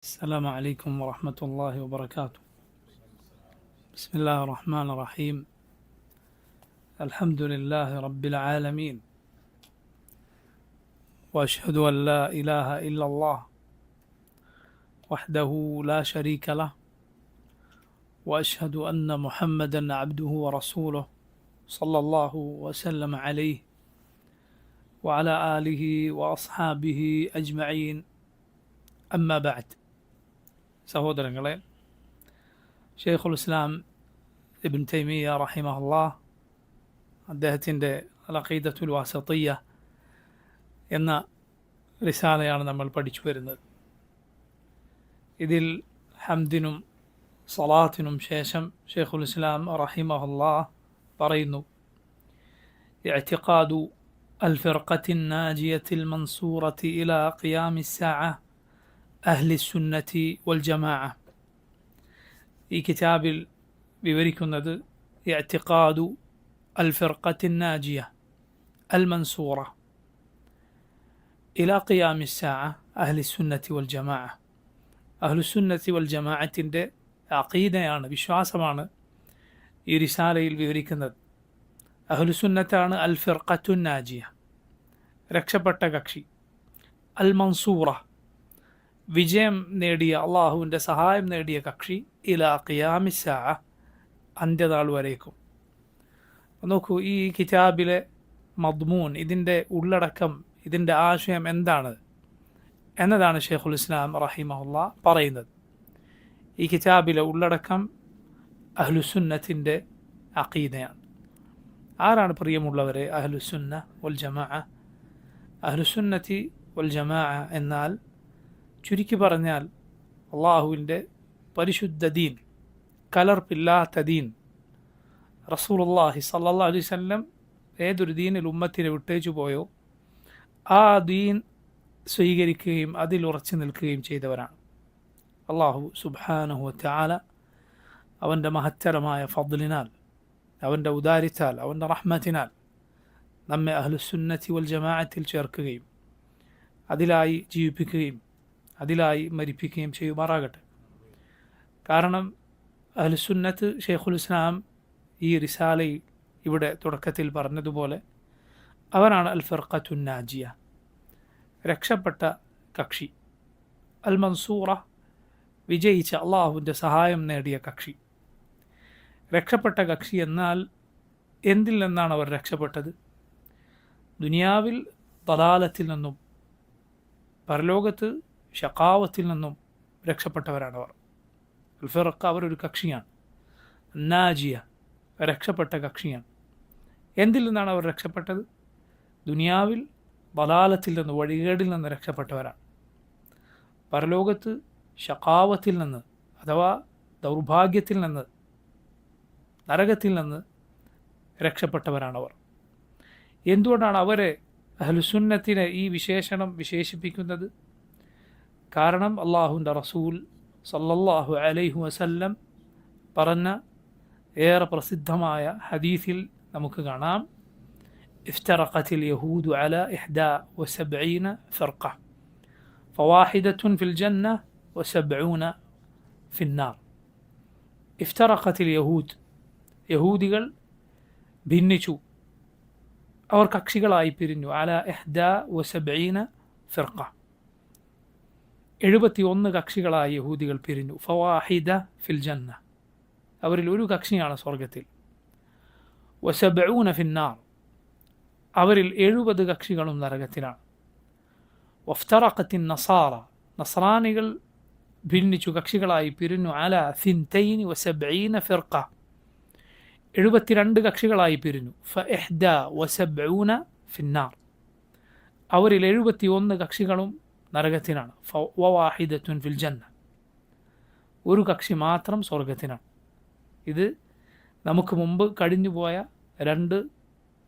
السلام عليكم ورحمة الله وبركاته. بسم الله الرحمن الرحيم. الحمد لله رب العالمين، وأشهد أن لا إله إلا الله وحده لا شريك له، وأشهد أن محمدا عبده ورسوله صلى الله وسلم عليه وعلى آله وأصحابه أجمعين. أما بعد. സഹോദരങ്ങളെ, ഷെയ്ഖുൽ ഇസ്ലാം ഇബ്ൻ തൈമിയ്യ റഹിമഹുല്ലാഹ് അദ്ദേഹത്തിൻ്റെ അൽ അഖീദത്തുൽ വാസിത്തിയ്യ എന്ന റിസാലയാണ് നമ്മൾ പഠിച്ചു വരുന്നത്. ഇതിൽ ഹംദിനും സലാത്തിനും ശേഷം ഷെയ്ഖുൽ ഇസ്ലാം റഹിമഹുല്ലാഹ് പറയുന്നു: ഇഅ്തിഖാദു അൽ ഫിർഖത്തി നാജിയത്തിൽ മൻസൂറത്തി ഇലാ ഖിയാമി സ്സാഅ അഹ്ലി സുന്നത്തി വൽ ജമാഅ. ഈ കിതാബിൽ വിവരിക്കുന്നത് ഇഅ്തിഖാദു അൽ ഫിർഖത്തി നാജിയ അൽ മൻസൂറ ഇലാ ഖിയാമി സ്സാഅ അഹ്ലി സുന്നത്തി വൽ ജമാഅ. അഹ്ലു സുന്നത്തി വൽ ജമാഅത്തിൻ്റെ അഖീദയാണ്, വിശ്വാസമാണ് ഈ റിസാലയിൽ വിവരിക്കുന്നത്. അഹ്ലു സുന്നത്താണ് അൽ ഫിർഖത്തു നാജിയ, രക്ഷപ്പെട്ട കക്ഷി. അൽ മൻസൂറ, വിജയം നേടിയ, അള്ളാഹുവിൻ്റെ സഹായം നേടിയ കക്ഷി. ഇലാ ഖിയാമി സ്സാഅ, അന്ത്യനാൾ വരേക്കും. നോക്കൂ, ഈ കിതാബിലെ മദ്മൂൻ, ഇതിൻ്റെ ഉള്ളടക്കം, ഇതിൻ്റെ ആശയം എന്താണ് എന്നതാണ് ഷെയ്ഖുൽ ഇസ്ലാം റഹിമഹുല്ലാഹ് പറയുന്നത്. ഈ കിതാബിലെ ഉള്ളടക്കം അഹ്ലുസുന്നത്തിൻ്റെ അഖീദയാണ്. ആരാണ് പ്രിയമുള്ളവരെ അഹ്ലുസുന്ന വൽ ജമാഅ? അഹ്ലുസുന്നത്തി വൽ ജമാഅ എന്നാൽ ചുരുക്കി പറഞ്ഞാൽ അള്ളാഹുവിൻ്റെ പരിശുദ്ധ ദീൻ, കലർപ്പില്ലാത്ത ദീൻ. റസൂലുള്ളാഹി സ്വല്ലല്ലാഹു അലൈഹി വസല്ലം ഏതൊരു ദീനിൽ ഉമ്മത്തിനെ വിട്ടേച്ചു പോയോ ആ ദീൻ സ്വീകരിക്കുകയും അതിൽ ഉറച്ചു നിൽക്കുകയും ചെയ്തവരാണ്. അള്ളാഹു സുബ്ഹാനഹു വ തആല അവൻ്റെ മഹത്തരമായ ഫദ്ലിനാൽ, അവൻ്റെ ഉദാരിത്താൽ, അവൻ്റെ റഹ്മത്തിനാൽ നമ്മെ അഹ്ലുസുന്നത്തി വൽ ജമാഅത്തിൽ ചേർക്കുകയും അതിലായി ജീവിപ്പിക്കുകയും അതിലായി മരിപ്പിക്കുകയും ചെയ്യുമാറാകട്ടെ. കാരണം അഹ്ലുസുന്നത്ത്, ഷെയ്ഖുൽ ഇസ്ലാം ഈ റിസാലയിൽ ഇവിടെ തുടക്കത്തിൽ പറഞ്ഞതുപോലെ അവരാണ് അൽ ഫിർഖത്തു നാജിയ, രക്ഷപ്പെട്ട കക്ഷി. അൽ മൻസൂറ, വിജയിച്ച, അള്ളാഹുവിൻ്റെ സഹായം നേടിയ കക്ഷി. രക്ഷപ്പെട്ട കക്ഷി എന്നാൽ എന്തിൽ നിന്നാണ് അവർ രക്ഷപ്പെട്ടത്? ദുനിയാവിൽ ദലാലത്തിൽ നിന്നും പരലോകത്ത് ഷഖാവത്തിൽ നിന്നും രക്ഷപ്പെട്ടവരാണവർ. അൽ ഫിർഖ, അവരൊരു കക്ഷിയാണ്. നാജിയ, രക്ഷപ്പെട്ട കക്ഷിയാണ്. എന്തിൽ നിന്നാണ് അവർ രക്ഷപ്പെട്ടത്? ദുനിയാവിൽ ദലാലത്തിൽ നിന്ന്, വഴികേടിൽ നിന്ന് രക്ഷപ്പെട്ടവരാണ്. പരലോകത്ത് ഷഖാവത്തിൽ നിന്ന്, അഥവാ ദൗർഭാഗ്യത്തിൽ നിന്ന്, നരകത്തിൽ നിന്ന് രക്ഷപ്പെട്ടവരാണവർ. എന്തുകൊണ്ടാണ് അവരെ അഹ്ലുസുന്നത്തിനെ ഈ വിശേഷണം വിശേഷിപ്പിക്കുന്നത്? കാരണം അള്ളാഹുവിൻ്റെ റസൂൽ സല്ലല്ലാഹു അലൈഹി വസല്ലം പറഞ്ഞ ഏറെ പ്രസിദ്ധമായ ഹദീസിൽ നമുക്ക് കാണാം: ഇഫ്തറഖത്തിൽ യഹൂദു അലാ 71 ഫിർഖ ഫവാഹിദത്തുൻ ഫിൽ ജന്ന വസബ്ഊന ഫിന്നാർ. ഇഫ്തറഖത്തിൽ യഹൂദ്, യഹൂദികൾ ഭിന്നിച്ചു, അവർ കക്ഷികളായി പിരിഞ്ഞു. അലാ 71 ഫിർഖ, 71 കക്ഷികളായി യഹൂദികൾ പിരിഞ്ഞു. ഫവാഹിദ ഫിൽ ജന്ന, അവരിൽ ഒരു കക്ഷിയാണ് സ്വർഗത്തിൽ. വസബ്ഊന ഫിന്നാർ, അവരിൽ 70 കക്ഷികളും നരകത്തിലാണ്. വഫ്തറഖത്തിൻ നസാറ, നസ്രാനികൾ ഭിന്നിച്ചു, കക്ഷികളായി പിരിഞ്ഞു. അലാ 72 ഫിർഖ, 72 കക്ഷികളായി പിരിഞ്ഞു. ഫ71 ഫിന്നാർ, അവരിൽ 71 കക്ഷികളും നരകത്തിനാണ്. വവാഹിദത്തുൻ ഫിൽ ജന്ന, ഒരു കക്ഷി മാത്രം സ്വർഗത്തിനാണ്. ഇത് നമുക്ക് മുമ്പ് കഴിഞ്ഞുപോയ 2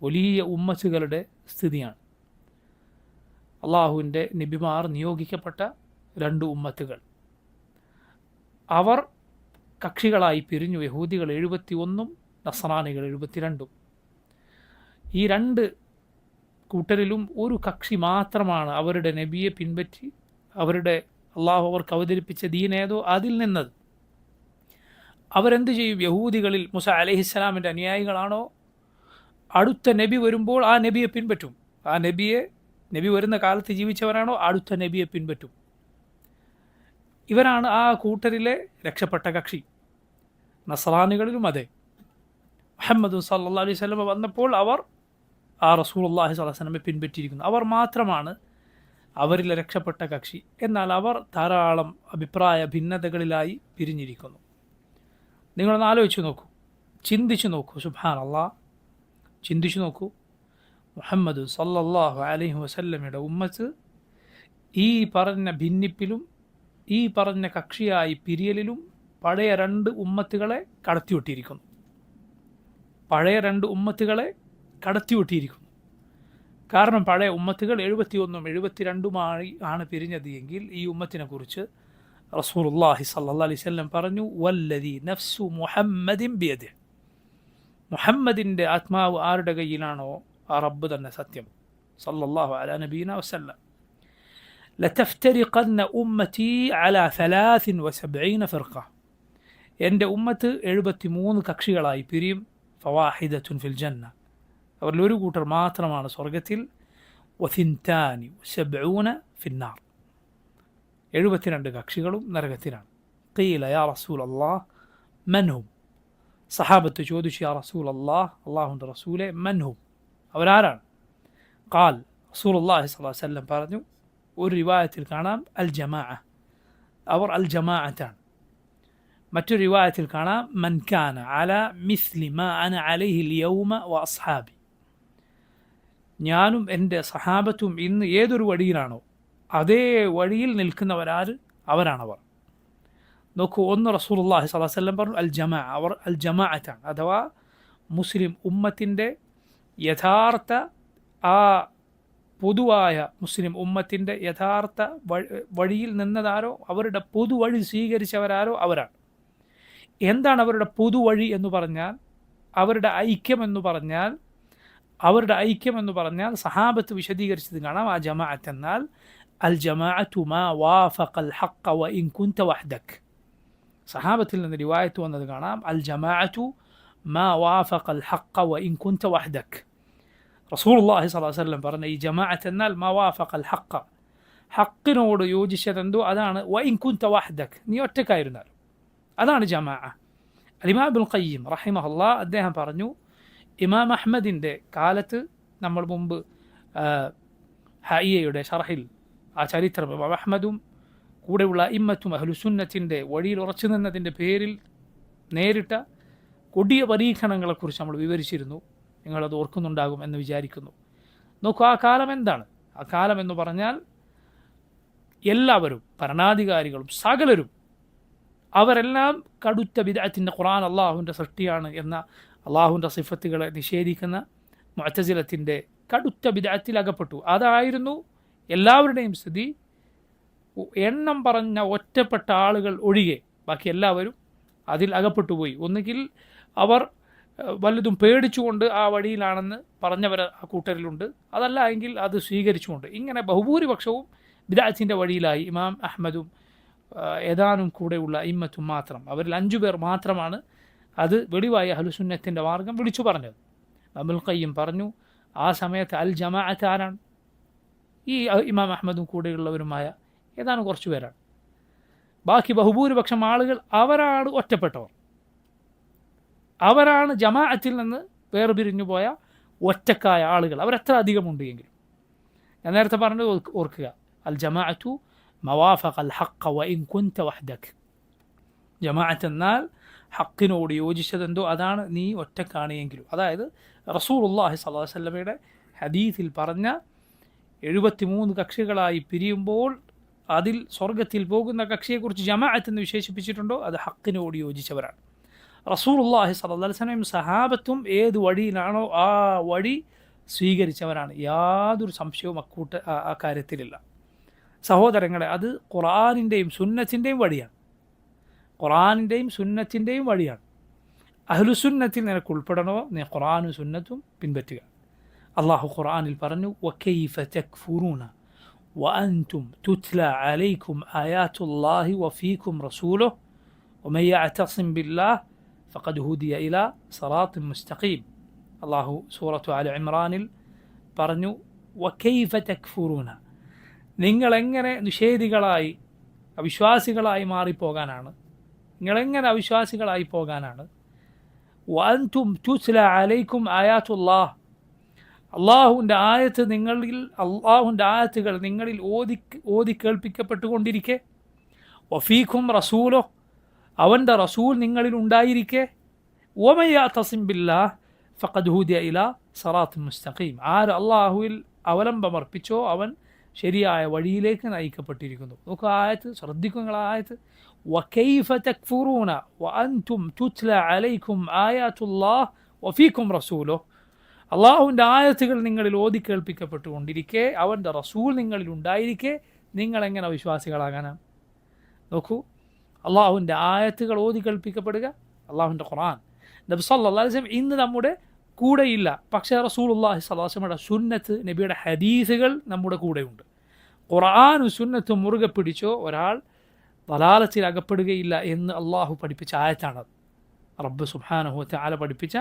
വലിയ ഉമ്മത്തുകളുടെ സ്ഥിതിയാണ്. അള്ളാഹുവിൻ്റെ നബിമാർ നിയോഗിക്കപ്പെട്ട 2 ഉമ്മത്തുകൾ, അവർ കക്ഷികളായി പിരിഞ്ഞു. യഹൂദികൾ 71, നസ്രാനികൾ 72. ഈ 2 കൂട്ടരിലും ഒരു കക്ഷി മാത്രമാണ് അവരുടെ നബിയെ പിൻപറ്റി അവരുടെ അള്ളാഹു അവർക്ക് അവതരിപ്പിച്ച ദീനേതോ അതിൽ നിന്നത്. അവരെന്ത് ചെയ്യും? യഹൂദികളിൽ മൂസ അലൈഹിസ്സലാമിൻ്റെ അനുയായികളാണോ, അടുത്ത നബി വരുമ്പോൾ ആ നബിയെ പിൻപറ്റും. ആ നബി വരുന്ന കാലത്ത് ജീവിച്ചവരാണോ, അടുത്ത നബിയെ പിൻപറ്റും. ഇവരാണ് ആ കൂട്ടരിലെ രക്ഷപ്പെട്ട കക്ഷി. നസ്രാനികളിലും അതെ. മുഹമ്മദ് സല്ലല്ലാഹു അലൈഹി വസല്ലം വന്നപ്പോൾ അവർ ആ റസൂലുള്ളാഹി സ്വല്ലല്ലാഹു അലൈഹി വസല്ലമയെ പിൻപറ്റിയിരിക്കുന്നു. അവർ മാത്രമാണ് അവരിലെ രക്ഷപ്പെട്ട കക്ഷി. എന്നാൽ അവർ ധാരാളം അഭിപ്രായ ഭിന്നതകളിലായി പിരിഞ്ഞിരിക്കുന്നു. നിങ്ങളൊന്ന് ആലോചിച്ച് നോക്കൂ, ചിന്തിച്ചു നോക്കൂ. സുബ്ഹാനല്ലാഹ്, ചിന്തിച്ചു നോക്കൂ. മുഹമ്മദ് സല്ലല്ലാഹു അലൈഹി വസല്ലമയുടെ ഉമ്മത്ത് ഈ പറഞ്ഞ ഭിന്നിപ്പിലും ഈ പറഞ്ഞ കക്ഷിയായി പിരിയലിലും പഴയ രണ്ട് ഉമ്മത്തുകളെ കടത്തിവിട്ടിരിക്കുന്നു. പഴയ രണ്ട് ഉമ്മത്തുകളെ കടത്തിവിട്ടിരിക്കുന്നു. കാരണം പഴയ ഉമ്മത്തുകൾ 71ഉം 72ഉമായി ആണ് പിരിഞ്ഞത് എങ്കിൽ ഈ ഉമ്മത്തിനെ കുറിച്ച് റസൂലുള്ളാഹി സ്വല്ലല്ലാഹു അലൈഹി വസല്ലം പറഞ്ഞു, വല്ലദി നഫ്സു മുഹമ്മദിൻ ബിയദിഹി, മുഹമ്മദിൻ്റെ ആത്മാവ് ആരുടെ കയ്യിലാണോ ആ റബ്ബ് തന്നെ സത്യം. സല്ലല്ലാഹു അലാ നബീന വസല്ലം. ലതഫ്തരിഖന്ന ഉമ്മതി അലാ 73 ഫിർഖ, എൻ്റെ ഉമ്മത്ത് 73 കക്ഷികളായി പിരിയും. ഫവാഹിദത്തുൻ ഫിൽ ജന്ന, അവരിൽ ഒരു കൂട്ടർ മാത്രമാണ് സ്വർഗത്തിൽ. വസിൻതാനി 70 ഫിന്നാർ, 72 കക്ഷികളും നരകത്തിലാണ്. ഖീല യാ റസൂലല്ലാഹ് മൻഹും, സഹാബത്ത് ചോദിച്ചു, യാ റസൂലല്ലാഹ്, അള്ളാഹുവിൻ്റെ റസൂലെ, മൻഹും, അവരാരാണ്? ഖാൽ, റസൂലുള്ളാഹി സ്വല്ലല്ലാഹു അലൈഹി വസല്ലം പറഞ്ഞു, ഒരു റിവായത്തിൽ കാണാം അൽ ജമാഅ, അവർ അൽ ജമാഅത്താണ്. മറ്റൊരു റിവായത്തിൽ കാണാം മൻ കാന അലാ മിസ്ലി മാ അന അലൈഹിൽ യൗമ വ അസ്ഹാബി, ഞാനും എൻ്റെ സഹാബത്തും ഇന്ന് ഏതൊരു വഴിയിലാണോ അതേ വഴിയിൽ നിൽക്കുന്നവരാര്, അവരാണവർ. നോക്കൂ, ഒന്ന് റസൂലുള്ളാഹി സ്വല്ലല്ലാഹു അലൈഹി വസല്ലം പറഞ്ഞു അൽ ജമാഅ, അവർ അൽ ജമാഅത്താണ്. അഥവാ മുസ്ലിം ഉമ്മത്തിൻ്റെ യഥാർത്ഥ ആ പൊതുവായ മുസ്ലിം ഉമ്മത്തിൻ്റെ യഥാർത്ഥ വഴിയിൽ നിന്നതാരോ, അവരുടെ പൊതുവഴി സ്വീകരിച്ചവരാരോ അവരാണ്. എന്താണ് അവരുടെ പൊതുവഴി എന്ന് പറഞ്ഞാൽ? അവരുടെ ഐക്യമെന്ന് പറഞ്ഞാൽ സഹാബത്ത് വിശദീകരിച്ചത് കാണാം. ആ ജമാഅത്ത് എന്നാൽ അൽ ജമാഅത്തു മാ വാഫഖൽ ഹഖ്ഖ വ ഇൻ കുൻത വഹ്ദക്. സഹാബത്തിൽ നിന്ന് റിവായത്ത് വന്നത് കാണാം, അൽ ജമാഅത്തു മാ വാഫഖൽ ഹഖ്ഖ വ ഇൻ കുൻത വഹ്ദക്. റസൂലുള്ളാഹി സ്വല്ലല്ലാഹു അലൈഹി വസല്ലം പറഞ്ഞ ഈ ജമാഅത്ത് എന്നാൽ മാ വാഫഖൽ ഹഖ്ഖ, ഹഖിനോട് യോജിച്ചതെന്തോ അതാണ്. വ ഇൻ കുൻത വഹ്ദക്, നീ ഒറ്റക്കായിരുന്നാലും അതാണ് ജമാഅ. ഇമാം ഇബ്നുൽ ഖയ്യിം റഹിമഹുല്ലാഹ് അദ്ദേഹം പറഞ്ഞു, ഇമാം അഹ്മദിൻ്റെ കാലത്ത്, നമ്മൾ മുമ്പ് ഹയ്യയുടെ ഷർഹിൽ ആ ചരിത്രം ഇമാം അഹ്മദും കൂടെയുള്ള ഇമ്മത്തും അഹ്ലുസുന്നത്തിൻ്റെ വഴിയിൽ ഉറച്ചു നിന്നതിൻ്റെ പേരിൽ നേരിട്ട കൊടിയ പരീക്ഷണങ്ങളെക്കുറിച്ച് നമ്മൾ വിവരിച്ചിരുന്നു. നിങ്ങളത് ഓർക്കുന്നുണ്ടാകും എന്ന് വിചാരിക്കുന്നു. നോക്കൂ, ആ കാലം എന്താണ്? ആ കാലം എന്ന് പറഞ്ഞാൽ എല്ലാവരും, ഭരണാധികാരികളും സകലരും, അവരെല്ലാം കടുത്ത ബിദ്അത്തിൻ്റെ, ഖുർആൻ അള്ളാഹുവിൻ്റെ സൃഷ്ടിയാണ് എന്ന അള്ളാഹുവിൻ്റെ സിഫത്തുകളെ നിഷേധിക്കുന്ന മുഅ്തസിലത്തിൻ്റെ കടുത്ത ബിദ്അത്തിൽ അകപ്പെട്ടു. അതായിരുന്നു എല്ലാവരുടെയും സ്ഥിതി. എണ്ണം പറഞ്ഞ ഒറ്റപ്പെട്ട ആളുകൾ ഒഴികെ ബാക്കി എല്ലാവരും അതിൽ അകപ്പെട്ടുപോയി. ഒന്നുകിൽ അവർ വല്ലതും പേടിച്ചുകൊണ്ട് ആ വഴിയിലാണെന്ന് പറഞ്ഞവർ ആ കൂട്ടരിലുണ്ട്, അതല്ല എങ്കിൽ അത് സ്വീകരിച്ചുകൊണ്ട്. ഇങ്ങനെ ബഹുഭൂരിപക്ഷവും ബിദ്അത്തിൻ്റെ വഴിയിലായി. ഇമാം അഹ്മദും ഏതാനും കൂടെയുള്ള ഇമ്മത്തും മാത്രം, അവരിൽ 5 പേർ മാത്രമാണ് അത് വെളിവായ അഹ്ലുസുന്നത്തിൻ്റെ മാർഗം വിളിച്ചു പറഞ്ഞത്. ഇബ്നുൽ ഖയ്യിം പറഞ്ഞു, ആ സമയത്ത് അൽ ജമാഅത്ത് ആരാണ്? ഈ ഇമാം അഹ്മദും കൂടെയുള്ളവരുമായ ഏതാനും കുറച്ച് പേരാണ്. ബാക്കി ബഹുഭൂരിപക്ഷം ആളുകൾ അവരാണ് ഒറ്റപ്പെട്ടവർ, അവരാണ് ജമാഅത്തിൽ നിന്ന് വേർപിരിഞ്ഞു പോയ ഒറ്റക്കായ ആളുകൾ. അവരെത്ര അധികമുണ്ട് എങ്കിലും. ഞാൻ നേരത്തെ പറഞ്ഞത് ഓർക്കുക, അൽ ജമാഅത്തു മവാഫഖൽ ഹഖ്ഖ വ ഇൻ കുൻത വഹ്ദക്. ജമാഅത്ത് എന്നാൽ ഹക്കിനോട് യോജിച്ചതെന്തോ അതാണ്, നീ ഒറ്റക്കാണ് എങ്കിലും. അതായത് റസൂലുള്ളാഹി സ്വല്ലല്ലാഹു അലൈഹി വസല്ലമയുടെ ഹദീസിൽ പറഞ്ഞ 73 കക്ഷികളായി പിരിയുമ്പോൾ അതിൽ സ്വർഗത്തിൽ പോകുന്ന കക്ഷിയെക്കുറിച്ച് ജമാഅത്ത് എന്ന് വിശേഷിപ്പിച്ചിട്ടുണ്ടോ, അത് ഹക്കിനോട് യോജിച്ചവരാണ്. റസൂലുള്ളാഹി സ്വല്ലല്ലാഹു അലൈഹി വസല്ലം സഹാബത്തും ഏത് വഴിയിലാണോ ആ വഴി സ്വീകരിച്ചവരാണ്. യാതൊരു സംശയവും ആ കാര്യത്തിലില്ല. സഹോദരങ്ങളെ, അത് ഖുർആനിൻ്റെയും സുന്നത്തിൻ്റെയും വഴിയാണ്. ഖുർആനിൻ്റെയും സുന്നത്തിൻ്റെയും വഴിയാണ്. അഹ്ലുസുന്നത്തിൽ നിനക്ക് ഉൾപ്പെടണോ, നീ ഖുർആനും സുന്നത്തും പിൻപറ്റുക. അള്ളാഹു ഖുർആനിൽ പറഞ്ഞു, വകൈഫ തക്ഫുറൂന وأنتم تتلى عليكم آيات الله وفيكم رسوله ومن يعتصم بالله فقد هدي إلى صراط مستقيم. അള്ളാഹു സൂറത്തു ആല ഇമ്രാനിൽ പറഞ്ഞു, വകൈഫ തക്ഫുറൂന, നിങ്ങളെങ്ങനെ നിഷേധികളായി അവിശ്വാസികളായി മാറിപ്പോകാനാണ്, നിങ്ങളെങ്ങനെ അവിശ്വാസികളായി പോകാനാണ്. വഅൻതും തുത്ല അലൈക്കും ആയാത്തുല്ലാഹ്, അള്ളാഹുവിൻ്റെ ആയത്തുകൾ നിങ്ങളിൽ ഓതി കേൾപ്പിക്കപ്പെട്ടുകൊണ്ടിരിക്കെ, വഫീഖും റസൂലോ, അവൻ്റെ റസൂൽ നിങ്ങളിൽ ഉണ്ടായിരിക്കെ, വമൻ യഅ്തസിം ബില്ലാഹ് ഫഖദ് ഹുദിയ ഇലാ സിറാത്തിൻ മുസ്തഖീം, ആര് അള്ളാഹുവിൽ അവലംബമർപ്പിച്ചോ അവൻ ശരിയായ വഴിയിലേക്ക് നയിക്കപ്പെട്ടിരിക്കുന്നു. നോക്കുക ആയത്ത്, ശ്രദ്ധിക്കുക നിങ്ങൾ ആയത്ത്. വകൈഫ തക്ഫുറൂന വഅൻതും തുത്ല അലൈക്കും ആയാത്തുല്ലാഹ് വഫീക്കും റസൂലോ, അള്ളാഹുവിൻ്റെ ആയത്തുകൾ നിങ്ങളിൽ ഓതി കേൾപ്പിക്കപ്പെട്ടുകൊണ്ടിരിക്കെ, അവൻ്റെ റസൂൽ നിങ്ങളിൽ ഉണ്ടായിരിക്കെ നിങ്ങളെങ്ങനെ വിശ്വാസികളാകാനാണ്? നോക്കൂ, അള്ളാഹുവിൻ്റെ ആയത്തുകൾ ഓതി കേൾപ്പിക്കപ്പെടുക, അള്ളാഹുവിൻ്റെ ഖുർആൻ. നബി സല്ലല്ലാഹു അലൈഹി വസല്ലം ഇന്ന് നമ്മുടെ കൂടെയില്ല, പക്ഷേ റസൂലുള്ളാഹി സ്വല്ലല്ലാഹു അലൈഹി വസല്ലമയുടെ സുന്നത്ത്, നബിയുടെ ഹദീസുകൾ നമ്മുടെ കൂടെയുണ്ട്. ഖുർആനും സുന്നത്തും മുറുകെ പിടിച്ചോ ഒരാൾ ദലാലത്തിൽ അകപ്പെടുകയില്ല എന്ന് അള്ളാഹു പഠിപ്പിച്ച ആയത്താണത്. റബ്ബ് സുബ്ഹാനഹു വ തആല പഠിപ്പിച്ച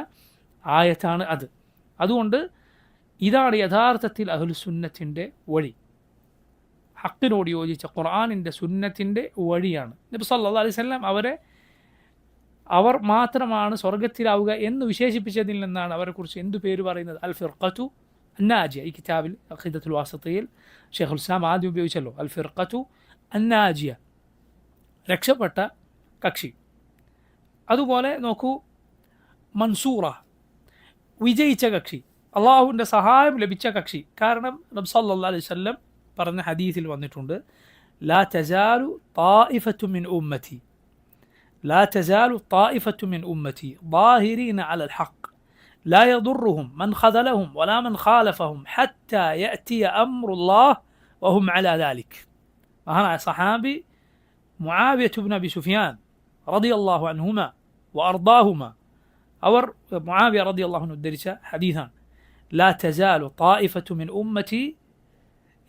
ആയത്താണ് അത്. അതുകൊണ്ട് ഇതാണ് യഥാർത്ഥത്തിൽ അഹ്ലുസുന്നത്തിൻ്റെ വഴി, ഹക്കിനോട് യോജിച്ച ഖുർആനിൻ്റെ സുന്നത്തിൻ്റെ വഴിയാണ്. നബി സല്ലല്ലാഹു അലൈഹി വസല്ലം അവർ മാത്രമാണ് സ്വർഗത്തിലാവുക എന്ന് വിശേഷിപ്പിച്ചതിൽ നിന്നാണ് അവരെക്കുറിച്ച് എന്തു പേര് പറയുന്നത്? അൽ ഫിർഖത്തു അന്നാജിയ. ഈ കിതാബിൽ അഖീദത്തുൽ വാസിത്തിയിൽ ഷെയ്ഖുൽ ഇസ്ലാം ആദ്യം ഉപയോഗിച്ചല്ലോ, അൽ ഫിർഖത്തു അന്നാജിയ, രക്ഷപ്പെട്ട കക്ഷി. അതുപോലെ നോക്കൂ, മൻസൂറ, വിജയിച്ച കക്ഷി, അള്ളാഹുവിൻ്റെ സഹായം ലഭിച്ച കക്ഷി. കാരണം നബി സല്ലല്ലാഹു അലൈഹി വസല്ലം പറഞ്ഞ ഹദീസിൽ വന്നിട്ടുണ്ട്, ലാ തസാലു ത്വാഇഫത്തു മിൻ ഉമ്മത്തി, لا تزال طائفة من أمتي ظاهرين على الحق لا يضرهم من خذلهم ولا من خالفهم حتى يأتي أمر الله وهم على ذلك. وهنا صحابي معاوية بن أبي سفيان رضي الله عنهما وأرضاهما، أور معاوية رضي الله عنه الدرس حديثا، لا تزال طائفة من أمتي،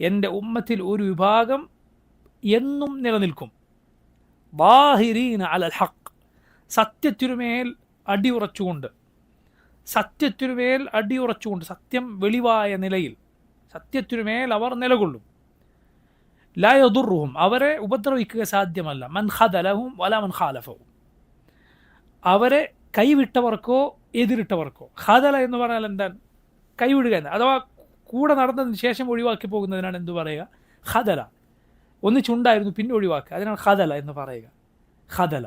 يند أمتي الأولي باغم ينم نلنلكم ظاഹിരീന അലൽ ഹഖ്, സത്യത്തിനുമേൽ അടിയുറച്ചുകൊണ്ട്, സത്യം വെളിവായ നിലയിൽ സത്യത്തിനുമേൽ അവർ നിലകൊള്ളും. ലാ യദുർറുഹും, അവരെ ഉപദ്രവിക്കുക സാധ്യമല്ല. മൻ ഖദലഹും വലാ മൻ ഖാലഫഹും, അവരെ കൈവിട്ടവർക്കോ എതിരിട്ടവർക്കോ. ഖദല എന്ന് പറഞ്ഞാൽ എന്താണ്? കൈവിടുക എന്ന്, അഥവാ കൂടെ നടന്നതിന് ശേഷം ഒഴിവാക്കി പോകുന്നതിനാണ് എന്തു പറയുക? ഖദല. ഒന്നിച്ചുണ്ടായിരുന്നു പിന്നെ ഒഴിവാക്കുക, അതിനാണ് ഖദല എന്ന് പറയുക. ഖദല.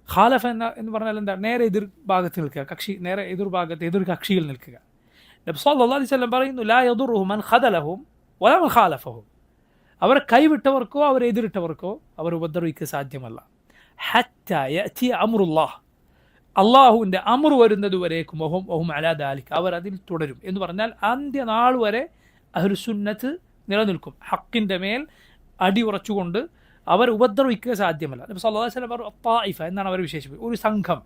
ഖാലഫ എന്ന് പറഞ്ഞാൽ എന്താ? നേരെ എതിർ ഭാഗത്ത് നിൽക്കുക, കക്ഷി നേരെ എതിർഭാഗത്ത് എതിർ കക്ഷിയിൽ നിൽക്കുക. നബി സല്ലല്ലാഹു അലൈഹി വസല്ലം പറയുന്നു, ലാ യദുറുഹു മൻ ഖദലഹും വലാ മൻ ഖാലഫഹും, അവരെ കൈവിട്ടവർക്കോ അവരെ എതിരിട്ടവർക്കോ അവർ ഉപദ്രവിക്കുക സാധ്യമല്ല. ഹത്താ യഅതി അംറുല്ലാഹ്, അള്ളാഹുവിൻ്റെ അമർ വരുന്നതുവരേക്കും വഹും അലാ ദാലിക, അവർ അതിൽ തുടരും എന്ന് പറഞ്ഞാൽ അന്ത്യനാൾ വരെ അഹ്ലുസുന്നത്ത് നിലനിൽക്കും. ഹക്കിൻ്റെ മേൽ അടിയുറച്ചുകൊണ്ട് അവർ ഉപദ്രവിക്കുക സാധ്യമല്ല. നബി സല്ലല്ലാഹു അലൈഹി വസല്ലം പറഞ്ഞു ത്വായിഫ എന്നാണ് അവർ വിശേഷിപ്പിക്കുക, ഒരു സംഘം.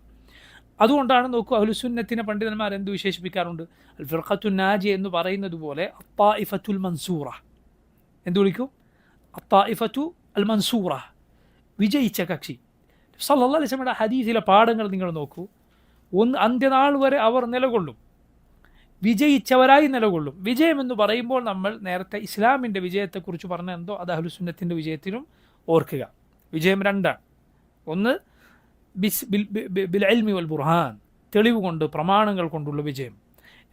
അതുകൊണ്ടാണ് നോക്കൂ, അഹ്ലുസുന്നത്തിനെ പണ്ഡിതന്മാർ എന്ത് വിശേഷിപ്പിക്കാറുണ്ട്? അൽ ഫിർഖത്തു നാജിയ എന്ന് പറയുന്നത് പോലെ അത്വായിഫത്തുൽ മൻസൂറ എന്ത് വിളിക്കും? അത്വായിഫത്തു അൽ മൻസൂറ, വിജയിച്ച കക്ഷി. സല്ലല്ലാഹു അലൈഹി വസല്ലമയുടെ ഹദീസിലെ പാഠങ്ങൾ നിങ്ങൾ നോക്കൂ. അന്ത്യനാൾ വരെ അവർ നിലകൊള്ളും, വിജയിച്ചവരായി നിലകൊള്ളും. വിജയം എന്ന് പറയുമ്പോൾ നമ്മൾ നേരത്തെ ഇസ്ലാമിൻ്റെ വിജയത്തെക്കുറിച്ച് പറഞ്ഞ എന്തോ അത് അഹ്ലുസുന്നത്തിൻ്റെ വിജയത്തിലും ഓർക്കുക. വിജയം രണ്ടാണ്. ഒന്ന് ബിൽ ഇൽമി വൽ ബുർഹാൻ, തെളിവ് കൊണ്ട് പ്രമാണങ്ങൾ കൊണ്ടുള്ള വിജയം.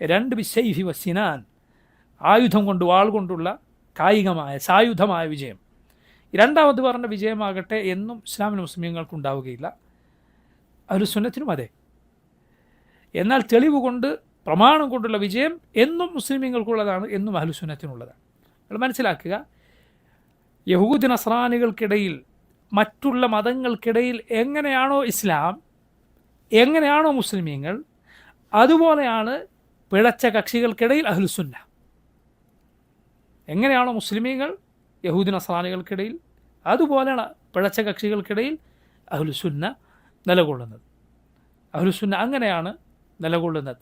രണ്ട് ബിസ്സൈഫി വസ്സിനാൻ, ആയുധം കൊണ്ട് വാൾ കൊണ്ടുള്ള കായികമായ സായുധമായ വിജയം. രണ്ടാമത് പറഞ്ഞ വിജയമാകട്ടെ എന്നും ഇസ്ലാമിലെ മുസ്ലിമീങ്ങൾക്കുണ്ടാവുകയില്ല, അഹ്ലുസുന്നത്തിനും അതെ. എന്നാൽ തെളിവ് കൊണ്ട് പ്രമാണം കൊണ്ടുള്ള വിജയം എന്നും മുസ്ലിമീങ്ങൾക്കുള്ളതാണ്, എന്നും അഹ്ലുസുന്നത്തിനുള്ളതാണ്. നിങ്ങൾ മനസ്സിലാക്കുക, യഹൂദ് നസ്രാനികൾക്കിടയിൽ മറ്റുള്ള മതങ്ങൾക്കിടയിൽ എങ്ങനെയാണോ ഇസ്ലാം, എങ്ങനെയാണോ മുസ്ലിമീങ്ങൾ, അതുപോലെയാണ് പിഴച്ച കക്ഷികൾക്കിടയിൽ അഹ്ലുസുന്ന. എങ്ങനെയാണോ മുസ്ലിമീങ്ങൾ യഹൂദ് നസ്രാനികൾക്കിടയിൽ, അതുപോലെയാണ് പിഴച്ച കക്ഷികൾക്കിടയിൽ അഹ്ലുസുന്ന നിലകൊള്ളുന്നത്. അഹ്ലുസുന്ന അങ്ങനെയാണ് നിലകൊള്ളുന്നത്.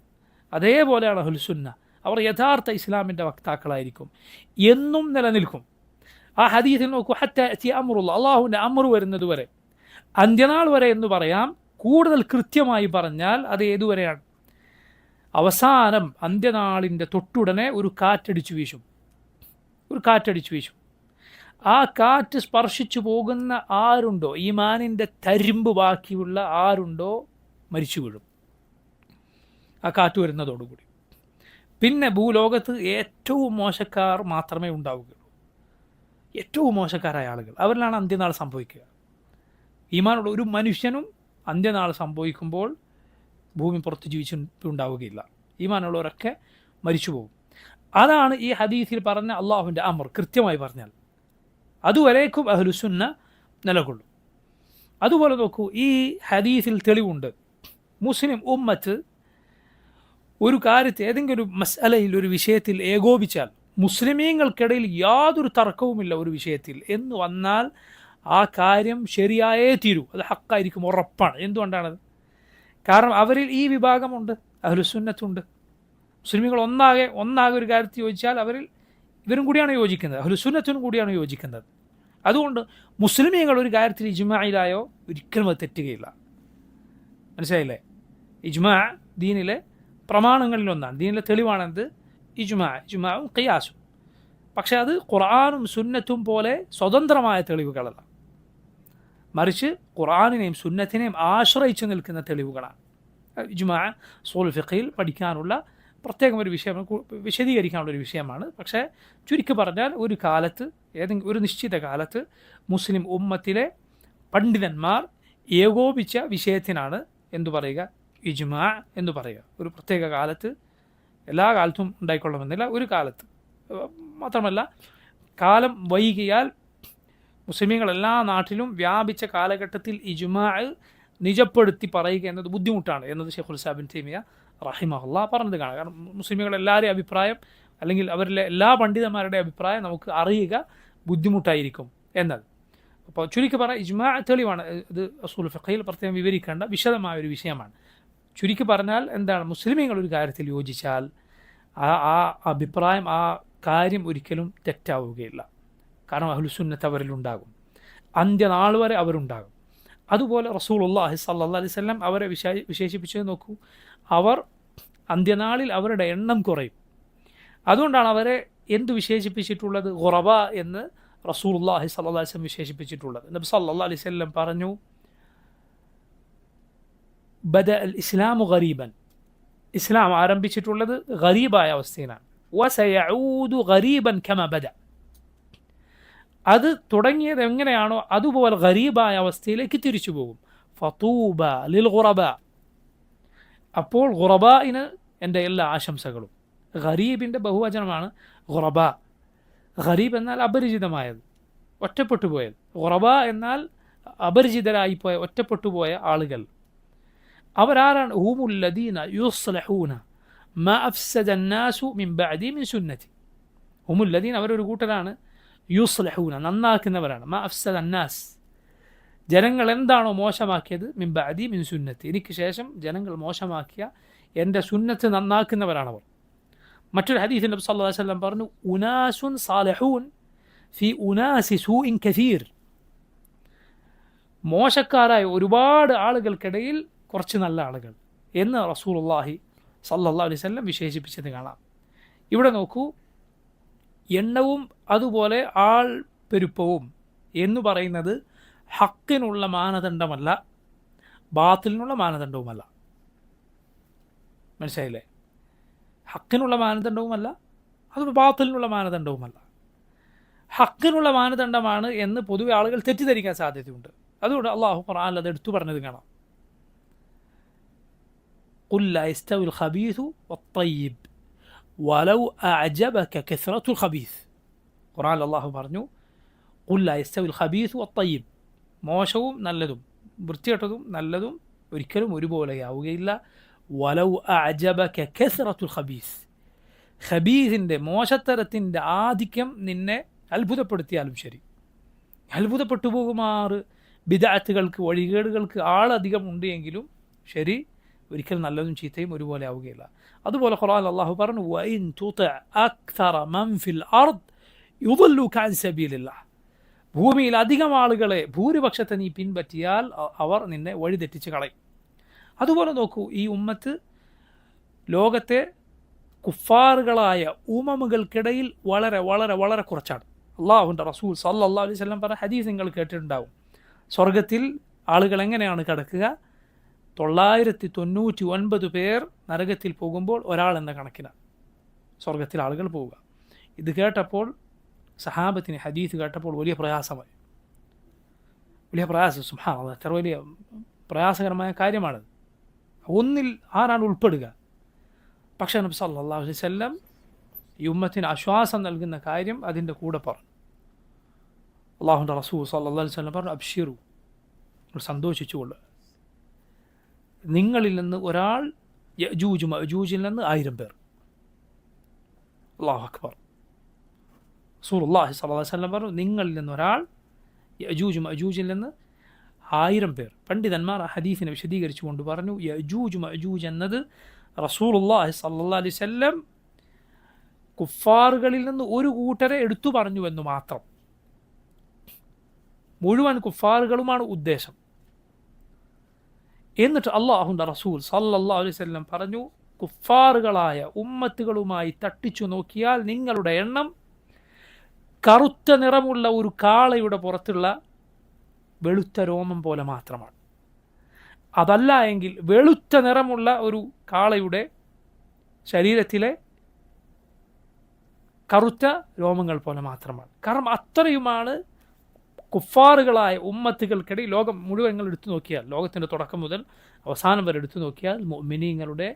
അതേപോലെയാണ് അഹ്ലുസുന്ന. അവർ യഥാർത്ഥ ഇസ്ലാമിൻ്റെ വക്താക്കളായിരിക്കും, എന്നും നിലനിൽക്കും. ആ ഹദീസിൽ നോക്കൂ, ഹത്ത യഅതി അംറുല്ലാ, അള്ളാഹുവിൻ്റെ അമർ വരുന്നത് വരെ, അന്ത്യനാൾ വരെ എന്ന് പറയാം. കൂടുതൽ കൃത്യമായി പറഞ്ഞാൽ അത് ഏതുവരെയാണ്? അവസാനം അന്ത്യനാളിൻ്റെ തൊട്ടുടനെ ഒരു കാറ്റടിച്ചു വീശും. ആ കാറ്റ് സ്പർശിച്ചു പോകുന്ന ആരുണ്ടോ, ഈമാനിൻ്റെ തരിമ്പ് ബാക്കിയുള്ള ആരുണ്ടോ, മരിച്ചു വീഴും ആ കാറ്റ് വരുന്നതോടുകൂടി. പിന്നെ ഭൂലോകത്ത് ഏറ്റവും മോശക്കാർ മാത്രമേ ഉണ്ടാവുകയുള്ളൂ. ഏറ്റവും മോശക്കാരായ ആളുകൾ, അവരിലാണ് അന്ത്യനാൾ സംഭവിക്കുക. ഈമാനുള്ള ഒരു മനുഷ്യനും അന്ത്യനാൾ സംഭവിക്കുമ്പോൾ ഭൂമി പുറത്ത് ജീവിച്ചിട്ടുണ്ടാവുകയില്ല. ഈമാനുള്ളവരൊക്കെ മരിച്ചു പോകും. അതാണ് ഈ ഹദീസിൽ പറഞ്ഞ അള്ളാഹുവിൻ്റെ അമർ. കൃത്യമായി പറഞ്ഞാൽ അതുവരേക്കും അഹ്ലുസുന്ന നിലകൊള്ളും. അതുപോലെ നോക്കൂ, ഈ ഹദീസിൽ തെളിവുണ്ട്. മുസ്ലിം ഉമ്മത്ത് ഒരു കാര്യത്തിൽ, ഏതെങ്കിലും ഒരു മസ്അലയിൽ, ഒരു വിഷയത്തിൽ ഏകോപിച്ചാൽ, മുസ്ലിമീങ്ങൾക്കിടയിൽ യാതൊരു തർക്കവുമില്ല ഒരു വിഷയത്തിൽ എന്ന് വന്നാൽ ആ കാര്യം ശരിയായേ തീരൂ, അത് ഹക്കായിരിക്കും, ഉറപ്പാണ്. എന്തുകൊണ്ടാണത്? കാരണം അവരിൽ ഈ വിഭാഗമുണ്ട്, അഹ്ലുസുന്നത്തുണ്ട്. മുസ്ലിമീങ്ങൾ ഒന്നാകെ ഒരു കാര്യത്തിൽ യോജിച്ചാൽ ഇവരും കൂടിയാണ് യോജിക്കുന്നത്, അഹ്ലുസുന്നത്തും കൂടിയാണ് യോജിക്കുന്നത്. അതുകൊണ്ട് മുസ്ലിമീങ്ങൾ ഒരു കാര്യത്തിൽ ഇജ്മായിലായോ ഒരിക്കലും അത് തെറ്റുകയില്ല. മനസ്സിലായില്ലേ? ഇജ്മാ ദീനിലെ പ്രമാണങ്ങളിലൊന്നാണ്, ദീനിലെ തെളിവാണെന്ത്? ഇജ്മാവും ഖിയാസും. പക്ഷേ അത് ഖുർആനും സുന്നത്തും പോലെ സ്വതന്ത്രമായ തെളിവുകളല്ല, മറിച്ച് ഖുർആനിനെയും സുന്നത്തിനെയും ആശ്രയിച്ച് നിൽക്കുന്ന തെളിവുകളാണ്. ഇജ്മാ ഉസൂൽ ഫിഖ്ഹിൽ പഠിക്കാനുള്ള പ്രത്യേകം ഒരു വിഷയം, വിശദീകരിക്കാനുള്ള ഒരു വിഷയമാണ്. പക്ഷേ ചുരുക്കി പറഞ്ഞാൽ ഒരു കാലത്ത്, ഏതെങ്കിലും ഒരു നിശ്ചിത കാലത്ത് മുസ്ലിം ഉമ്മത്തിലെ പണ്ഡിതന്മാർ ഏകോപിച്ച വിഷയത്തിനാണ് എന്തു പറയുക? ഇജ്മാ എന്ന് പറയുക. ഒരു പ്രത്യേക കാലത്ത്, എല്ലാ കാലത്തും ഉണ്ടായിക്കൊള്ളണമെന്നില്ല, ഒരു കാലത്ത് മാത്രമല്ല, കാലം വൈകിയാൽ മുസ്ലിമീങ്ങൾ എല്ലാ നാട്ടിലും വ്യാപിച്ച കാലഘട്ടത്തിൽ ഇജ്മാ നിജപ്പെടുത്തി പറയുക എന്നത് ബുദ്ധിമുട്ടാണ് എന്നത് ശൈഖുൽ ഇസ്ലാം ഇബ്നു തൈമിയ്യ റഹിമഹുല്ലാഹ് പറഞ്ഞത് കാണാം. കാരണം മുസ്ലിമീങ്ങൾ എല്ലാവരുടെയും അഭിപ്രായം, അല്ലെങ്കിൽ അവരിലെ എല്ലാ പണ്ഡിതന്മാരുടെ അഭിപ്രായം നമുക്ക് അറിയുക ബുദ്ധിമുട്ടായിരിക്കും എന്നത്. അപ്പോൾ ചുരുക്കി പറഞ്ഞാൽ ഇജ്മാ തെളിവാണ്. ഇത് ഉസൂൽ ഫിഖ്ഹിൽ പ്രത്യേകം വിവരിക്കേണ്ട വിശദമായ ഒരു വിഷയമാണ്. ചുരുക്കി പറഞ്ഞാൽ എന്താണ്? മുസ്ലിമീങ്ങൾ ഒരു കാര്യത്തിൽ യോജിച്ചാൽ ആ അഭിപ്രായം, ആ കാര്യം ഒരിക്കലും തെറ്റാവുകയില്ല. കാരണം അഹ്ലുസുന്നത്ത് അവരിലുണ്ടാകും, അന്ത്യനാൾ വരെ അവരുണ്ടാകും. അതുപോലെ റസൂലുള്ളാഹി സ്വല്ലല്ലാഹി അലൈഹി വസല്ലം അവരെ വിശേഷിപ്പിച്ചത് നോക്കൂ, അവർ അന്ത്യനാളിൽ അവരുടെ എണ്ണം കുറയും. അതുകൊണ്ടാണ് അവരെ എന്ത് വിശേഷിപ്പിച്ചിട്ടുള്ളത്? ഖുറബ എന്ന് റസൂലുള്ളാഹി സ്വല്ലല്ലാഹി അലൈഹി വസല്ലം വിശേഷിപ്പിച്ചിട്ടുള്ളത്. നബി സ്വല്ലല്ലാഹി അലൈഹി വസല്ലം പറഞ്ഞു, ബദ അൽ ഇസ്ലാമു ഗരീബൻ, ഇസ്ലാം ആരംഭിച്ചിട്ടുള്ളത് ഗരീബായ അവസ്ഥയിലാണ്. വസയഊദു ഗരീബൻ കമ ബദ, അത് തുടങ്ങിയത് എങ്ങനെയാണോ അതുപോലെ ഗരീബായ അവസ്ഥയിലേക്ക് തിരിച്ചു പോകും. ഫതൂബ ലിൽ ഖുറബ, അപ്പോൾ ഖുറബായിന് എൻ്റെ എല്ലാ ആശംസകളും. ഗരീബിൻ്റെ ബഹുവചനമാണ് ഖുറബ. ഗരീബ് എന്നാൽ അപരിചിതമായത്, ഒറ്റപ്പെട്ടു പോയത്. ഖുറബ എന്നാൽ അപരിചിതരായിപ്പോയ, ഒറ്റപ്പെട്ടു പോയ ആളുകൾ. അവരാരാണ്? ഹുമുല്ലദീന യുസ്ലഹൂന മാ അഫ്സദ അന്നാസു മിൻ ബഅദി മിൻ സുന്നതി. ഹുമുല്ലദീൻ, അവരൊരു കൂട്ടരാണ്. യുസ്ലഹൂന, നന്നാക്കുന്നവരാണ്. മാ അഫ്സദ അന്നാസ്, ജനങ്ങൾ എന്താണോ മോശമാക്കിയത്, മിൻ ബഅദി മിൻ സുന്നത്തി, എനിക്ക് ശേഷം ജനങ്ങൾ മോശമാക്കിയ എൻ്റെ സുന്നത്ത് നന്നാക്കുന്നവരാണവർ. മറ്റൊരു ഹദീസിൽ നബി സല്ലല്ലാഹു അലൈഹി വസല്ലം പറഞ്ഞു, ഉനാസുൻ സാലിഹൂൻ ഫി ഉനാസി സൂഇൻ കസീർ, മോശക്കാരായ ഒരുപാട് ആളുകൾക്കിടയിൽ കുറച്ച് നല്ല ആളുകൾ എന്ന് റസൂലുള്ളാഹി സല്ലല്ലാഹു അലൈഹി വസല്ലം വിശേഷിപ്പിച്ചത് കാണാം. ഇവിടെ നോക്കൂ, എണ്ണവും അതുപോലെ ആൾ പെരുപ്പവും എന്ന് പറയുന്നത് ഹക്കിനുള്ള മാനദണ്ഡമല്ല, ബാത്തിലിനുള്ള മാനദണ്ഡവുമല്ല. മനസ്സിലായില്ലേ? ഹക്കിനുള്ള മാനദണ്ഡവുമല്ല, അത് ബാത്തിലിനുള്ള മാനദണ്ഡവുമല്ല. ഹക്കിനുള്ള മാനദണ്ഡമാണ് എന്ന് പൊതുവെ ആളുകൾ തെറ്റിദ്ധരിക്കാൻ സാധ്യതയുണ്ട്. അതുകൊണ്ട് അള്ളാഹു ഖുർആനിൽ അത് എടുത്തു പറഞ്ഞത് കാണാം. ഖുൽ ലാ യസ്തവിൽ ഖബീസു വത്തയ്യിബ് വലൗ അഅജബക കസ്റത്തുൽ ഖബീസ്. ഖുർആനിൽ അള്ളാഹു പറഞ്ഞു, ഖുൽ ലാ യസ്തവിൽ ഖബീസു വത്തയ്യിബ്, മോശവും നല്ലതും, വൃത്തികെട്ടതും നല്ലതും ഒരിക്കലും ഒരുപോലെയാവുകയില്ല. വലൗ അഅജബക കസ്റത്തുൽ ഖബീസ്, ഖബീസിൻ്റെ, മോശത്തരത്തിൻ്റെ ആധിക്യം നിന്നെ അത്ഭുതപ്പെടുത്തിയാലും ശരി, അത്ഭുതപ്പെട്ടു പോകുമാറ് ബിദ്അത്തുകൾക്ക്, വഴികേടുകൾക്ക് ആളധികം ഉണ്ട് എങ്കിലും ശരി, ഒരിക്കലും നല്ലതും ചീത്തയും ഒരുപോലെ ആവുകയില്ല. അതുപോലെ ഖുർആനിൽ അല്ലാഹു പറഞ്ഞു വഇൻ തുതി അക്തറ മൻ ഫിൽ അർദ് യുദല്ലുക അൻ സബീലില്ലാഹ്, ഭൂമിയിൽ അധികം ആളുകളെ ഭൂരിപക്ഷത്തെ നീ പിൻപറ്റിയാൽ അവർ നിന്നെ വഴിതെറ്റിച്ച് കളയും. അതുപോലെ നോക്കൂ, ഈ ഉമ്മത്ത് ലോകത്തെ കുഫാറുകളായ ഉമമുകൾക്കിടയിൽ വളരെ വളരെ വളരെ കുറച്ചാണ്. അള്ളാഹുവിൻ്റെ റസൂൽ സല്ലല്ലാഹു അലൈഹി വസല്ലം പറഞ്ഞ ഹദീസ് നിങ്ങൾ കേട്ടിട്ടുണ്ടാവും. സ്വർഗത്തിൽ ആളുകൾ എങ്ങനെയാണ് കിടക്കുക? 999 പേർ നരകത്തിൽ പോകുമ്പോൾ ഒരാൾ എന്ന കണക്കിനാണ് സ്വർഗത്തിൽ ആളുകൾ പോവുക. ഇത് കേട്ടപ്പോൾ സഹാബത്തിന് ഹദീസ് കേട്ടപ്പോൾ വലിയ പ്രയാസമായി. സുബ്ഹാനല്ലാഹ്, എത്ര വലിയ പ്രയാസകരമായ കാര്യമാണത്. ഒന്നിൽ ആരാണ് ഉൾപ്പെടുക? പക്ഷേ നബി സല്ലല്ലാഹു അലൈഹി വസല്ലം ഈ ഉമ്മത്തിന് ആശ്വാസം നൽകുന്ന കാര്യം അതിൻ്റെ കൂടെ പറഞ്ഞു. അല്ലാഹുവിൻ്റെ റസൂൽ സല്ലല്ലാഹു അലൈഹി വസല്ലം പറഞ്ഞു, അബ്ശിറു, സന്തോഷിച്ചുകൊള്ളുക, നിങ്ങളിൽ നിന്ന് ഒരാൾ യഅജൂജ് മഅജൂജിൽ നിന്ന് 1000 പേർ. അല്ലാഹു അക്ബർ. റസൂലുള്ളാഹി സ്വല്ലല്ലാഹു അലൈഹി വസല്ലം പറഞ്ഞു, നിങ്ങളിൽ നിന്ന് ഒരാൾ യഅജൂജ് മഅജൂജിൽ നിന്ന് 1000 പേർ. പണ്ഡിതന്മാർ ആ ഹദീസിനെ വിശദീകരിച്ചുകൊണ്ട് പറഞ്ഞു, യഅജൂജ് മഅജൂജ് എന്നത് റസൂലുള്ളാഹി സ്വല്ലല്ലാഹു അലൈഹി വസല്ലം കുഫാറുകളിൽ നിന്ന് ഒരു കൂട്ടരെ എടുത്തു പറഞ്ഞുവെന്ന് മാത്രം. മുഴുവൻ കുഫാറുകളുമാണ് ഉദ്ദേശം. എന്നിട്ട് അല്ലാഹുവിൻ്റെ റസൂൽ സല്ലല്ലാഹു അലൈഹി വസല്ലം പറഞ്ഞു, കുഫാറുകളായ ഉമ്മത്തുകളുമായി തട്ടിച്ചു നോക്കിയാൽ നിങ്ങളുടെ എണ്ണം കറുത്ത നിറമുള്ള ഒരു കാളയുടെ പുറത്തുള്ള വെളുത്ത രോമം പോലെ മാത്രമാണ്. അതല്ല എങ്കിൽ വെളുത്ത നിറമുള്ള ഒരു കാളയുടെ ശരീരത്തിലെ കറുത്ത രോമങ്ങൾ പോലെ മാത്രമാണ്. കാരണം അത്രയുമാണ് കുഫാറുകളായ ഉമ്മത്തുകൾക്കിടയിൽ ലോകം മുഴുവൻ എടുത്തു നോക്കിയാൽ, ലോകത്തിൻ്റെ തുടക്കം മുതൽ അവസാനം വരെ എടുത്തു നോക്കിയാൽ മുഅ്മിനീങ്ങളുടെ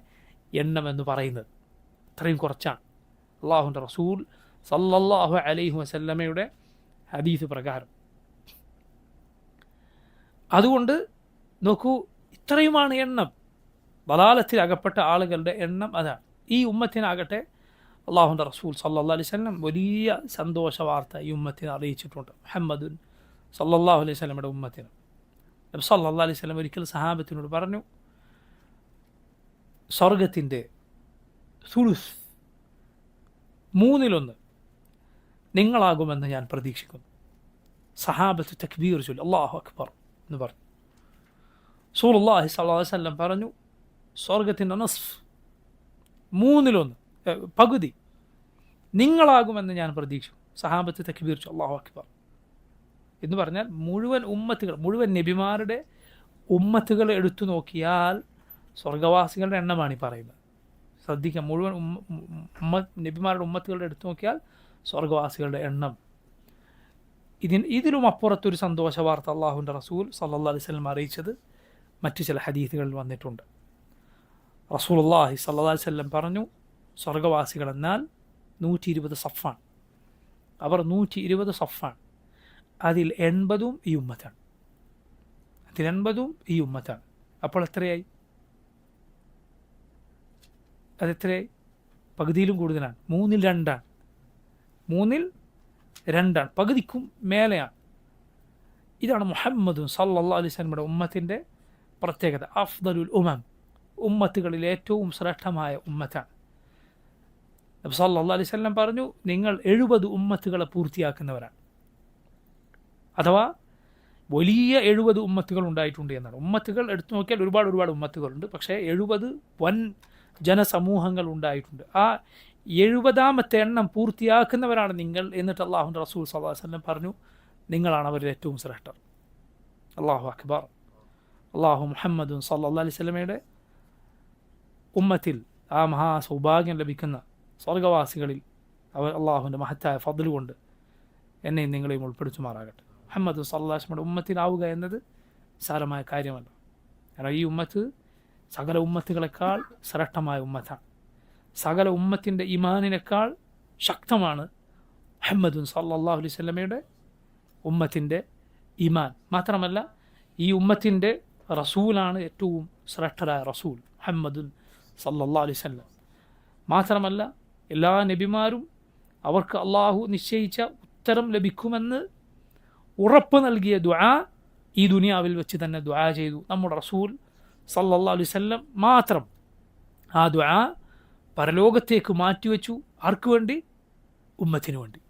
എണ്ണം എന്ന് പറയുന്നത് അത്രയും കുറച്ചാണ്. അല്ലാഹുവിൻ്റെ റസൂൽ സല്ലല്ലാഹു അലൈഹി വസല്ലമയുടെ ഹദീസ് പ്രകാരം. അതുകൊണ്ട് നോക്കൂ, ഇത്രയുമാണ് എണ്ണം. ദലാലത്തിൽ അകപ്പെട്ട ആളുകളുടെ എണ്ണം അതാണ്. ഈ ഉമ്മത്തിനാകട്ടെ അല്ലാഹുവിൻ്റെ റസൂൽ സല്ലല്ലാഹു അലൈഹി വസല്ലം വലിയ സന്തോഷ വാർത്ത ഈ ഉമ്മത്തിനെ അറിയിച്ചിട്ടുണ്ട്. മുഹമ്മദുൻ സല്ലല്ലാഹു അലൈഹി വസല്ലമയുടെ ഉമ്മത്തിന് നബി സല്ലല്ലാഹു അലൈഹി വസല്ലം ഒരിക്കൽ സഹാബത്തിനോട് പറഞ്ഞു, സ്വർഗത്തിൻ്റെ സുലുസ് 1/3 നിങ്ങളാകുമെന്ന് ഞാൻ പ്രതീക്ഷിക്കുന്നു. സഹാബത്ത് തക്ബീർ ചൊല്ലി അല്ലാഹു അക്ബർ എന്ന് പറഞ്ഞു. റസൂലുള്ളാഹി സ്വല്ലല്ലാഹു അലൈഹി വസല്ലം പറഞ്ഞു, സ്വർഗത്തിൻ്റെ നസ്ഫ് 1/3 പകുതി നിങ്ങളാകുമെന്ന് ഞാൻ പ്രതീക്ഷിച്ചു. സഹാബത്ത് തക്ബീർ ചൊല്ലി അല്ലാഹു അക്ബർ എന്ന് പറഞ്ഞാൽ മുഴുവൻ ഉമ്മത്തുകൾ, മുഴുവൻ നബിമാരുടെ ഉമ്മത്തുകൾ എടുത്തു നോക്കിയാൽ സ്വർഗവാസികളുടെ എണ്ണമാണ് ഈ പറയുന്നത്. ശ്രദ്ധിക്കാം, മുഴുവൻ നബിമാരുടെ ഉമ്മത്തുകളുടെ എടുത്തു നോക്കിയാൽ സ്വർഗവാസികളുടെ എണ്ണം. ഇതിലും അപ്പുറത്തൊരു സന്തോഷ വാർത്ത അല്ലാഹുവിൻ്റെ റസൂൽ സല്ലല്ലാഹു അലൈഹി വസല്ലം അറിയിച്ചത് മറ്റു ചില ഹദീസുകളിൽ വന്നിട്ടുണ്ട്. റസൂലുള്ളാഹി സല്ലല്ലാഹു അലൈഹി വസല്ലം പറഞ്ഞു, സ്വർഗവാസികൾ എന്നാൽ 120 സഫാണ്. അവർ 120 സഫാണ്. അതിൽ 80 ഈ ഉമ്മത്താണ്. ഈ ഉമ്മത്താണ്. അപ്പോൾ എത്രയായി? അതെത്രയായി? പകുതിയിലും കൂടുതലാണ്. 3/2 ആണ്. 3/2 ആണ്. പകുതിക്കും മേലെയാണ്. ഇതാണ് മുഹമ്മദ് സല്ലല്ലാഹു അലൈഹി വസല്ലമയുടെ ഉമ്മത്തിൻ്റെ പ്രത്യേകത. അഫ്ദലുൽ ഉമം, ഉമ്മത്തുകളിൽ ഏറ്റവും ശ്രേഷ്ഠമായ ഉമ്മത്താണ്. നബി സല്ലല്ലാഹു അലൈഹി വസല്ലം പറഞ്ഞു, നിങ്ങൾ 70 ഉമ്മത്തുകളെ പൂർത്തിയാക്കുന്നവരാണ്. അഥവാ വലിയ 70 ഉമ്മത്തുകൾ ഉണ്ടായിട്ടുണ്ട് എന്നാണ്. ഉമ്മത്തുകൾ എടുത്തു നോക്കിയാൽ ഒരുപാട് ഉമ്മത്തുകളുണ്ട്. പക്ഷേ 70 വൻ ജനസമൂഹങ്ങൾ ഉണ്ടായിട്ടുണ്ട്. ആ 70ാമത്തെ എണ്ണം പൂർത്തിയാക്കുന്നവരാണ് നിങ്ങൾ. എന്നിട്ട് അല്ലാഹുവിൻ്റെ റസൂൽ സല്ലല്ലാഹു അലൈഹി വസല്ലം പറഞ്ഞു, നിങ്ങളാണ് അവരിൽ ഏറ്റവും ശ്രേഷ്ഠർ. അല്ലാഹു അക്ബർ. അല്ലാഹു മുഹമ്മദുൻ സല്ലല്ലാഹു അലൈഹി വസല്ലമയുടെ ഉമ്മത്തിൽ ആ മഹാസൗഭാഗ്യം ലഭിക്കുന്ന സ്വർഗവാസികളിൽ അവർ അള്ളാഹുവിൻ്റെ മഹത്തായ ഫദ്ൽ കൊണ്ട് എന്നെയും നിങ്ങളെയും ഉൾപ്പെടുത്തുമാറാകട്ടെ. മുഹമ്മദ് സല്ലല്ലാഹു അലൈഹി വസല്ലമയുടെ ഉമ്മത്തിനാവുക എന്നത് സാരമായ കാര്യമല്ല. കാരണം ഈ ഉമ്മത്ത് സകല ഉമ്മത്തുകളെക്കാൾ ശ്രേഷ്ഠമായ ഉമ്മത്താണ്. സകല ഉമ്മത്തിൻ്റെ ഈമാനിനേക്കാൾ ശക്തമാണ് മുഹമ്മദ് സല്ലല്ലാഹു അലൈഹി വസല്ലമയുടെ ഉമ്മത്തിൻ്റെ ഈമാൻ. മാത്രമല്ല ഈ ഉമ്മത്തിൻ്റെ റസൂലാണ് ഏറ്റവും ശ്രേഷ്ഠരായ റസൂൽ മുഹമ്മദ് സല്ലല്ലാഹു അലൈഹി വസല്ലം. മാത്രമല്ല എല്ലാ നബിമാരും അവർക്ക് അള്ളാഹു നിശ്ചയിച്ച ഉത്തരം ലഭിക്കുമെന്ന് ഉറപ്പ് നൽകിയ ദുആ ഈ ദുനിയാവിൽ വെച്ച് തന്നെ ദുആ ചെയ്തു. നമ്മുടെ റസൂൽ സല്ലല്ലാഹു അലൈഹി വസല്ലം മാത്രം ആ ദുആ പരലോകത്തേക്ക് മാറ്റിവെച്ചു. ആർക്ക് വേണ്ടി? ഉമ്മത്തിന് വേണ്ടി.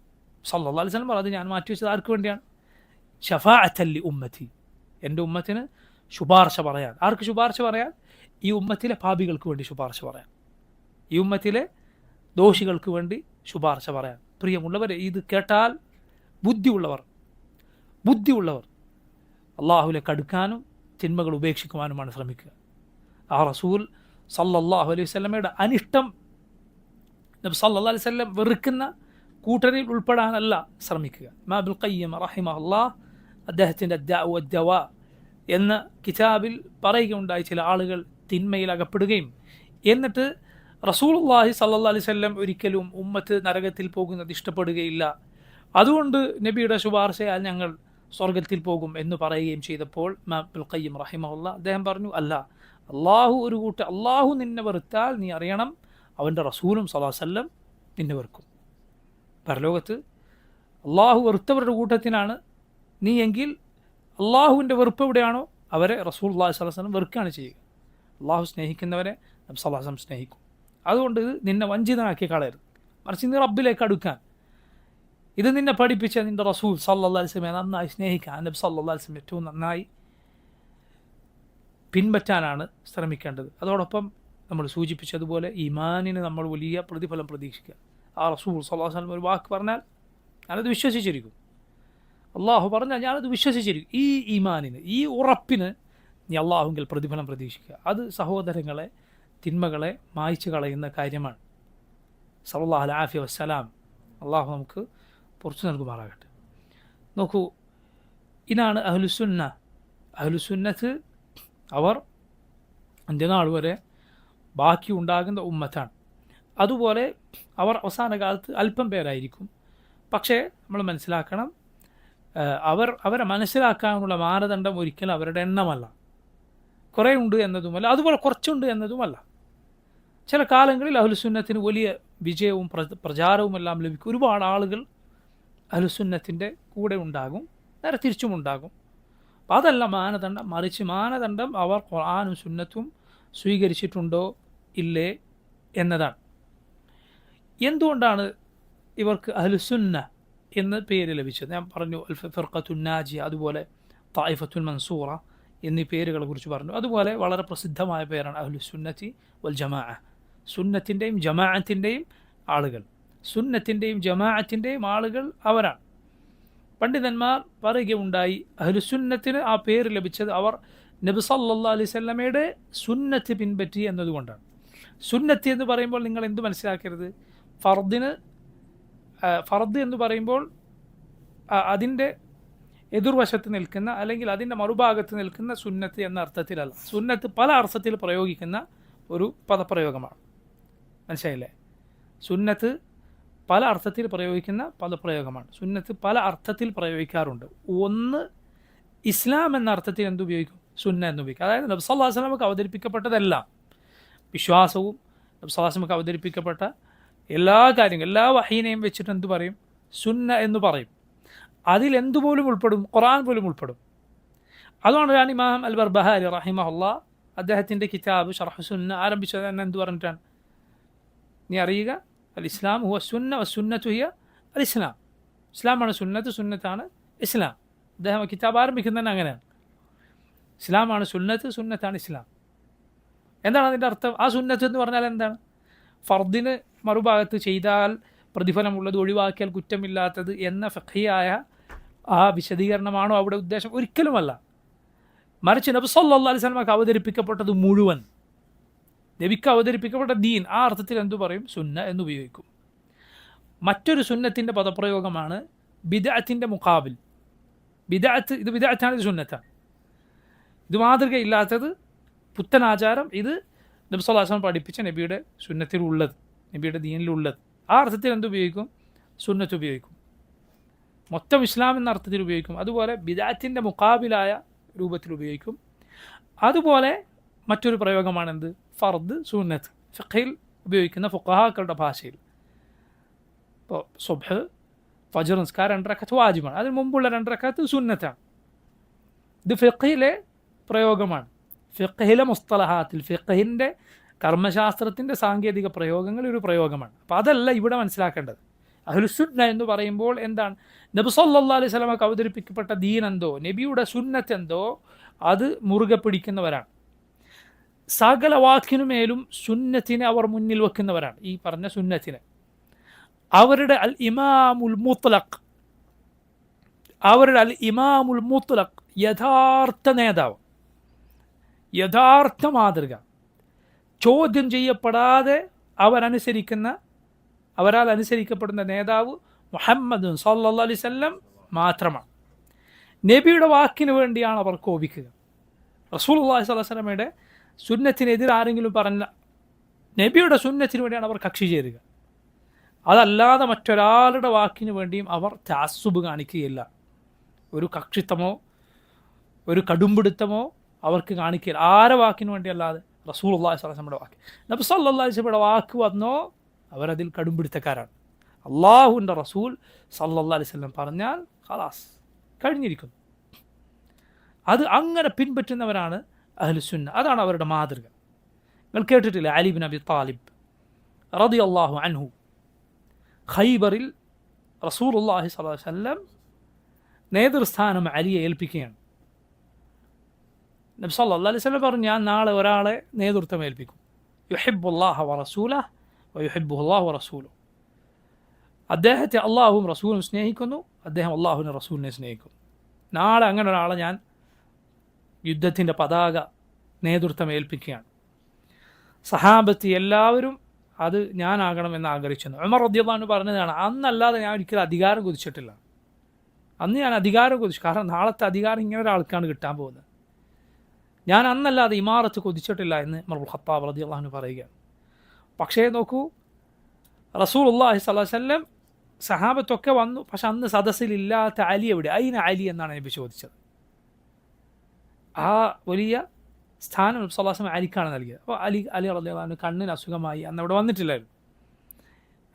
സല്ലല്ലാഹു അലൈഹി വസല്ലം അത് ഞാൻ മാറ്റിവെച്ചത് ആർക്ക് വേണ്ടിയാണ്? ശഫാഅത്തൻ ലി ഉമ്മത്തി, എൻ്റെ ഉമ്മത്തിന് ശുപാർശ പറയാൻ. ആർക്ക് ശുപാർശ പറയാൻ? ഈ ഉമ്മത്തിലെ പാപികൾക്ക് വേണ്ടി ശുപാർശ പറയാൻ, ഈ ഉമ്മത്തിലെ ദോഷികൾക്ക് വേണ്ടി ശുപാർശ പറയാൻ. പ്രിയമുള്ളവരെ, ഇത് കേട്ടാൽ ബുദ്ധിയുള്ളവർ അള്ളാഹുവിലേക്ക് അടുക്കാനും തിന്മകൾ ഉപേക്ഷിക്കുവാനുമാണ് ശ്രമിക്കുക. ആ റസൂൽ സല്ലല്ലാഹു അലൈഹി വസല്ലമയുടെ അനിഷ്ടം, നബി സല്ലല്ലാഹു അലൈഹി വസല്ലം വെറുക്കുന്ന കൂട്ടരിൽ ഉൾപ്പെടാനല്ല ശ്രമിക്കുക. ഇമാം ഇബ്നുൽ ഖയ്യിം റഹിമഹുല്ലാഹ് അദ്ദേഹത്തിൻ്റെ അദ്ദാഉ വദ്ദവാ എന്ന കിതാബിൽ പറയുകയുണ്ടായി, ചില ആളുകൾ തിന്മയിൽ അകപ്പെടുകയും എന്നിട്ട് റസൂലുള്ളാഹി സല്ലല്ലാഹു അലൈഹി വസല്ലം ഒരിക്കലും ഉമ്മത്ത് നരകത്തിൽ പോകുന്നത് ഇഷ്ടപ്പെടുകയില്ല, അതുകൊണ്ട് നബിയുടെ ശുപാർശയാൽ ഞങ്ങൾ സ്വർഗത്തിൽ പോകും എന്ന് പറയുകയും ചെയ്തപ്പോൾ ഇമാം ഇബ്നുൽ ഖയ്യിം റഹിമഹുല്ലാഹ് അദ്ദേഹം പറഞ്ഞു, അല്ല, അള്ളാഹു നിന്നെ വെറുത്താൽ നീ അറിയണം അവൻ്റെ റസൂലും സല്ലല്ലാഹു അലൈഹി വസല്ലം നിന്നെ വെറുക്കും. പരലോകത്ത് അള്ളാഹു വെറുത്തവരുടെ കൂട്ടത്തിനാണ് നീ എങ്കിൽ അള്ളാഹുവിൻ്റെ വെറുപ്പ് എവിടെയാണോ അവരെ റസൂലുള്ളാഹി സ്വല്ലല്ലാഹു അലൈഹി വസല്ലം വെറുക്കുകയാണ് ചെയ്യുക. അള്ളാഹു സ്നേഹിക്കുന്നവരെ നബി സല്ലല്ലാഹു അലൈഹി വസല്ലം സ്നേഹിക്കും. അതുകൊണ്ട് ഇത് നിന്നെ വഞ്ചിതനാക്കി കളയരുത്, മറിച്ച് നീ റബ്ബിലേക്ക് അടുക്കാൻ, ഇത് നിന്നെ പഠിപ്പിച്ച നിൻ്റെ റസൂൽ സല്ലല്ലാഹു അലൈഹി വസല്ലം നന്നായി സ്നേഹിക്കാൻ, നബി സല്ലല്ലാഹു അലൈഹി വസല്ലം ഏറ്റവും നന്നായി പിൻപറ്റാനാണ് ശ്രമിക്കേണ്ടത്. അതോടൊപ്പം നമ്മൾ സൂചിപ്പിച്ചതുപോലെ ഈമാനിന് നമ്മൾ വലിയ പ്രതിഫലം പ്രതീക്ഷിക്കുക. ആ റസൂൽ സല്ലല്ലാഹു അലൈഹി വസല്ലം ഒരു വാക്ക് പറഞ്ഞാൽ ഞാനത് വിശ്വസിച്ചിരിക്കും, അള്ളാഹു പറഞ്ഞാൽ ഞാനത് വിശ്വസിച്ചിരിക്കും. ഈ ഈമാനിന്, ഈ ഉറപ്പിന് നീ അള്ളാഹുവിൽ പ്രതിഫലം പ്രതീക്ഷിക്കുക. അത് സഹോദരങ്ങളെ, തിന്മകളെ മായ്ച്ചു കളയുന്ന കാര്യമാണ്. സല്ലല്ലാഹു അലൈഹി വസല്ലം അള്ളാഹു നമുക്ക് പുറത്തു നൽകുമാറാകട്ടെ. നോക്കൂ, ഇതാണ് അഹ്ലുസുന്നത്ത്. അവർ അന്ത്യനാൾ വരെ ബാക്കി ഉണ്ടാകുന്ന ഉമ്മത്താണ്. അതുപോലെ അവർ അവസാന കാലത്ത് അല്പം പേരായിരിക്കും. പക്ഷേ നമ്മൾ മനസ്സിലാക്കണം, അവരെ മനസ്സിലാക്കാനുള്ള മാനദണ്ഡം ഒരിക്കലും അവരുടെ എണ്ണമല്ല, കുറേ ഉണ്ട് എന്നതുമല്ല, അതുപോലെ കുറച്ചുണ്ട് എന്നതുമല്ല. ചില കാലങ്ങളിൽ അഹ്ലുസുന്നത്തിന് വലിയ വിജയവും പ്രചാരവുമെല്ലാം ലഭിക്കും. ഒരുപാട് ആളുകൾ അഹ്ലുസുന്നത്തിൻ്റെ കൂടെ ഉണ്ടാകും, നേരെ തിരിച്ചും ഉണ്ടാകും. അപ്പോൾ അതല്ല മാനദണ്ഡം, മറിച്ച് മാനദണ്ഡം അവർ ഖുർആനും സുന്നത്തും സ്വീകരിച്ചിട്ടുണ്ടോ ഇല്ലേ എന്നതാണ്. എന്തുകൊണ്ടാണ് ഇവർക്ക് അഹ്ലുസുന്ന എന്ന് പേര് ലഭിച്ചത്? ഞാൻ പറഞ്ഞു, ഫിർഖത്തുൻ നാജിയ, അതുപോലെ തായിഫത്തുൽ മൻസൂറ എന്നീ പേരുകളെ കുറിച്ച് പറഞ്ഞു. അതുപോലെ വളരെ പ്രസിദ്ധമായ പേരാണ് അഹ്ലുസുന്നത്തി വൽ ജമാഅ, സുന്നത്തിൻ്റെയും ജമാഅത്തിൻ്റെയും ആളുകൾ. സുന്നത്തിൻ്റെയും ജമാഅത്തിൻ്റെയും ആളുകൾ അവരാണ്. പണ്ഡിതന്മാർ പറയുകയുണ്ടായി, അഹ്ലുസുന്നത്തിന് ആ പേര് ലഭിച്ചത് അവർ നബി സല്ലല്ലാഹു അലൈഹി വസല്ലമയുടെ സുന്നത്ത് പിൻപറ്റി എന്നതുകൊണ്ടാണ്. സുന്നത്ത് എന്ന് പറയുമ്പോൾ നിങ്ങൾ എന്ത് മനസ്സിലാക്കരുത്, ഫർദ് എന്ന് പറയുമ്പോൾ അതിൻ്റെ എതിർവശത്ത് നിൽക്കുന്ന, അല്ലെങ്കിൽ അതിൻ്റെ മറുഭാഗത്ത് നിൽക്കുന്ന സുന്നത്ത് എന്ന അർത്ഥത്തിലല്ല. സുന്നത്ത് പല അർത്ഥത്തിൽ പ്രയോഗിക്കുന്ന ഒരു പദപ്രയോഗമാണ്, മനസ്സിലായില്ലേ? സുന്നത്ത് പല അർത്ഥത്തിൽ പ്രയോഗിക്കുന്ന പദപ്രയോഗമാണ്. സുന്നത്ത് പല അർത്ഥത്തിൽ പ്രയോഗിക്കാറുണ്ട്. ഒന്ന്, ഇസ്ലാം എന്ന അർത്ഥത്തിൽ എന്തുപയോഗിക്കും? സുന്ന എന്നുപയോഗിക്കും. അതായത് നബി സല്ലല്ലാഹു അലൈഹി വസല്ലമക്ക് അവതരിപ്പിക്കപ്പെട്ടതെല്ലാം, വിശ്വാസവും നബി സല്ലല്ലാഹു അലൈഹി വസല്ലമക്ക് അവതരിപ്പിക്കപ്പെട്ട എല്ലാ കാര്യങ്ങളും, എല്ലാ വഹീനെയും വെച്ചിട്ട് എന്തു പറയും? സുന്ന എന്ന് പറയും. അതിലെന്തുപോലും ഉൾപ്പെടും, ഖുർആൻ പോലും ഉൾപ്പെടും. അതുകൊണ്ടാണ് ഇമാം അൽ ബർബഹാരി റഹിമഹുല്ലാഹ് അദ്ദേഹത്തിൻ്റെ കിതാബ് ശർഹ് സുന്ന ആരംഭിച്ചത് എന്ന് എന്ത് പറഞ്ഞിട്ടാണ്? നീ അറിയുക, അൽ ഇസ്ലാം ഹുവ സുന്ന വസുന്നത്തു ഹിയ അൽ ഇസ്ലാം. ഇസ്ലാമാണ് സുന്നത്ത്, സുന്നത്താണ് ഇസ്ലാം. അദ്ദേഹം കിതാബ് ആരംഭിക്കുന്നത് തന്നെ അങ്ങനെയാണ്. ഇസ്ലാമാണ് സുന്നത്ത്, സുന്നത്താണ് ഇസ്ലാം. എന്താണ് അതിൻ്റെ അർത്ഥം? ആ സുന്നത്ത് എന്ന് പറഞ്ഞാൽ എന്താണ്? ഫർദിന് മറുഭാഗത്ത് ചെയ്താൽ പ്രതിഫലമുള്ളത്, ഒഴിവാക്കിയാൽ കുറ്റമില്ലാത്തത് എന്ന ഫഖിയായ ആ വിശദീകരണമാണോ അവിടെ ഉദ്ദേശം? ഒരിക്കലുമല്ല. മറിച്ച് നബി സല്ലല്ലാഹു അലൈഹി വസല്ലമക്ക് അവതരിപ്പിക്കപ്പെട്ടത് മുഴുവൻ, നബിക്ക് അവതരിപ്പിക്കപ്പെട്ട ദീൻ, ആ അർത്ഥത്തിൽ എന്തു പറയും? സുന്ന എന്നുപയോഗിക്കും. മറ്റൊരു സുന്നത്തിൻ്റെ പദപ്രയോഗമാണ് ബിദ്അത്തിൻ്റെ മുഖാബിൽ. ബിദ്അത്ത്, ഇത് ബിദ്അത്താണ്, ഇത് സുന്നത്താണ്. ഇത് മാതൃകയില്ലാത്തത്, പുത്തനാചാരം, ഇത് നബി സല്ലല്ലാഹു അലൈഹി വസല്ലം പഠിപ്പിച്ച നബിയുടെ സുന്നത്തിലുള്ളത്, നബിയുടെ ദീനിലുള്ളത്. ആ അർത്ഥത്തിൽ എന്തുപയോഗിക്കും? സുന്നത്ത് ഉപയോഗിക്കും. മൊത്തം ഇസ്ലാം എന്ന അർത്ഥത്തിൽ ഉപയോഗിക്കും. അതുപോലെ ബിദ്അത്തിൻ്റെ മുഖാബിലായ രൂപത്തിൽ ഉപയോഗിക്കും. അതുപോലെ മറ്റൊരു പ്രയോഗമാണെന്ത്? ഫർദ്, സുന്നത്ത്. ഫിഖ്ഹിൽ ഉപയോഗിക്കുന്ന ഫുഖഹാക്കളുടെ ഭാഷയിൽ ഇപ്പോൾ സുബ്ഹ്, ഫജ്ർ നിസ്കാരം 2 റക്അത്ത് വാജിബാണ്, അതിന് മുമ്പുള്ള 2 റക്അത്ത് സുന്നത്താണ്. ഇത് ഫിഖ്ഹിലെ പ്രയോഗമാണ്. ഫിഖ്ഹിലെ മുസ്തലഹാത്തിൽ, ഫിഖ്ഹിൻ്റെ കർമ്മശാസ്ത്രത്തിൻ്റെ സാങ്കേതിക പ്രയോഗങ്ങൾ ഒരു പ്രയോഗമാണ്. അപ്പോൾ അതല്ല ഇവിടെ മനസ്സിലാക്കേണ്ടത്. അഹ്ലുസുന്ന എന്ന് പറയുമ്പോൾ എന്താണ്? നബി സല്ലല്ലാഹു അലൈഹി വസല്ലമക്ക് അവതരിപ്പിക്കപ്പെട്ട ദീൻ എന്തോ, നബിയുടെ സുന്നത്ത് എന്തോ അത് മുറുകെ പിടിക്കുന്നവരാണ്. സകല വാക്കിനുമേലും സുന്നത്തിനെ അവർ മുന്നിൽ വെക്കുന്നവരാണ്. ഈ പറഞ്ഞ സുന്നത്തിനെ അവരുടെ അൽ ഇമാമുൽ മുത്ലഖ്, യഥാർത്ഥ നേതാവ്, യഥാർത്ഥ മാതൃക, ചോദ്യം ചെയ്യപ്പെടാതെ അവരാൽ അനുസരിക്കപ്പെടുന്ന നേതാവ് മുഹമ്മദ് സല്ലല്ലാഹു അലൈഹി വസല്ലം മാത്രമാണ്. നബിയുടെ വാക്കിന് വേണ്ടിയാണ് അവർ കോപിക്കുക. റസൂലുള്ളാഹി സ്വല്ലല്ലാഹു അലൈഹി വസല്ലമയുടെ സുന്നത്തിനെതിരെ ആരെങ്കിലും പറഞ്ഞ നബിയുടെ സുന്നത്തിന് വേണ്ടിയാണ് അവർ കക്ഷി ചേരുക. അതല്ലാതെ മറ്റൊരാളുടെ വാക്കിന് വേണ്ടിയും അവർ തഅസ്സുബ് കാണിക്കുകയില്ല. ഒരു കക്ഷിത്വമോ ഒരു കടുംപിടുത്തമോ അവർക്ക് കാണിക്കില്ല. ആരെ വാക്കിന് വേണ്ടി അല്ലാതെ റസൂലുള്ളാഹി സ്വല്ലല്ലാഹു അലൈഹി വസല്ലമയുടെ വാക്ക്, നബി സല്ലല്ലാഹു അലൈഹി വസല്ലമയുടെ വാക്ക് വന്നോ അവരതിൽ കടുംപിടുത്തക്കാരാണ്. അള്ളാഹുവിൻ്റെ റസൂൽ സല്ലല്ലാഹു അലൈഹി വസല്ലം പറഞ്ഞാൽ ഖലാസ് കഴിഞ്ഞിരിക്കുന്നു. അത് അങ്ങനെ പിൻപറ്റുന്നവരാണ് അഹ്ലുസുന്ന. അതാണ് അവരുടെ മാതൃക. നിങ്ങൾ കേട്ടിട്ടില്ല, അലി ഇബ്നു അബി താലിബ് റളിയല്ലാഹു അൻഹു ഖൈബറിൽ റസൂലുള്ളാഹി സ്വല്ലല്ലാഹു അലൈഹി വസല്ലം നേതൃസ്ഥാനം അലിയെ ഏൽപ്പിക്കുകയാണ്. നബി സല്ലല്ലാഹു അലൈഹി വസല്ലം പറഞ്ഞു, ഞാൻ നാളെ ഒരാളെ നേതൃത്വം ഏൽപ്പിക്കും. യുഹിബ്ബുല്ലാഹ വറസൂലഹു വയുഹിബ്ബുഹുല്ലാഹു വറസൂലുഹു. അദ്ദേഹത്തെ അള്ളാഹുവും റസൂലും സ്നേഹിക്കുന്നു, അദ്ദേഹം അള്ളാഹുവിനെ റസൂലിനെ സ്നേഹിക്കുന്നു. നാളെ അങ്ങനെ ഒരാളെ ഞാൻ യുദ്ധത്തിൻ്റെ പതാക നേതൃത്വം ഏൽപ്പിക്കുകയാണ്. സഹാബത്ത് എല്ലാവരും അത് ഞാനാകണമെന്ന് ആഗ്രഹിച്ചെന്ന് ഉമർ റളിയല്ലാഹു അൻഹു പറഞ്ഞതാണ്. അന്നല്ലാതെ ഞാൻ ഒരിക്കലും അധികാരം കൊതിച്ചിട്ടില്ല. അന്ന് ഞാൻ അധികാരം കൊതിച്ചു, കാരണം നാളത്തെ അധികാരം ഇങ്ങനെ ഒരാൾക്കാണ് കിട്ടാൻ പോകുന്നത്. ഞാൻ അന്നല്ലാതെ ഇമാറത്ത് കൊതിച്ചിട്ടില്ല എന്ന് ഉമർ ഇബ്നുൽ ഖത്താബ് റളിയല്ലാഹു അൻഹു പറയുകയാണ്. പക്ഷേ നോക്കൂ, റസൂലുള്ളാഹി സ്വല്ലല്ലാഹു അലൈഹി വസല്ലം സഹാബത്തൊക്കെ വന്നു, പക്ഷെ അന്ന് സദസ്സിലില്ലാത്ത അലി എവിടെ? അയിന അലി എന്നാണ് നബി ചോദിച്ചത്. ആ വലിയ സ്ഥാനം നബി സല്ലല്ലാഹു അലൈഹി വസല്ലം അലിക്കാണ് നൽകിയത്. അപ്പോൾ അലി റളിയല്ലാഹു അൻഹു കണ്ണിന് അസുഖമായി അന്ന് അവിടെ വന്നിട്ടില്ലായിരുന്നു.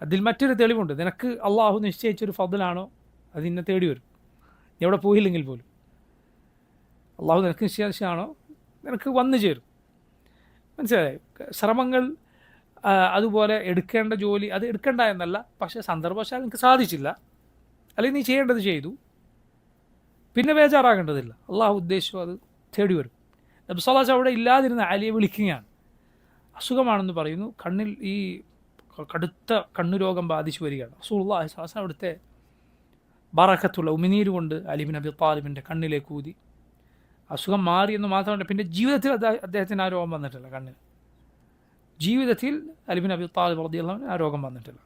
അതിൽ മറ്റൊരു തെളിവുണ്ട്, നിനക്ക് അള്ളാഹു നിശ്ചയിച്ചൊരു ഫضലാണോ അത് നിന്നെ തേടി വരും. നീ അവിടെ പോയില്ലെങ്കിൽ പോലും അള്ളാഹു നിനക്ക് നിശ്ചയിച്ചാണോ നിനക്ക് വന്നു ചേരും. മനസ്സിലായി? ശ്രമങ്ങൾ അതുപോലെ എടുക്കേണ്ട ജോലി അത് എടുക്കേണ്ട എന്നല്ല, പക്ഷേ സന്ദർഭവശാൽ എനിക്ക് സാധിച്ചില്ല, അല്ലെങ്കിൽ നീ ചെയ്യേണ്ടത് ചെയ്തു, പിന്നെ ബേജാറാകേണ്ടതില്ല. അള്ളാഹു ഉദ്ദേശിച്ചു അത് തേടി വരും. നബി സല്ലല്ലാഹു അലൈഹി വസല്ലം അവിടെ ഇല്ലാതിരുന്ന അലിയെ വിളിക്കുകയാണ്. അസുഖമാണെന്ന് പറയുന്നു, കണ്ണിൽ ഈ കടുത്ത കണ്ണുരോഗം ബാധിച്ചു വരികയാണ്. റസൂലുള്ളാഹി സ്വല്ലല്ലാഹു അലൈഹി വസല്ലം അവിടുത്തെ ബറക്കത്തുള്ള ഉമിനീര് കൊണ്ട് അലി ഇബ്നു അബി താലിബിൻ്റെ കണ്ണിലേക്ക് ഊതി. അസുഖം മാറിയെന്ന് മാത്രമല്ല, പിന്നെ ജീവിതത്തിൽ അദ്ദേഹത്തിന് ആ രോഗം വന്നിട്ടില്ല. കണ്ണിന് ജീവിതത്തിൽ അലി ഇബ്നു അബി താലിബ് റളിയല്ലാഹു അൻഹു ആ രോഗം വന്നിട്ടില്ല.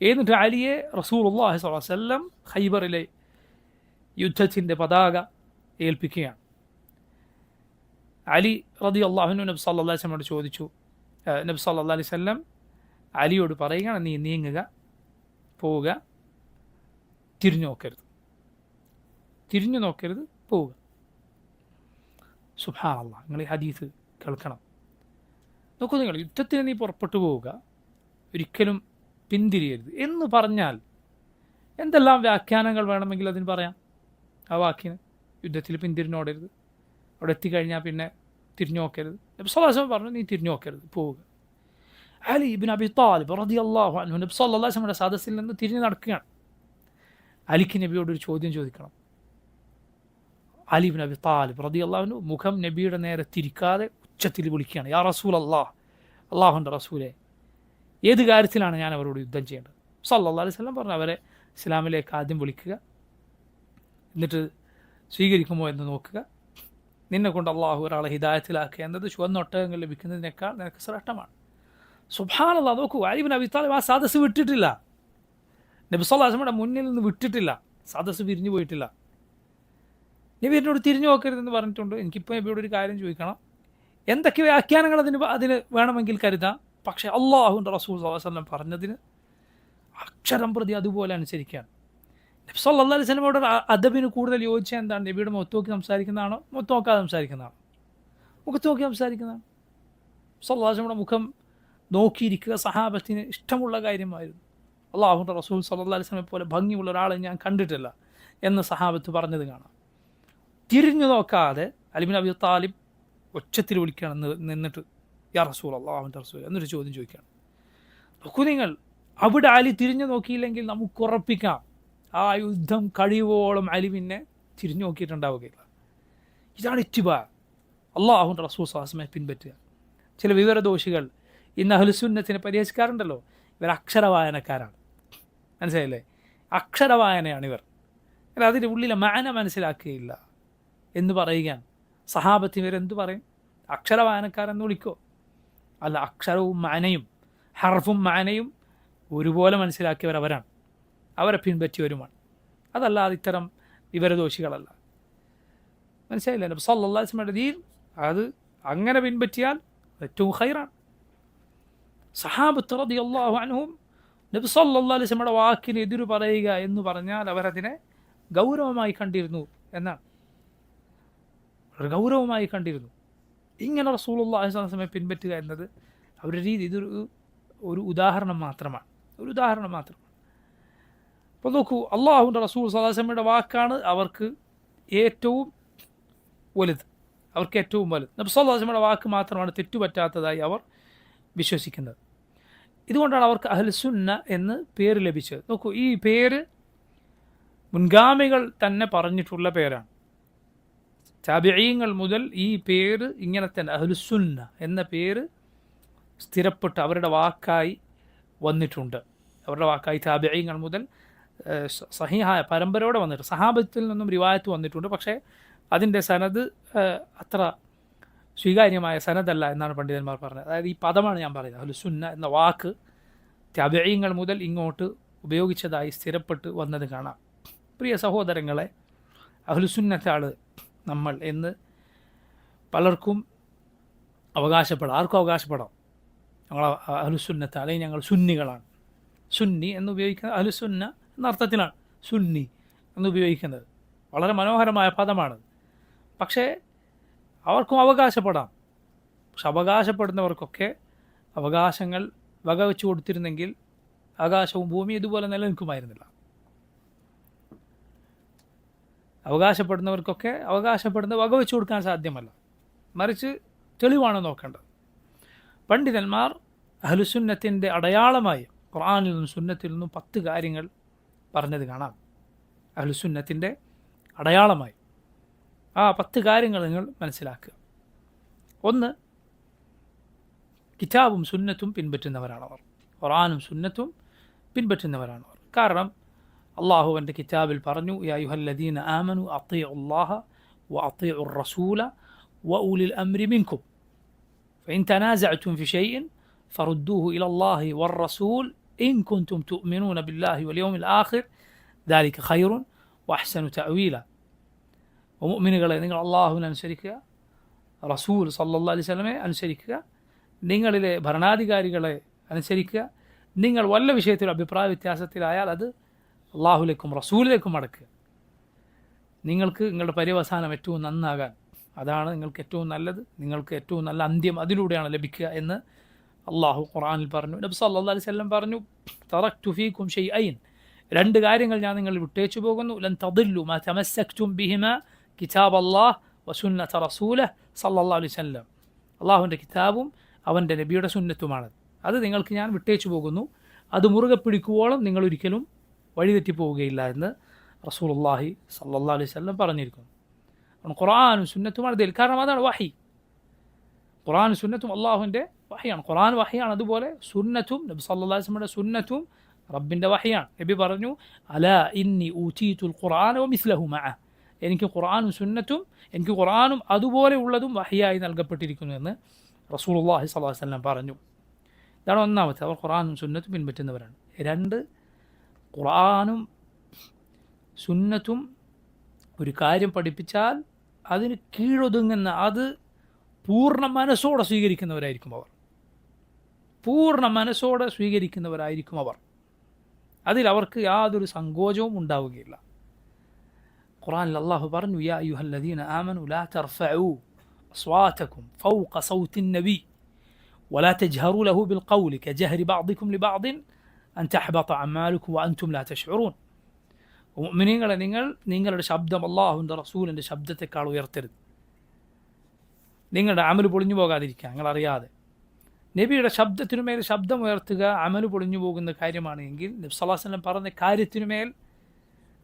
എന്നിട്ട് അലിയെ റസൂലുള്ളാഹി സ്വല്ലല്ലാഹു അലൈഹി വസല്ലം ഖൈബറിലെ യുദ്ധത്തിൻ്റെ പതാക ഏൽപ്പിക്കുകയാണ്. അലി റളിയല്ലാഹു അൻഹു നബി സല്ലല്ലാഹു അലൈഹി വസല്ലമയോട് ചോദിച്ചു. നബി സല്ലല്ലാഹു അലൈഹി വസല്ലം അലിയോട് പറയുകയാണ്, നീ നീങ്ങുക, പോവുക, തിരിഞ്ഞു നോക്കരുത്, പോവുക. സുബ്ഹാനല്ലാഹ്, നിങ്ങൾ ഈ ഹദീസ് കേൾക്കണം. നോക്കൂ, നിങ്ങൾ യുദ്ധത്തിന് നീ പുറപ്പെട്ടു പോവുക, ഒരിക്കലും പിന്തിരിയരുത് എന്ന് പറഞ്ഞാൽ എന്തെല്ലാം വ്യാഖ്യാനങ്ങൾ വേണമെങ്കിൽ അതിന് പറയാം. ആ വാക്കിന് യുദ്ധത്തിൽ പിന്തിരിഞ്ഞോടരുത്, അവിടെ എത്തിക്കഴിഞ്ഞാൽ പിന്നെ തിരിഞ്ഞു നോക്കരുത്. നബി സല്ലല്ലാഹു അലൈഹി വസല്ലം പറഞ്ഞു, നീ തിരിഞ്ഞു നോക്കരുത്, പോവുക. അലി ഇബ്നു അബി താലിബ് റളിയല്ലാഹു അൻഹു നബി സല്ലല്ലാഹു അലൈഹി വസല്ലമയുടെ സദസ്സിൽ നിന്ന് തിരിഞ്ഞു നടക്കുകയാണ്. അലിക്ക് നബിയോടൊരു ചോദ്യം ചോദിക്കണം. അലി ഇബ്നു അബി താലിബ് റളിയല്ലാഹു അൻഹു മുഖം നബിയുടെ നേരെ തിരിക്കാതെ ഉച്ചത്തിൽ വിളിക്കുകയാണ്, യാ റസൂലല്ലാഹ്, അള്ളാഹുവിൻ്റെ റസൂലെ, ഏത് കാര്യത്തിലാണ് ഞാൻ അവരോട് യുദ്ധം ചെയ്യേണ്ടത്? സല്ലല്ലാഹു അലൈഹി വസല്ലം പറഞ്ഞു, അവരെ ഇസ്ലാമിലേക്ക് ആദ്യം വിളിക്കുക, എന്നിട്ട് സ്വീകരിക്കുമോ എന്ന് നോക്കുക. നിന്നെ കൊണ്ട് അള്ളാഹു ഒരാളെ ഹിദായത്തിലാക്കുക എന്നത് ചുവന്ന ഒട്ടകങ്ങൾ ലഭിക്കുന്നതിനേക്കാൾ നിനക്ക് ശ്രേഷ്ഠമാണ്. സുബ്ഹാനല്ലാഹ്, നോക്കൂ, അലി ഇബ്നു അബി താലിബ് ആ സദസ്സ് വിട്ടിട്ടില്ല. നബി സല്ലല്ലാഹു അലൈഹി വസല്ലമയുടെ മുന്നിൽ നിന്ന് വിട്ടിട്ടില്ല, സദസ്സ് പിരിഞ്ഞു പോയിട്ടില്ല. നബി എന്നോട് തിരിഞ്ഞു നോക്കരുതെന്ന് പറഞ്ഞിട്ടുണ്ട്. എനിക്കിപ്പോൾ നബിയോട് ഒരു കാര്യം ചോദിക്കണം, എന്തൊക്കെ വ്യാഖ്യാനങ്ങൾ അതിന് വേണമെങ്കിൽ കരുതാം, പക്ഷേ അള്ളാഹുവിൻ്റെ റസൂൽ സല്ലല്ലാഹു അലൈഹി വസല്ലം പറഞ്ഞതിന് അക്ഷരം പ്രതി അതുപോലെ അനുസരിക്കുകയാണ്. നബി സല്ലല്ലാഹു അലൈഹി വസല്ലമയോട് അദബിന് കൂടുതൽ യോജിച്ച എന്താണ്? നബിയുടെ മുഖത്ത് നോക്കി സംസാരിക്കുന്നതാണോ, മുഖത്ത് നോക്കാതെ സംസാരിക്കുന്നതാണോ? മുഖത്ത് നോക്കി സംസാരിക്കുന്നതാണ്. സല്ലല്ലാഹു അലൈഹി വസല്ലമയുടെ മുഖം നോക്കിയിരിക്കുക സഹാബത്തിന് ഇഷ്ടമുള്ള കാര്യമായിരുന്നു. അള്ളാഹുവിൻ്റെ റസൂൽ സല്ലല്ലാഹു അലൈഹി വസല്ലമയെ പോലെ ഭംഗിയുള്ള ഒരാളെ ഞാൻ കണ്ടിട്ടില്ല എന്ന് സഹാബത്ത് പറഞ്ഞത് കാണാം. തിരിഞ്ഞു നോക്കാതെ അലി ഇബ്നു അബി താലിബ് ഒച്ചത്തിൽ വിളിക്കുകയാണ് നിന്നിട്ട്, യാ റസൂൽ അള്ളാഹുവിൻ്റെ റസൂൽ എന്നൊരു ചോദ്യം ചോദിക്കുകയാണ്. നോക്കൂ നിങ്ങൾ, അവിടെ അലി തിരിഞ്ഞു നോക്കിയില്ലെങ്കിൽ നമുക്ക് ഉറപ്പിക്കാം ആ യുദ്ധം കഴിയുവോളം അലി പിന്നെ തിരിഞ്ഞു നോക്കിയിട്ടുണ്ടാവുകയില്ല. ഇതാണ് ഇത്തിബാ, അള്ളാഹുവിൻ്റെ റസൂൽ സ്വല്ലല്ലാഹു പിൻപറ്റുക. ചില വിവരദോഷികൾ ഇന്ന് അഹ്ലുസുന്നത്തിനെ പരിഹസിക്കാറുണ്ടല്ലോ, ഇവർ അക്ഷരവായനക്കാരാണ്. മനസ്സിലായില്ലേ? അക്ഷരവായനയാണ് ഇവർ. അല്ല, അതിൻ്റെ ഉള്ളിലെ മാന മനസ്സിലാക്കുകയില്ല എന്ന് പറയുകയാണ്. സഹാബത്ത് ഇവരെന്ത് പറയും? അക്ഷരവായനക്കാരെന്ന് വിളിക്കോ? അല്ല, അക്ഷരവും മാനയും ഹർഫും മാനയും ഒരുപോലെ മനസ്സിലാക്കിയവർ അവരാണ്, അവരെ പിൻപറ്റിയവരുമാണ്. അതല്ലാതെ ഇത്തരം വിവരദോഷികളല്ല. മനസ്സിലായില്ലേ? നബി സല്ലല്ലാഹു അലൈഹി വസല്ലമയുടെ ദീൻ അത് അങ്ങനെ പിൻപറ്റിയാൽ ഏറ്റവും ഖൈറാണ്. സഹാബത്ത് റളിയല്ലാഹു അൻഹും നബി സല്ലല്ലാഹു അലൈഹി വസല്ലമയുടെ വാക്കിന് എതിര് പറയുക എന്ന് പറഞ്ഞാൽ അവരതിനെ ഗൗരവമായി കണ്ടിരുന്നു എന്നാണ്. വളരെ ഗൗരവമായി കണ്ടിരുന്നു. ഇങ്ങനെ റസൂലുള്ളാഹി സ്വല്ലല്ലാഹു അലൈഹി വസല്ലമയെ പിൻപറ്റുക എന്നത് അവരുടെ രീതി. ഇതൊരു ഉദാഹരണം മാത്രമാണ്, ഒരു ഉദാഹരണം മാത്രമാണ്. അപ്പോൾ നോക്കൂ, അള്ളാഹുവിൻ്റെ റസൂൽ സ്വല്ലല്ലാഹു അലൈഹി വസല്ലമയുടെ വാക്കാണ് അവർക്ക് ഏറ്റവും വലുത്, അവർക്ക് ഏറ്റവും വലുത്. നബി സല്ലല്ലാഹു അലൈഹി വസല്ലമയുടെ വാക്ക് മാത്രമാണ് തെറ്റുപറ്റാത്തതായി അവർ വിശ്വസിക്കുന്നത്. ഇതുകൊണ്ടാണ് അവർക്ക് അഹ്ലുസുന്ന എന്ന് പേര് ലഭിച്ചത്. നോക്കൂ, ഈ പേര് മുൻഗാമികൾ തന്നെ പറഞ്ഞിട്ടുള്ള പേരാണ്. താബിഈങ്ങൾ മുതൽ ഈ പേര് ഇങ്ങനെ തന്നെ അഹ്ലുസുന്ന എന്ന പേര് സ്ഥിരപ്പെട്ട് അവരുടെ വാക്കായി വന്നിട്ടുണ്ട്. അവരുടെ വാക്കായി താബിഈങ്ങൾ മുതൽ സഹീഹായ പരമ്പരയോടെ വന്നിട്ടുണ്ട്. സഹാബത്തിൽ നിന്നും റിവായത്ത് വന്നിട്ടുണ്ട്, പക്ഷേ അതിൻ്റെ സനദ് അത്ര സ്വീകാര്യമായ സനദല്ല എന്നാണ് പണ്ഡിതന്മാർ പറഞ്ഞത്. അതായത് ഈ പദമാണ് ഞാൻ പറയുന്നത്, അഹ്ലുസുന്ന എന്ന വാക്ക് താബിഈങ്ങൾ മുതൽ ഇങ്ങോട്ട് ഉപയോഗിച്ചതായി സ്ഥിരപ്പെട്ട് വന്നത് കാണാം. പ്രിയ സഹോദരങ്ങളെ, അഹ്ലുസുന്നത്താണ് നമ്മൾ എന്ന് പലർക്കും അവകാശപ്പെടാം. ആർക്കും അവകാശപ്പെടാം ഞങ്ങൾ അഹ്ലുസുന്നത്ത്, അല്ലെങ്കിൽ ഞങ്ങൾ സുന്നികളാണ്. സുന്നി എന്ന് ഉപയോഗിക്കുന്നത് അഹ്ലുസുന്ന എന്ന അർത്ഥത്തിലാണ് സുന്നി എന്ന് ഉപയോഗിക്കുന്നത്. വളരെ മനോഹരമായ പദമാണ്. പക്ഷേ അവർക്കും അവകാശപ്പെടാം. പക്ഷെ അവകാശപ്പെടുന്നവർക്കൊക്കെ അവകാശങ്ങൾ വകവെച്ചു കൊടുത്തിരുന്നെങ്കിൽ ആകാശവും ഭൂമിയും ഇതുപോലെ നിലനിൽക്കുമായിരുന്നില്ല. അവകാശപ്പെടുന്നവർക്കൊക്കെ അവകാശപ്പെടുന്ന വകവെച്ചു കൊടുക്കാൻ സാധ്യമല്ല, മറിച്ച് തെളിവാണ് നോക്കേണ്ടത്. പണ്ഡിതന്മാർ അഹ്ലുസുന്നത്തിൻ്റെ അടയാളമായി ഖുർആനിൽ നിന്നും സുന്നത്തിൽ നിന്നും 10 കാര്യങ്ങൾ പറഞ്ഞത് കാണാം. അഹ്ലുസുന്നത്തിൻ്റെ അടയാളമായി ആ 10 കാര്യങ്ങൾ നിങ്ങൾ മനസ്സിലാക്കുക. ഒന്ന്, കിതാബും സുന്നത്തും പിൻപറ്റുന്നവരാണവർ. ഖുർആനും സുന്നത്തും പിൻപറ്റുന്നവരാണവർ. കാരണം അള്ളാഹുവിൻ്റെ കിതാബിൽ പറഞ്ഞു, യാ അയ്യുഹല്ലദീന ആമനു അത്തീഉല്ലാഹ വ അത്തീഉർ റസൂല വ ഉലിൽ അംരി മിൻകും ഫഇൻ തനാസഅതും ഫി ഷൈഇൻ ഫറുദ്ദൂഹു ഇലല്ലാഹി വർ-റസൂൽ ഇൻ കുൻതും തുഅ്മിനൂന ബില്ലാഹി വൽ യൗമിൽ ആഖിർ ദാലിക ഖൈറുൻ വഅഹ്സനു തഅവീല. മുഅ്മിനുകളെ, നിങ്ങൾ അള്ളാഹുവിനെ അനുസരിക്കുക, റസൂൽ സല്ലല്ലാഹു അലൈഹി വസല്ലമയെ അനുസരിക്കുക, നിങ്ങളിലെ ഭരണാധികാരികളെ അനുസരിക്കുക. നിങ്ങൾ വല്ല വിഷയത്തിൽ അഭിപ്രായ വ്യത്യാസത്തിലായാൽ അത് അള്ളാഹുലേക്കും റസൂലിലേക്കും മടക്കുക. നിങ്ങൾക്ക് നിങ്ങളുടെ പര്യവസാനം ഏറ്റവും നന്നാകാൻ അതാണ് നിങ്ങൾക്ക് ഏറ്റവും നല്ലത്. നിങ്ങൾക്ക് ഏറ്റവും നല്ല അന്ത്യം അതിലൂടെയാണ് ലഭിക്കുക എന്ന് അള്ളാഹു ഖുർആനിൽ പറഞ്ഞു. നബി സല്ലല്ലാഹു അലൈഹി വസല്ലം പറഞ്ഞു, തറക്തു ഫീകും ഷൈഅൻ, 2 കാര്യങ്ങൾ ഞാൻ നിങ്ങൾ വിട്ടേച്ചു പോകുന്നു. ലൻ തദില്ലു മാ തമസ്സക്തും ബിഹിമാ കിതാബല്ലാഹ് വസുന്നത റസൂലഹ് സല്ലല്ലാഹു അലൈഹി വസല്ലം. അള്ളാഹുവിൻ്റെ കിതാബും അവൻ്റെ നബിയുടെ സുന്നത്തുമാണ്. അത് നിങ്ങൾക്ക് ഞാൻ വിട്ടേച്ചു പോകുന്നു. അത് മുറുകെ പിടിക്കുവോളം നിങ്ങൾ ഒരിക്കലും വഴിതെറ്റിപ്പോവുകയില്ല എന്ന് റസൂലുള്ളാഹി സല്ലല്ലാഹു അലൈഹി വസല്ലം പറഞ്ഞിരിക്കുന്നു. ഖുർആനും സുന്നത്തുമാണ് ഇതിൽ. കാരണം അതാണ് വഹി. ഖുർആനും സുന്നത്തും അള്ളാഹുവിൻ്റെ വഹിയാണ്. ഖുർആൻ വഹിയാണ്, അതുപോലെ സുന്നത്തും നബി സല്ലല്ലാഹു അലൈഹി വസല്ലമയുടെ സുന്നത്തും റബ്ബിൻ്റെ വഹിയാണ്. നബി പറഞ്ഞു, അലാ ഇന്നി ഊതീതുൽ ഖുർആന വമിസ്ലഹു മഅ, എനിക്ക് ഖുർആനും സുന്നത്തും എനിക്ക് ഖുർആനും അതുപോലെ ഉള്ളതും വഹിയായി നൽകപ്പെട്ടിരിക്കുന്നു എന്ന് റസൂലുള്ളാഹി സ്വല്ലല്ലാഹു അലൈഹി വസല്ലം പറഞ്ഞു. ഇതാണ് ഒന്നാമത്തെ, അവർ ഖുർആനും സുന്നത്തും പിൻപറ്റുന്നവരാണ്. 2, ഖുർആനും സുന്നത്തും ഒരു കാര്യം പഠിപ്പിച്ചാൽ അതിന് കീഴൊതുങ്ങുന്ന, അത് പൂർണ്ണ മനസ്സോടെ സ്വീകരിക്കുന്നവരായിരിക്കും അവർ. പൂർണ്ണ മനസ്സോടെ സ്വീകരിക്കുന്നവരായിരിക്കും അവർ. അതിൽ അവർക്ക് യാതൊരു സങ്കോചവും ഉണ്ടാവുകയില്ല. ഖുർആനിൽ അല്ലാഹു പറഞ്ഞു, യാ അയ്യുഹല്ലദീന ആമനു ലാ തർഫഉ അസ്വാതകും ഫൗഖ സൗത്തിൻ നബി വലാ തജ്ഹറു ലഹു ബിൽഖൗലി കജഹരി ബഅദികും ലിബഅദിൻ അൻ തഹ്ബത അമാലുകും വഅൻതും ലാ തശ്ഉറൂൻ. മുഅ്മിനീങ്ങളെ, നിങ്ങൾ നിങ്ങളുടെ ശബ്ദം അല്ലാഹുവിൻ്റെ റസൂലിൻ്റെ ശബ്ദത്തെക്കാൾ ഉയർത്തരുത്, നിങ്ങളുടെ അമൽ പൊളിഞ്ഞു പോകാതിരിക്കുക. നിങ്ങളറിയാതെ നബിയുടെ ശബ്ദത്തിനുമേൽ ശബ്ദമുയർത്തുക അമല് പൊളിഞ്ഞു പോകുന്ന കാര്യമാണ് എങ്കിൽ നബി സല്ലല്ലാഹു അലൈഹി വസല്ലം പറഞ്ഞ കാര്യത്തിനുമേൽ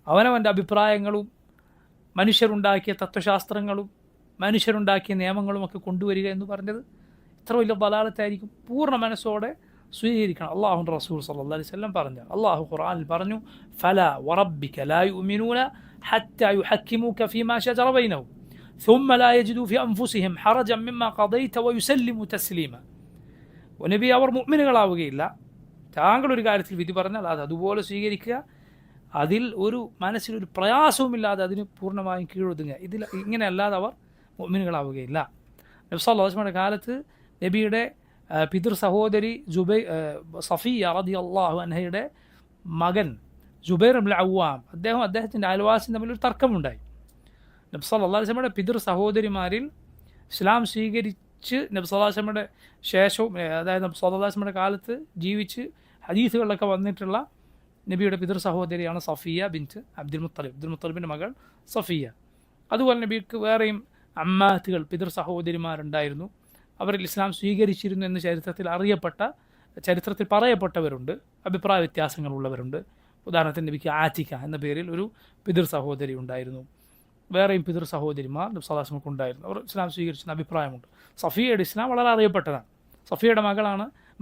അവനവൻ്റെ അഭിപ്രായങ്ങളും മനുഷ്യരുണ്ടാക്കിയ തത്വശാസ്ത്രങ്ങളും മനുഷ്യരുണ്ടാക്കിയ നിയമങ്ങളുമൊക്കെ കൊണ്ടുവരിക എന്ന് പറഞ്ഞത് ഇത്ര വലിയ ബലാലത്തായിരിക്കും. പൂർണ്ണ മനസ്സോടെ സ്വീകരിക്കണം. അള്ളാഹുവിൻ്റെ റസൂൽ സല്ലല്ലാഹു അലൈഹി വസല്ലം പറഞ്ഞു, അള്ളാഹു ഖുർആനിൽ പറഞ്ഞു, ഫലാ വറബ്ബിക ലാ യുഅ്മിനൂന ഹത്താ യുഹക്കിമൂക ഫീമാ ശജറ ബൈനഹും ثم لا يجدوا في أنفسهم حرجا مما قضيت ويسلموا تسليما. നബി അവർ മുഅ്മിനുകളാവുകയില്ല, താങ്കളൊരു കാര്യത്തിൽ വിധി പറഞ്ഞാൽ അത് അതുപോലെ സ്വീകരിക്കുക, അതിൽ ഒരു മനസ്സിലൊരു പ്രയാസവുമില്ലാതെ അതിന് പൂർണ്ണമായും കീഴൊതുങ്ങുക. ഇങ്ങനെ അല്ലാതെ അവർ മുഅ്മിനുകളാവുകയില്ല. നബി സല്ലല്ലാഹു അലൈഹി വസല്ലമയുടെ കാലത്ത് നബിയുടെ പിതൃ സഹോദരി സഫിയ റളിയല്ലാഹു അൻഹയുടെ മകൻ ജുബൈർ ഇബ്നുൽ അവ്വാം അദ്ദേഹത്തിൻ്റെ അയൽവാസി തമ്മിലൊരു തർക്കമുണ്ടായി. നബി സല്ലല്ലാഹു അലൈഹി വസല്ലമയുടെ പിതൃ സഹോദരിമാരിൽ ഇസ്ലാം സ്വീകരിച്ച് നബി സല്ലല്ലാഹു അലൈഹി വസല്ലമയുടെ ശേഷവും, അതായത് നബി സല്ലല്ലാഹു അലൈഹി വസല്ലമയുടെ കാലത്ത് ജീവിച്ച് ഹദീസുകളിലൊക്കെ വന്നിട്ടുള്ള നബിയുടെ പിതൃ സഹോദരിയാണ് സഫിയ ബിൻറ്റ് അബ്ദുൽ മുത്തലിബിൻ്റെ മകൾ സഫിയ. അതുപോലെ നബിക്ക് വേറെയും അമ്മാത്തുകൾ പിതൃ സഹോദരിമാരുണ്ടായിരുന്നു. അവരിൽ ഇസ്ലാം സ്വീകരിച്ചിരുന്നു എന്ന് ചരിത്രത്തിൽ പറയപ്പെട്ടവരുണ്ട്, അഭിപ്രായ വ്യത്യാസങ്ങളുള്ളവരുണ്ട്. ഉദാഹരണത്തിന് നബിക്ക് ആറ്റിക്ക എന്ന പേരിൽ ഒരു പിതൃ സഹോദരി ഉണ്ടായിരുന്നു. വേറെയും പിതൃ സഹോദരിമാർ നബി സല്ലല്ലാഹു അലൈഹി വസല്ലം ഉണ്ടായിരുന്നു. അവർ ഇസ്ലാം സ്വീകരിച്ചെന്ന അഭിപ്രായമുണ്ട്. സഫിയയുടെ ഇസ്ലാം വളരെ അറിയപ്പെട്ടതാണ്. സഫിയയുടെ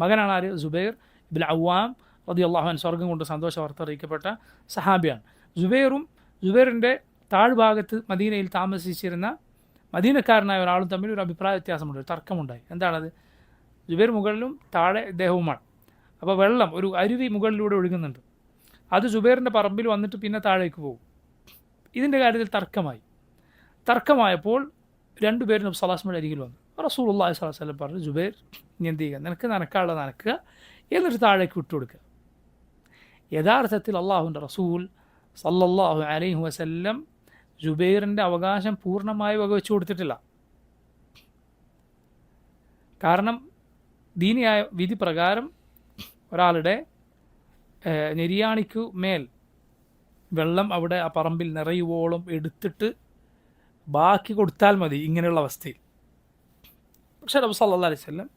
മകനാണ് ആര്? ജുബൈർ ഇബ്നുൽ അവ്വാം റളിയല്ലാഹു അൻഹു, സ്വർഗ്ഗം കൊണ്ട് സന്തോഷ വാർത്ത അറിയിക്കപ്പെട്ട സഹാബിയാണ്. ജുബൈറിൻ്റെ താഴ്ഭാഗത്ത് മദീനയിൽ താമസിച്ചിരുന്ന മദീനക്കാരനായ ഒരാളും തമ്മിൽ ഒരു അഭിപ്രായ വ്യത്യാസമുണ്ട്, ഒരു തർക്കമുണ്ടായി. എന്താണത്? ജുബൈർ മുകളിലും താഴെ ഇദ്ദേഹവുമാണ്. അപ്പോൾ വെള്ളം, ഒരു അരുവി മുകളിലൂടെ ഒഴുകുന്നുണ്ട്. അത് ജുബൈറിൻ്റെ പറമ്പിൽ വന്നിട്ട് പിന്നെ താഴേക്ക് പോകും. ഇതിൻ്റെ കാര്യത്തിൽ തർക്കമായപ്പോൾ രണ്ടുപേരും നബി സല്ലല്ലാഹു അലൈഹി വസല്ലം അരികിൽ വന്നു. റസൂലുള്ളാഹി സ്വല്ലല്ലാഹു അലൈഹി വസല്ലം പറഞ്ഞു, ജുബൈർ നീ എന്ത് ചെയ്യുക, നിനക്ക് നനക്കാനുള്ളത് നനക്കുക, എന്നിട്ട് താഴേക്ക് വിട്ടുകൊടുക്കുക. യഥാർത്ഥത്തിൽ അള്ളാഹുവിൻ്റെ റസൂൽ സല്ലല്ലാഹു അലൈഹി വസല്ലം ജുബൈറിൻ്റെ അവകാശം പൂർണ്ണമായി വകവെച്ചു കൊടുത്തിട്ടില്ല. കാരണം ദീനിയായ വിധി പ്രകാരം ഒരാളുടെ നെരിയാണിക്കു മേൽ വെള്ളം അവിടെ ആ പറമ്പിൽ നിറയുവോളം എടുത്തിട്ട് ബാക്കി കൊടുത്താൽ മതി ഇങ്ങനെയുള്ള അവസ്ഥയിൽ. പക്ഷേ നബി സല്ലല്ലാഹു അലൈഹി വസല്ലം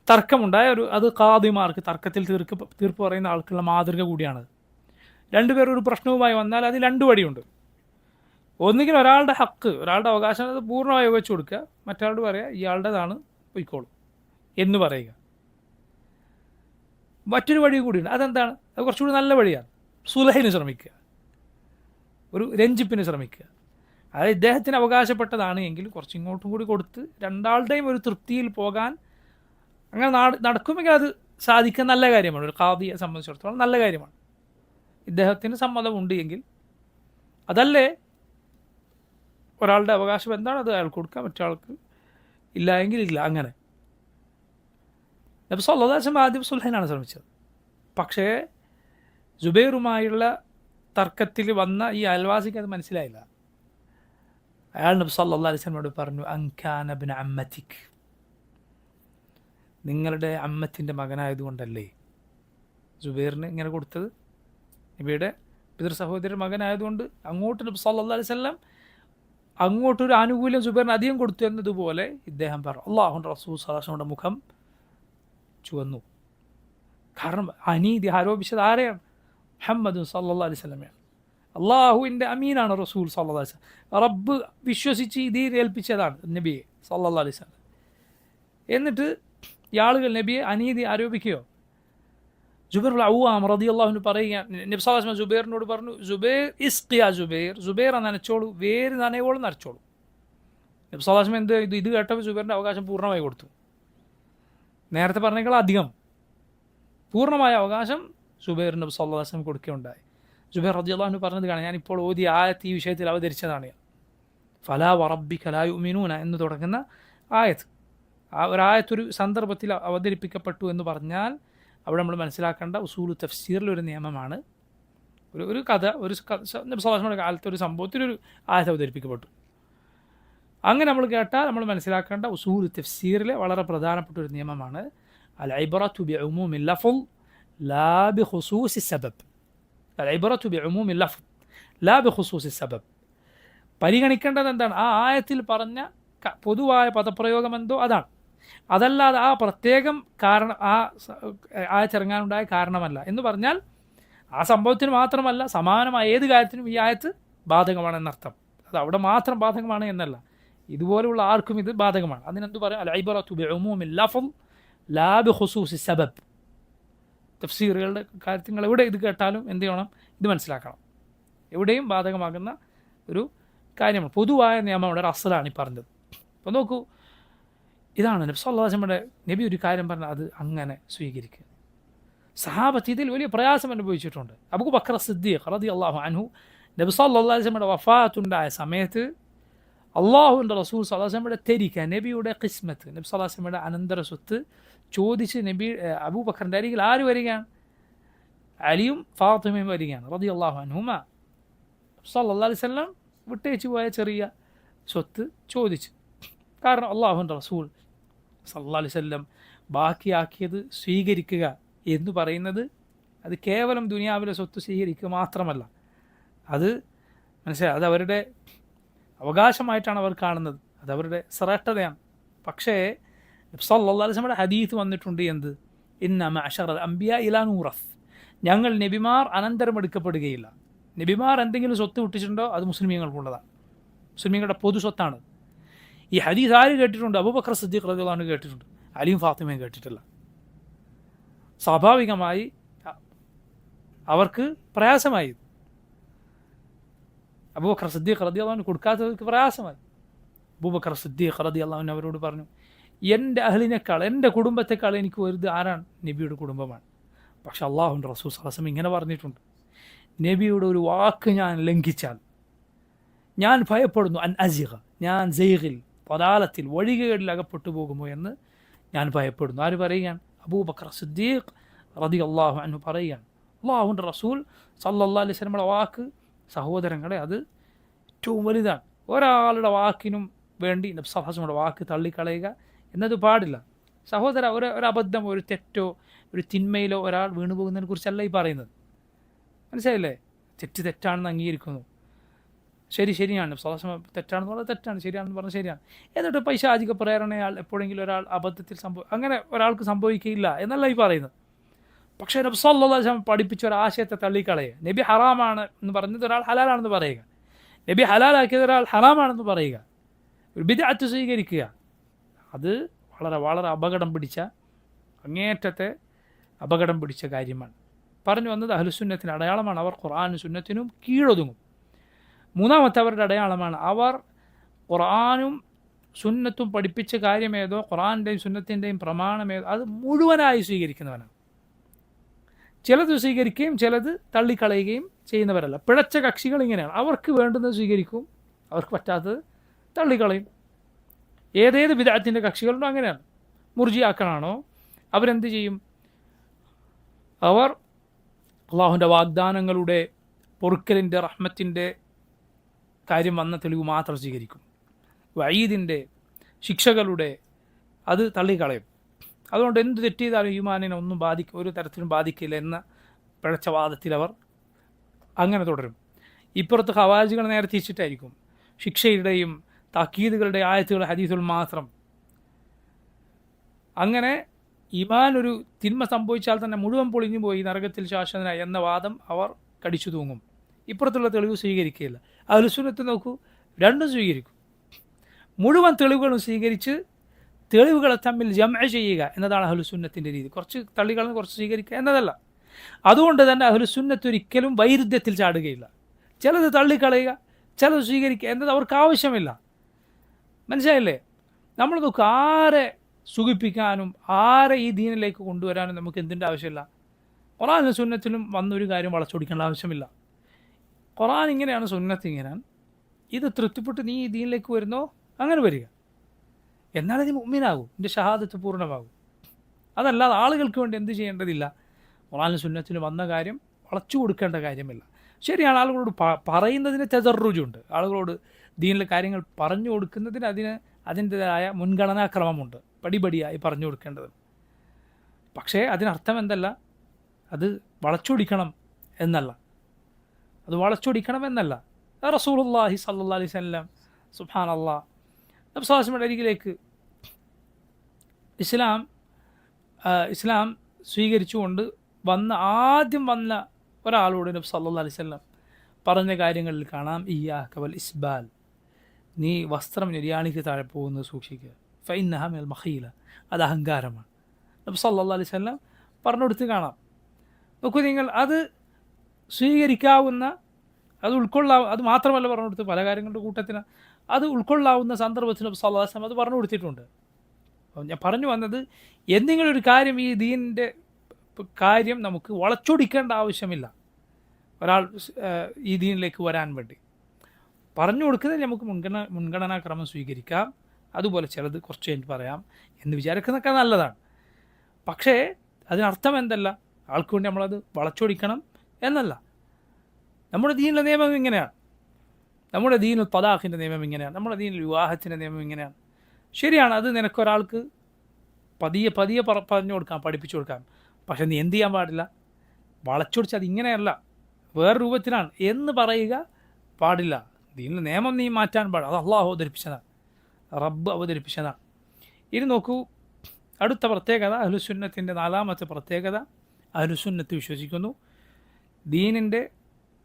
തർക്കമുണ്ടായ അത് ഖാദിമാർക്ക്, തർക്കത്തിൽ തീർപ്പ് പറയുന്ന ആൾക്കുള്ള മാതൃക കൂടിയാണ്. രണ്ടുപേരും ഒരു പ്രശ്നവുമായി വന്നാൽ അതിൽ രണ്ടു വഴിയുണ്ട്. ഒന്നുകിൽ ഒരാളുടെ ഹക്ക്, ഒരാളുടെ അവകാശം അത് പൂർണ്ണമായി വെച്ച് കൊടുക്കുക, മറ്റൊരാളോട് പറയുക ഇയാളുടേതാണ് പൊയ്ക്കോളും എന്ന് പറയുക. മറ്റൊരു വഴി കൂടിയുണ്ട്. അതെന്താണ്? അത് കുറച്ചുകൂടി നല്ല വഴിയാണ്. സുലഹിന് ശ്രമിക്കുക, ഒരു രഞ്ജിപ്പിന് ശ്രമിക്കുക. അത് ഇദ്ദേഹത്തിന് അവകാശപ്പെട്ടതാണ് എങ്കിൽ കുറച്ചിങ്ങോട്ടും കൂടി കൊടുത്ത് രണ്ടാളുടെയും ഒരു തൃപ്തിയിൽ പോകാൻ അങ്ങനെ നടക്കുമെങ്കിൽ അത് സാധിക്കാൻ നല്ല കാര്യമാണ്. ഒരു ഖാദിയെ സംബന്ധിച്ചിടത്തോളം നല്ല കാര്യമാണ്. ഇദ്ദേഹത്തിന് സമ്മതമുണ്ട് എങ്കിൽ. അതല്ലേ ഒരാളുടെ അവകാശം എന്താണ് അത് അയാൾക്ക് കൊടുക്കുക, മറ്റൊരാൾക്ക് ഇല്ല എങ്കിൽ ഇല്ല. അങ്ങനെ നബി സല്ലല്ലാഹു അലൈഹി വസല്ലം ആദ്യം സുൽഹിനാണ് ശ്രമിച്ചത്. പക്ഷേ ജുബൈറുമായുള്ള തർക്കത്തിൽ വന്ന ഈ അയൽവാസിക്ക് അത് മനസ്സിലായില്ല. അയാൾ നബി സല്ലല്ലാഹു അലൈഹി വസല്ലമയോട് പറഞ്ഞു, അൻകാന ഇബ്ന അമ്മതിക്, നിങ്ങളുടെ അമ്മത്തിൻ്റെ മകനായതുകൊണ്ടല്ലേ ജുബൈറിന് ഇങ്ങനെ കൊടുത്തത്? നബിയുടെ പിതൃ സഹോദരി മകനായതുകൊണ്ട് അങ്ങോട്ട് നബി സല്ലല്ലാഹു അലൈഹി വസല്ലം അങ്ങോട്ടൊരു ആനുകൂല്യം ജുബൈറിന് അധികം കൊടുത്തു എന്നതുപോലെ ഇദ്ദേഹം പറഞ്ഞു. അല്ലാഹുവിൻ്റെ റസൂൽ സല്ലല്ലാഹു അലൈഹി വസല്ലമയുടെ മുഖം ചുവന്നു. കാരണം അനീതി ആരോപിച്ചത് ആരെയാണ്? മുഹമ്മദ് സല്ലല്ലാഹു അലൈഹി വസല്ലമയാണ്. അള്ളാഹുവിൻ്റെ അമീനാണ് റസൂൽ സല്ലല്ലാഹു അലൈഹി വസല്ലം. റബ്ബ് വിശ്വസിച്ച് ഇതിൽ ഏൽപ്പിച്ചതാണ് നബിയെ സല്ലല്ലാഹു അലൈഹി വസല്ലം. എന്നിട്ട് ഈ ആളുകൾ നബിയെ അനീതി ആരോപിക്കുകയോ? ജുബൈർ അവ്വാം റളിയല്ലാഹു അൻഹു പറയുക, നബി സല്ലല്ലാഹു അലൈഹി വസല്ലം ജുബൈറിനോട് പറഞ്ഞു, ജുബൈർ ഇസ്ഖിയ ജുബൈർ നനച്ചോളൂ, വേര് നനയോളം നനച്ചോളൂ. നബി സല്ലല്ലാഹു അലൈഹി വസല്ലം ഇത് കേട്ടപ്പോൾ ജുബൈറിൻ്റെ അവകാശം പൂർണ്ണമായി കൊടുത്തു. നേരത്തെ പറഞ്ഞേക്കാൾ അധികം പൂർണ്ണമായ അവകാശം ജുബൈർ നബി സല്ലല്ലാഹു അലൈഹി വസല്ലം കൊടുക്കുകയുണ്ടായി. ജുബൈർ റളിയല്ലാഹു അൻഹു പറഞ്ഞത് കാണാം, ഞാനിപ്പോൾ ഓതിയ ആയത്ത് ഈ വിഷയത്തിൽ അവതരിച്ചതാണ്. ഫലാ വറബ്ബിക ലാ യുഅ്മിനൂന എന്ന് തുടങ്ങുന്ന ആയത്ത്. ആ ഒരായത്തൊരു സന്ദർഭത്തിൽ അവതരിപ്പിക്കപ്പെട്ടു എന്ന് പറഞ്ഞാൽ അവിടെ നമ്മൾ മനസ്സിലാക്കേണ്ട ഉസൂലു തഫ്സീറിലൊരു നിയമമാണ്. ഒരു കഥ, നബി സല്ലല്ലാഹു അലൈഹി വസല്ലമയുടെ കാലത്ത് ഒരു സംഭവത്തിലൊരു ആയത്ത് അവതരിപ്പിക്കപ്പെട്ടു. അങ്ങനെ നമ്മൾ കേട്ടാൽ നമ്മൾ മനസ്സിലാക്കേണ്ട ഉസൂലു തഫ്സീറിലെ വളരെ പ്രധാനപ്പെട്ട ഒരു നിയമമാണ് അൽ ഇബ്റത്തു ബിഉമൂമിൽ ലഫ്ള് ലാ ബിഖുസൂസി സബബ്. അൽ ഇബ്റത്തു ബിഉമൂമിൽ ലഫ്ള് ലാ ബിഖുസൂസി സബബ്. പരിഗണിക്കേണ്ടത് എന്താണ്? ആ ആയത്തിൽ പറഞ്ഞ പൊതുവായ പദപ്രയോഗം എന്തോ അതാണ്. അതല്ലാതെ ആ പ്രത്യേകം കാരണം ആയത്തിറങ്ങാനുണ്ടായ കാരണമല്ല എന്ന് പറഞ്ഞാൽ ആ സംഭവത്തിന് മാത്രമല്ല, സമാനമായ ഏത് കാര്യത്തിനും ഈ ആയത്ത് ബാധകമാണെന്നർത്ഥം. അത് അവിടെ മാത്രം ബാധകമാണ് എന്നല്ല, ഇതുപോലുള്ള ആർക്കും ഇത് ബാധകമാണ്. അതിനെന്ത് പറയാം? അൽ ഇബ്റത്തു ബിഉമൂമിൽ ലഫ്ള് ലാ ബിഖുസൂസി സബബ്. തഫ്സീറുകളുടെ കാര്യങ്ങൾ എവിടെ ഇത് കേട്ടാലും എന്ത് ചെയ്യണം? ഇത് മനസ്സിലാക്കണം. എവിടെയും ബാധകമാകുന്ന ഒരു കാര്യമാണ്, പൊതുവായ നിയമമാണ്, ഒരു അസ്ലാണ് ഈ പറഞ്ഞത്. അപ്പോൾ നോക്കൂ, ഇതാണ് നബി സല്ലല്ലാഹു അലൈഹി വസല്ലമയുടെ നബി ഒരു കാര്യം പറഞ്ഞാൽ അത് അങ്ങനെ സ്വീകരിക്കുക. സഹാബത്ത് ഇതിൽ വലിയ പ്രയാസം അനുഭവിച്ചിട്ടുണ്ട്. അബൂബക്കർ സിദ്ദീഖ് റളിയല്ലാഹു അൻഹു നബി സല്ലല്ലാഹു അലൈഹി വസല്ലമയുടെ വഫാത്തുണ്ടായ സമയത്ത് അള്ളാഹുവിൻ്റെ റസൂൽ സല്ലല്ലാഹു അലൈഹി വസല്ലമയുടെ തെരിക്ക, നബിയുടെ ഖിസ്മത്ത്, നബി സല്ലല്ലാഹു അലൈഹി വസല്ലമയുടെ അനന്തര സ്വത്ത് ചോദിച്ച് നബി അബൂബക്കറിൻ്റെ അരികിൽ ആര് വരികയാണ്? അലിയും ഫാത്തിമയും വരികയാണ് റളിയല്ലാഹു അൻഹുമാ. സല്ലല്ലാഹു അലൈഹി വസല്ലം വിട്ടേച്ചു പോയ ചെറിയ സ്വത്ത് ചോദിച്ചു. കാരണം അള്ളാഹുവിൻ്റെ റസൂൽ സല്ലല്ലാഹു അലൈഹി വസല്ലം ബാക്കിയാക്കിയത് സ്വീകരിക്കുക എന്ന് പറയുന്നത് അത് കേവലം ദുനിയാവിലെ സ്വത്ത് സ്വീകരിക്കുക മാത്രമല്ല, അത് മനസ്സിലായി, അത് അവരുടെ അവകാശമായിട്ടാണ് അവർ കാണുന്നത്, അത് അവരുടെ ശ്രേഷ്ഠതയാണ്. പക്ഷേ സല്ലല്ലാഹു അലൈഹി വസല്ലമയുടെ ഹദീസ് വന്നിട്ടുണ്ട്, എന്ത്? ഇന്ന മഅശറൽ അംബിയാ ഇലാ നൂറസ്, ഞങ്ങൾ നബിമാർ അനന്തരമെടുക്കപ്പെടുകയില്ല. നബിമാർ എന്തെങ്കിലും സ്വത്ത് വിട്ടിട്ടുണ്ടോ അത് മുസ്ലിമീങ്ങൾക്കുള്ളതാണ്, മുസ്ലിമീങ്ങളുടെ പൊതു സ്വത്താണ്. ഈ ഹദീസ് ആര് കേട്ടിട്ടുണ്ട്? അബൂബക്കർ സിദ്ദീഖ് റളിയല്ലാഹു അൻഹു കേട്ടിട്ടുണ്ട്, അലിയും ഫാത്തിമയും കേട്ടിട്ടില്ല. സ്വാഭാവികമായി അവർക്ക് പ്രയാസമായി. അബൂബക്കർ സിദ്ദീഖ് റളിയല്ലാഹു അൻഹു കൊടുക്കാത്തവർക്ക് പ്രയാസമായി. അബൂബക്കർ സിദ്ദീഖ് റളിയല്ലാഹു അൻഹു അവരോട് പറഞ്ഞു, എൻ്റെ അഹ്ലിനേക്കാൾ, എൻ്റെ കുടുംബത്തെക്കാൾ എനിക്ക് വലുത് ആരാണ്? നബിയുടെ കുടുംബമാണ്. പക്ഷെ അള്ളാഹുവിൻ്റെ റസൂൽ സല്ലല്ലാഹു അലൈഹി വസല്ലം ഇങ്ങനെ പറഞ്ഞിട്ടുണ്ട്, നബിയുടെ ഒരു വാക്ക് ഞാൻ ലംഘിച്ചാൽ ഞാൻ ഭയപ്പെടുന്നു, അൻ അസിഗ, ഞാൻ സൈഗിൽ, പദാലത്തിൽ, വഴികേടിൽ അകപ്പെട്ടു പോകുമോ എന്ന് ഞാൻ ഭയപ്പെടുന്നു. ആര് പറയുകയാണ്? അബൂബക്കർ സിദ്ദീഖ് റളിയല്ലാഹു അൻഹു പറയുകയാണ്. അള്ളാഹുവിൻ്റെ റസൂൽ സല്ലല്ലാഹു അലൈഹി വസല്ലമയുടെ വാക്ക്, സഹോദരങ്ങളെ, അത് ഏറ്റവും വലുതാണ്. ഒരാളുടെ വാക്കിനും വേണ്ടി നബി സല്ലല്ലാഹു അലൈഹി വസല്ലമയുടെ വാക്ക് തള്ളിക്കളയുക എന്നത് പാടില്ല. സഹോദര, ഒരു അബദ്ധം, ഒരു തെറ്റോ, ഒരു തിന്മയിലോ ഒരാൾ വീണുപോകുന്നതിനെ കുറിച്ചല്ല ഈ പറയുന്നത്. മനസ്സിലായില്ലേ? തെറ്റാണെന്ന് അംഗീകരിക്കുന്നു, ശരിയാണ്, തെറ്റാണെന്ന് പറഞ്ഞാൽ തെറ്റാണ്, ശരിയാണെന്ന് പറഞ്ഞാൽ ശരിയാണ്. എന്നിട്ട് പൈശാചിക പ്രേരണയാൽ എപ്പോഴെങ്കിലും ഒരാൾ അബദ്ധത്തിൽ അങ്ങനെ ഒരാൾക്ക് സംഭവിക്കുകയില്ല എന്നല്ല ഈ പറയുന്നത്. പക്ഷേ നബി സല്ലല്ലാഹു അലൈഹി വസല്ലം പഠിപ്പിച്ച ഒരു ആശയത്തെ തള്ളിക്കളയുക, നബി ഹറാമാണ് എന്ന് പറഞ്ഞത് ഒരാൾ ഹലാലാണെന്ന് പറയുക, നബി ഹലാലാക്കിയത് ഒരാൾ ഹറാമാണെന്ന് പറയുക, ഒരു ബിദ്അത്ത് സ്വീകരിക്കുക, അത് വളരെ വളരെ അപകടം പിടിച്ച, അങ്ങേയറ്റത്തെ അപകടം പിടിച്ച കാര്യമാണ്. പറഞ്ഞു വന്നത് അഹ്ലുസുന്നത്തിൻ്റെ അടയാളമാണ് അവർ ഖുർആനും സുന്നത്തിനും കീഴൊതുങ്ങും. മൂന്നാമത്തെ അവരുടെ അടയാളമാണ് അവർ ഖുർആനും സുന്നത്തും പഠിപ്പിച്ച കാര്യമേതോ, ഖുർആൻ്റെയും സുന്നത്തിൻ്റെയും പ്രമാണമേതോ അത് മുഴുവനായി സ്വീകരിക്കുന്നവനാണ്. ചിലത് സ്വീകരിക്കുകയും ചിലത് തള്ളിക്കളയുകയും ചെയ്യുന്നവരല്ല. പിഴച്ച കക്ഷികൾ ഇങ്ങനെയാണ്, അവർക്ക് വേണ്ടുന്നത് സ്വീകരിക്കും, അവർക്ക് പറ്റാത്തത് തള്ളിക്കളയും. ഏതേത് ബിദ്അത്തിൻ്റെ കക്ഷികളുണ്ടോ അങ്ങനെയാണ്. മുർജിയാക്കളാണോ, അവരെന്ത് ചെയ്യും? അവർ അള്ളാഹുവിൻ്റെ വാഗ്ദാനങ്ങളുടെ, പൊറുക്കലിൻ്റെ, റഹ്മത്തിൻ്റെ കാര്യം വന്ന തെളിവ് മാത്രം സ്വീകരിക്കും. വഈദിൻ്റെ, ശിക്ഷകളുടെ അത് തള്ളിക്കളയും. അതുകൊണ്ട് എന്ത് തെറ്റ് ചെയ്താലും ഈമാനിനെ ഒന്നും ഒരു തരത്തിലും ബാധിക്കില്ല എന്ന പിഴച്ച വാദത്തിൽ അവർ അങ്ങനെ തുടരും. ഇപ്പുറത്ത് ഖവാരിജികൾ നേരെ തിരിച്ചിട്ടായിരിക്കും, ശിക്ഷയുടെയും താക്കീതുകളുടെ ആയത്തുകൾ, ഹദീസുകൾ മാത്രം. അങ്ങനെ ഈമാൻ ഒരു തിന്മ സംഭവിച്ചാൽ തന്നെ മുഴുവൻ പൊളിഞ്ഞു പോയി, നരകത്തിൽ ശാശ്വതനായി എന്ന വാദം അവർ കടിച്ചു തൂങ്ങും. ഇപ്പുറത്തുള്ള തെളിവ് സ്വീകരിക്കുകയില്ല. അഹ്ലുസുന്നത്ത് നോക്കൂ, രണ്ടും സ്വീകരിക്കും. മുഴുവൻ തെളിവുകളും സ്വീകരിച്ച് തെളിവുകളെ തമ്മിൽ ജംഅ ചെയ്യുക എന്നതാണ് അഹ്ലുസുന്നത്തിൻ്റെ രീതി. കുറച്ച് തള്ളികളെന്ന് കുറച്ച് സ്വീകരിക്കുക എന്നതല്ല. അതുകൊണ്ട് തന്നെ അഹ്ലുസുന്നത്ത് ഒരിക്കലും വൈരുദ്ധ്യത്തിൽ ചാടുകയില്ല. ചിലത് തള്ളിക്കളയുക, ചിലത് സ്വീകരിക്കുക എന്നത് അവർക്ക് ആവശ്യമില്ല. മനസ്സിലായില്ലേ? നമ്മൾ നോക്കുക, ആരെ സുഖിപ്പിക്കാനും ആരെ ഈ ദീനിലേക്ക് കൊണ്ടുവരാനും നമുക്ക് എന്തിൻ്റെ ആവശ്യമില്ല? ഖുർആനും സുന്നത്തിലും വന്നൊരു കാര്യം വളച്ചൊടിക്കേണ്ട ആവശ്യമില്ല. ഖുർആൻ ഇങ്ങനെയാണ്, സുന്നത്ത് ഇങ്ങനെയാണ്, ഇത് തൃപ്തിപ്പെട്ട് നീ ഈ ദീനിലേക്ക് വരുന്നോ അങ്ങനെ വരിക, എന്നാലേ നീ മുഅ്മിനാകും, നിൻ്റെ ഷഹാദത്ത് പൂർണ്ണമാകും. അതല്ലാതെ ആളുകൾക്ക് വേണ്ടി എന്ത് ചെയ്യേണ്ടതില്ല. ഖുർആനും സുന്നത്തിലും വന്ന കാര്യം വളച്ചു കൊടുക്കേണ്ട കാര്യമില്ല. ശരിയാണ്, ആളുകളോട് പറയുന്നതിന് തദർറുജുണ്ട്, ആളുകളോട് ദീനിലെ കാര്യങ്ങൾ പറഞ്ഞു കൊടുക്കുന്നതിന് അതിൻ്റെതായ മുൻഗണനാക്രമമുണ്ട്, പടിപടിയായി പറഞ്ഞു കൊടുക്കേണ്ടത്. പക്ഷേ അതിനർത്ഥം എന്തല്ല, അത് വളച്ചൊടിക്കണം എന്നല്ല, അത് വളച്ചൊടിക്കണം എന്നല്ല. റസൂലുള്ളാഹി സ്വല്ലല്ലാഹു അലൈഹി വസല്ലം സുബ്ഹാനല്ലാഹ് നബി സ്വല്ലല്ലാഹു അലൈഹി വസല്ലം അരികിലേക്ക് ഇസ്ലാം ഇസ്ലാം സ്വീകരിച്ചുകൊണ്ട് ആദ്യം വന്ന ഒരാളോട് നബി സല്ലല്ലാഹു അലൈഹി വസല്ലം പറഞ്ഞ കാര്യങ്ങളിൽ കാണാം, ഇയ്യാക വൽ ഇസ്ബാൽ, നീ വസ്ത്രം നിര്യാണിക്ക് താഴെ പോകുന്നത് സൂക്ഷിക്കുക, ഫഇന്നഹ മിനൽ മഖീല, അത് അഹങ്കാരമാണ്. നബി സല്ലല്ലാഹു അലൈഹി വസല്ലം പറഞ്ഞു കൊടുത്ത് കാണാം. നോക്കൂ നിങ്ങൾ, അത് സ്വീകരിക്കാവുന്ന, അത് മാത്രമല്ല പറഞ്ഞു കൊടുത്ത്, പല കാര്യങ്ങളുടെ കൂട്ടത്തിന് അത് ഉൾക്കൊള്ളാവുന്ന സന്ദർഭത്തിൽ നബി സല്ലല്ലാഹു അലൈഹി വസല്ലം അത് പറഞ്ഞു കൊടുത്തിട്ടുണ്ട്. ഞാൻ പറഞ്ഞു വന്നത്, എന്തെങ്കിലും ഒരു കാര്യം ഈ ദീനിൻ്റെ കാര്യം നമുക്ക് വളച്ചൊടിക്കേണ്ട ആവശ്യമില്ല. ഒരാൾ ഈ ദീനിലേക്ക് വരാൻ വേണ്ടി പറഞ്ഞു കൊടുക്കുന്നതിൽ നമുക്ക് മുൻഗണനാക്രമം സ്വീകരിക്കാം. അതുപോലെ ചിലത് കുറച്ച് കഴിഞ്ഞ് പറയാം എന്ന് വിചാരിക്കുന്നതൊക്കെ നല്ലതാണ്. പക്ഷേ അതിനർത്ഥം എന്തല്ല, ആൾക്ക് വേണ്ടി നമ്മളത് വളച്ചൊടിക്കണം എന്നല്ല. നമ്മുടെ ദീനിലെ നിയമം ഇങ്ങനെയാണ്, നമ്മുടെ ദീനിൽ തലാഖിൻ്റെ നിയമം ഇങ്ങനെയാണ്, നമ്മുടെ ദീനിൽ വിവാഹത്തിൻ്റെ നിയമം ഇങ്ങനെയാണ്. ശരിയാണ്, അത് നിനക്കൊരാൾക്ക് പതിയെ പതിയെ പറഞ്ഞു കൊടുക്കാം, പഠിപ്പിച്ചു കൊടുക്കാം. പക്ഷെ നീ എന്ത് ചെയ്യാൻ പാടില്ല, വളച്ചൊടിച്ച് അത് ഇങ്ങനെയല്ല, വേറെ രൂപത്തിലാണ് എന്ന് പറയുക പാടില്ല. ദീനിലെ നിയമം നീ മാറ്റാൻ പാടില്ല. അത് അള്ളാഹു അവതരിപ്പിച്ചതാണ്, റബ്ബ് അവതരിപ്പിച്ചതാണ്. ഇനി നോക്കൂ, അടുത്ത പ്രത്യേകത, അഹ്ലുസുന്നത്തിൻ്റെ 4ാമത്തെ പ്രത്യേകത, അഹ്ലുസുന്നത്ത് വിശ്വസിക്കുന്നു ദീനിൻ്റെ